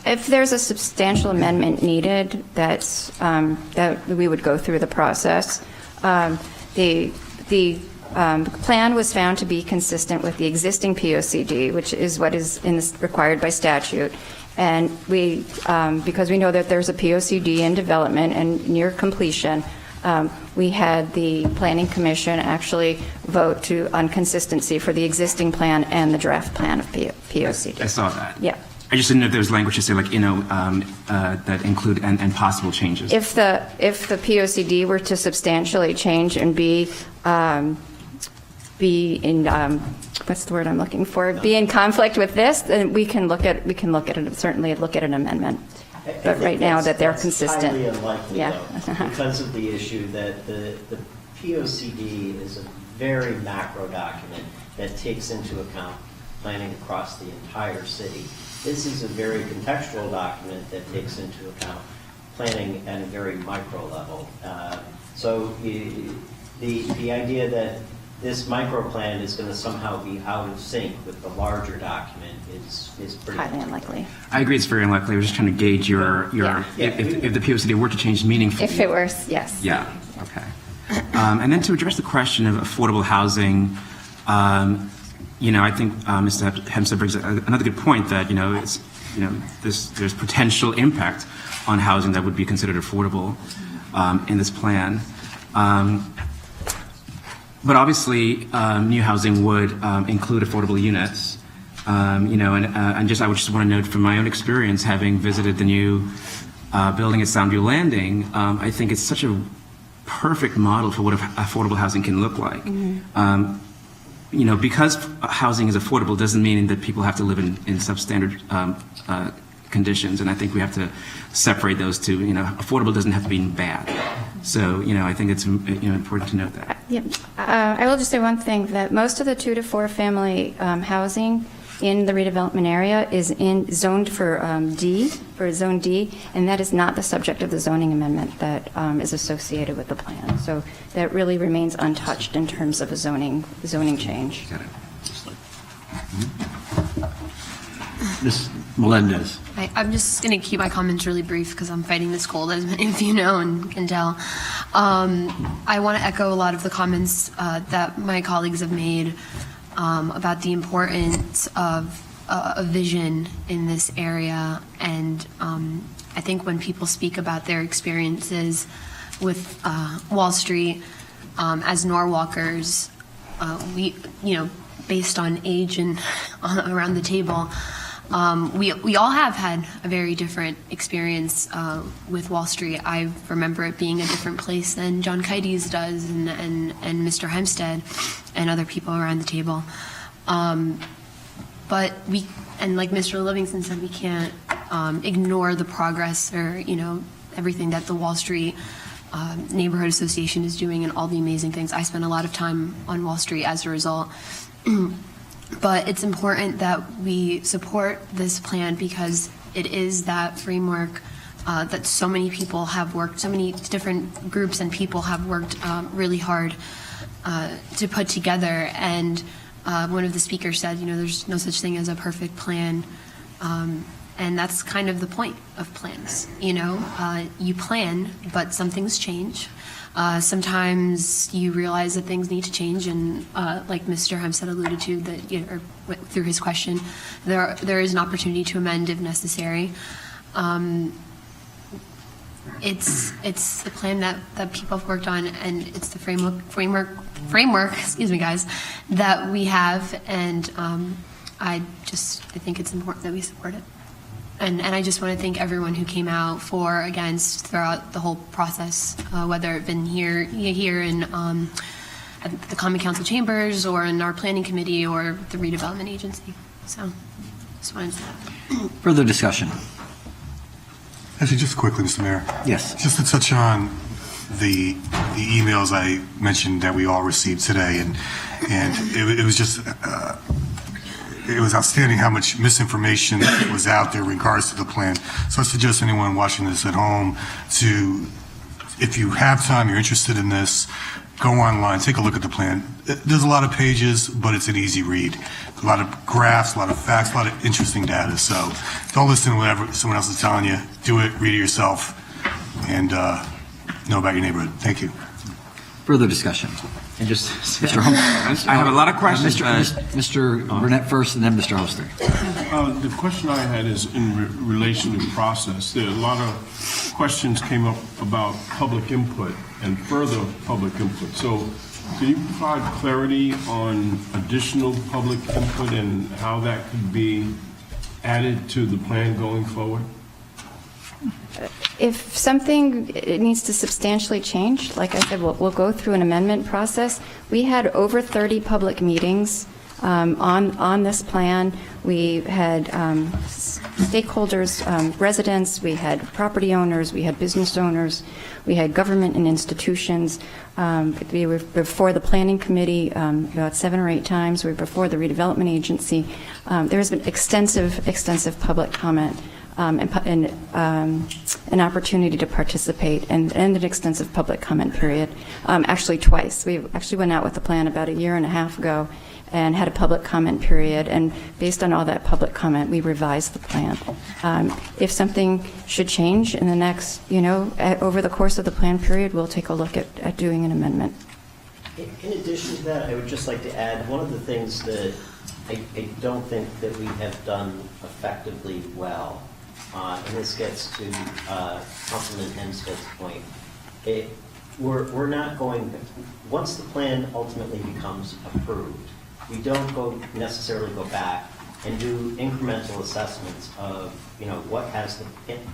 If there's a substantial amendment needed, that we would go through the process. The plan was found to be consistent with the existing POCD, which is what is required by statute. And we, because we know that there's a POCD in development and near completion, we had the Planning Commission actually vote on consistency for the existing plan and the draft plan of POCD. I saw that. Yeah. I just didn't know if there was language to say that include and possible changes. If the POCD were to substantially change and be in what's the word I'm looking for? Be in conflict with this, then we can certainly look at an amendment. But right now that they're consistent. Highly unlikely, Yeah. though, because of the issue that the POCD is a very macro document that takes into account planning across the entire city. This is a very contextual document that takes into account planning at a very micro level. So the idea that this micro plan is going to somehow be out of sync with the larger document is pretty Highly unlikely. I agree it's very unlikely. I was just trying to gauge your if the POCD were to change meaningfully. If it were, yes. Yeah, okay. And then to address the question of affordable housing, I think Mr. Hempstead brings another good point that, there's potential impact on housing that would be considered affordable in this plan. But obviously, new housing would include affordable units. I would just want to note from my own experience, having visited the new building at Soundview Landing, I think it's such a perfect model for what affordable housing can look like. Mm-hmm. Because housing is affordable doesn't mean that people have to live in substandard conditions, and I think we have to separate those two. Affordable doesn't have to mean bad. So, I think it's important to note that. Yep. I will just say one thing, that most of the 2 to 4 family housing in the redevelopment area is zoned for Zone D, and that is not the subject of the zoning amendment that is associated with the plan. So that really remains untouched in terms of a zoning change. Ms. Melendez. I'm just going to keep my comments really brief because I'm fighting this cold, as many of you know and can tell. I want to echo a lot of the comments that my colleagues have made about the importance of a vision in this area. And I think when people speak about their experiences with Wall Street as Norwalkers, we, based on age and around the table, we all have had a very different experience with Wall Street. I remember it being a different place than John Kites does and Mr. Hempstead and other people around the table. But and like Mr. Livingston said, we can't ignore the progress or, everything that the Wall Street Neighborhood Association is doing and all the amazing things. I spent a lot of time on Wall Street as a result. But it's important that we support this plan because it is that framework that so many people have worked, so many different groups and people have worked really hard to put together. And one of the speakers said, there's no such thing as a perfect plan. And that's kind of the point of plans, you know? You plan, but some things change. Sometimes you realize that things need to change, and like Mr. Hempstead alluded to, that or through his question, there is an opportunity to amend if necessary. It's the plan that people have worked on, and it's the framework, excuse me, guys, that we have, and I think it's important that we support it. And I just want to thank everyone who came out for, against, throughout the whole process, whether it been here in at the Common Council chambers, or in our planning committee, or the redevelopment agency. So, just wanted to. Further discussion? Actually, just quickly, Mr. Mayor. Yes. Just to touch on the emails I mentioned that we all received today, and it was just it was outstanding how much misinformation was out there in regards to the plan. So I suggest anyone watching this at home to, if you have time, you're interested in this, go online, take a look at the plan. There's a lot of pages, but it's an easy read. A lot of graphs, a lot of facts, a lot of interesting data. So don't listen to whatever someone else is telling you. Do it, read it yourself, and know about your neighborhood. Thank you. Further discussion? And just, Mr. Holster. I have a lot of questions. Mr. Burnett first, and then Mr. Holster. The question I had is in relation to process. There are a lot of questions came up about public input and further public input. So can you provide clarity on additional public input and how that could be added to the plan going forward? If something it needs to substantially change, like I said, we'll go through an amendment process. We had over 30 public meetings on this plan. We had stakeholders, residents, we had property owners, we had business owners, we had government and institutions. We were before the planning committee about 7 or 8 times. We were before the redevelopment agency. There has been extensive public comment. And an opportunity to participate, and an extensive public comment period, actually twice. We actually went out with the plan about 1.5 years ago and had a public comment period, and based on all that public comment, we revised the plan. If something should change in the next, over the course of the plan period, we'll take a look at doing an amendment. In addition to that, I would just like to add, one of the things that I don't think that we have done effectively well, and this gets to Councilman Hempstead's point. We're not going, once the plan ultimately becomes approved, we don't necessarily go back and do incremental assessments of, what has the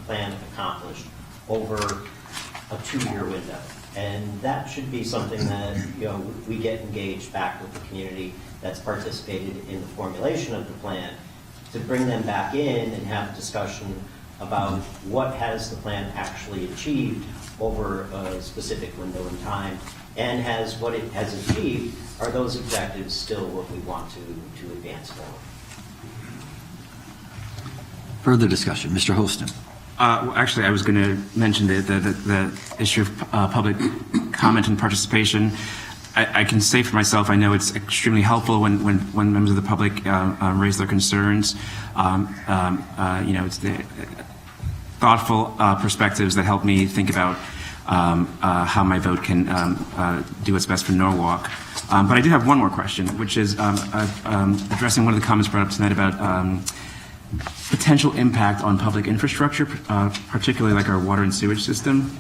plan accomplished over a 2-year window. And that should be something that, we get engaged back with the community that's participated in the formulation of the plan, to bring them back in and have a discussion about what has the plan actually achieved over a specific window in time, and what it has achieved, are those objectives still what we want to advance forward? Further discussion. Mr. Holston. Actually, I was going to mention the issue of public comment and participation. I can say for myself, I know it's extremely helpful when members of the public raise their concerns. It's the thoughtful perspectives that help me think about how my vote can do what's best for Norwalk. But I do have one more question, which is addressing one of the comments brought up tonight about potential impact on public infrastructure, particularly like our water and sewage system.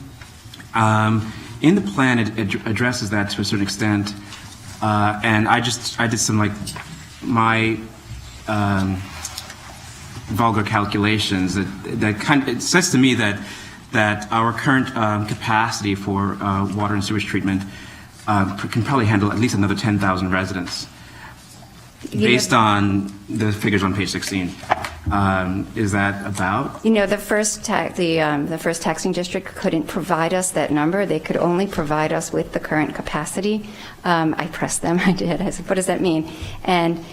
In the plan, it addresses that to a certain extent, and I did some my vulgar calculations that it says to me that our current capacity for water and sewage treatment can probably handle at least another 10,000 residents, based on the figures on page 16. Is that about? The first taxing district couldn't provide us that number. They could only provide us with the current capacity. I pressed them. I did. I said, what does that mean? And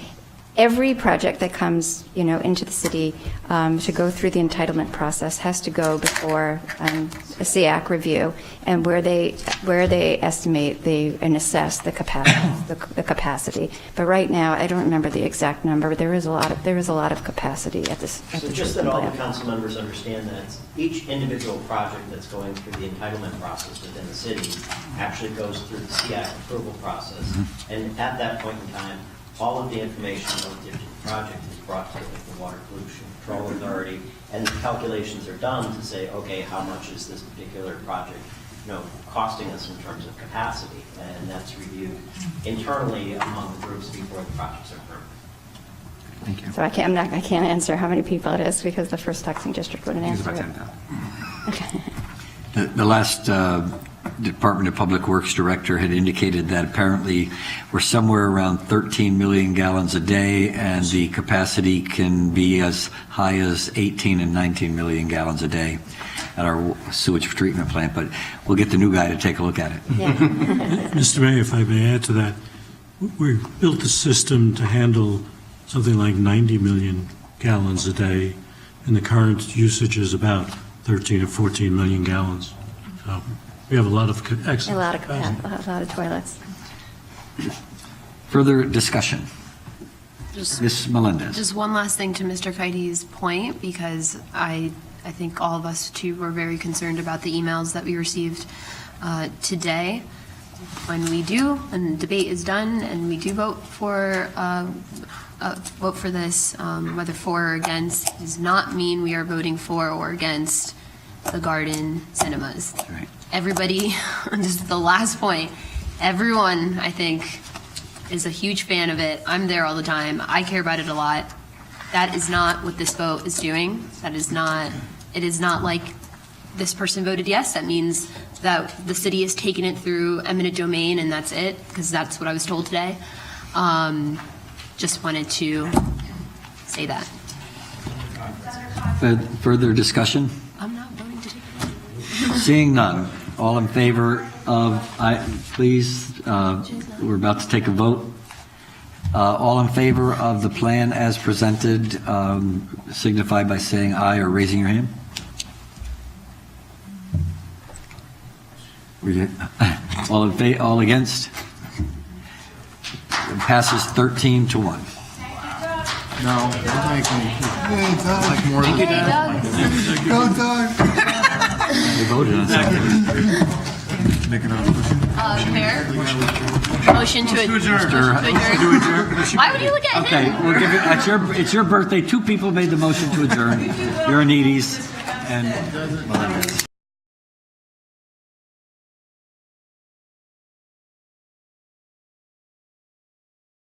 every project that comes, into the city to go through the entitlement process has to go before a SEAC review, and where they estimate and assess the capacity. But right now, I don't remember the exact number, but there is a lot of capacity at this. So just that all the council members understand that each individual project that's going through the entitlement process within the city actually goes through the SEAC approval process. And at that point in time, all of the information relative to the project is brought to the Water Pollution Control Authority, and the calculations are done to say, okay, how much is this particular project, costing us in terms of capacity, and that's reviewed internally among the groups before the projects are approved. Thank you. So I can't answer how many people it is because the first taxing district wouldn't answer it. Okay. The last Department of Public Works director had indicated that apparently we're somewhere around 13 million gallons a day, and the capacity can be as high as 18 and 19 million gallons a day at our sewage treatment plant, but we'll get the new guy to take a look at it. Yeah. Mr. Mayor, if I may add to that, we built the system to handle something like 90 million gallons a day, and the current usage is about 13 or 14 million gallons. So we have a lot of excellent A lot of toilets. Further discussion? Ms. Melendez. Just one last thing to Mr. Keity's point, because I think all of us too were very concerned about the emails that we received today. When we do, and the debate is done, and we do vote for this, whether for or against, does not mean we are voting for or against the Garden Cinemas. Right. Everybody, this is the last point, everyone, I think, is a huge fan of it. I'm there all the time. I care about it a lot. That is not what this vote is doing. It is not like this person voted yes. That means that the city has taken it through eminent domain and that's it, because that's what I was told today. Just wanted to say that. Further discussion? I'm not voting to take it. Seeing none, all in favor of, please, we're about to take a vote. All in favor of the plan as presented, signify by saying aye or raising your hand. All against? It passes 13-1. No, don't make me. Like more than Go, Doug. They voted on something. Mayor? Motion to adjourn. Why would you look at Okay, him? we'll give it, it's your birthday. 2 people made the motion to adjourn. You're an Edie's and Melendez.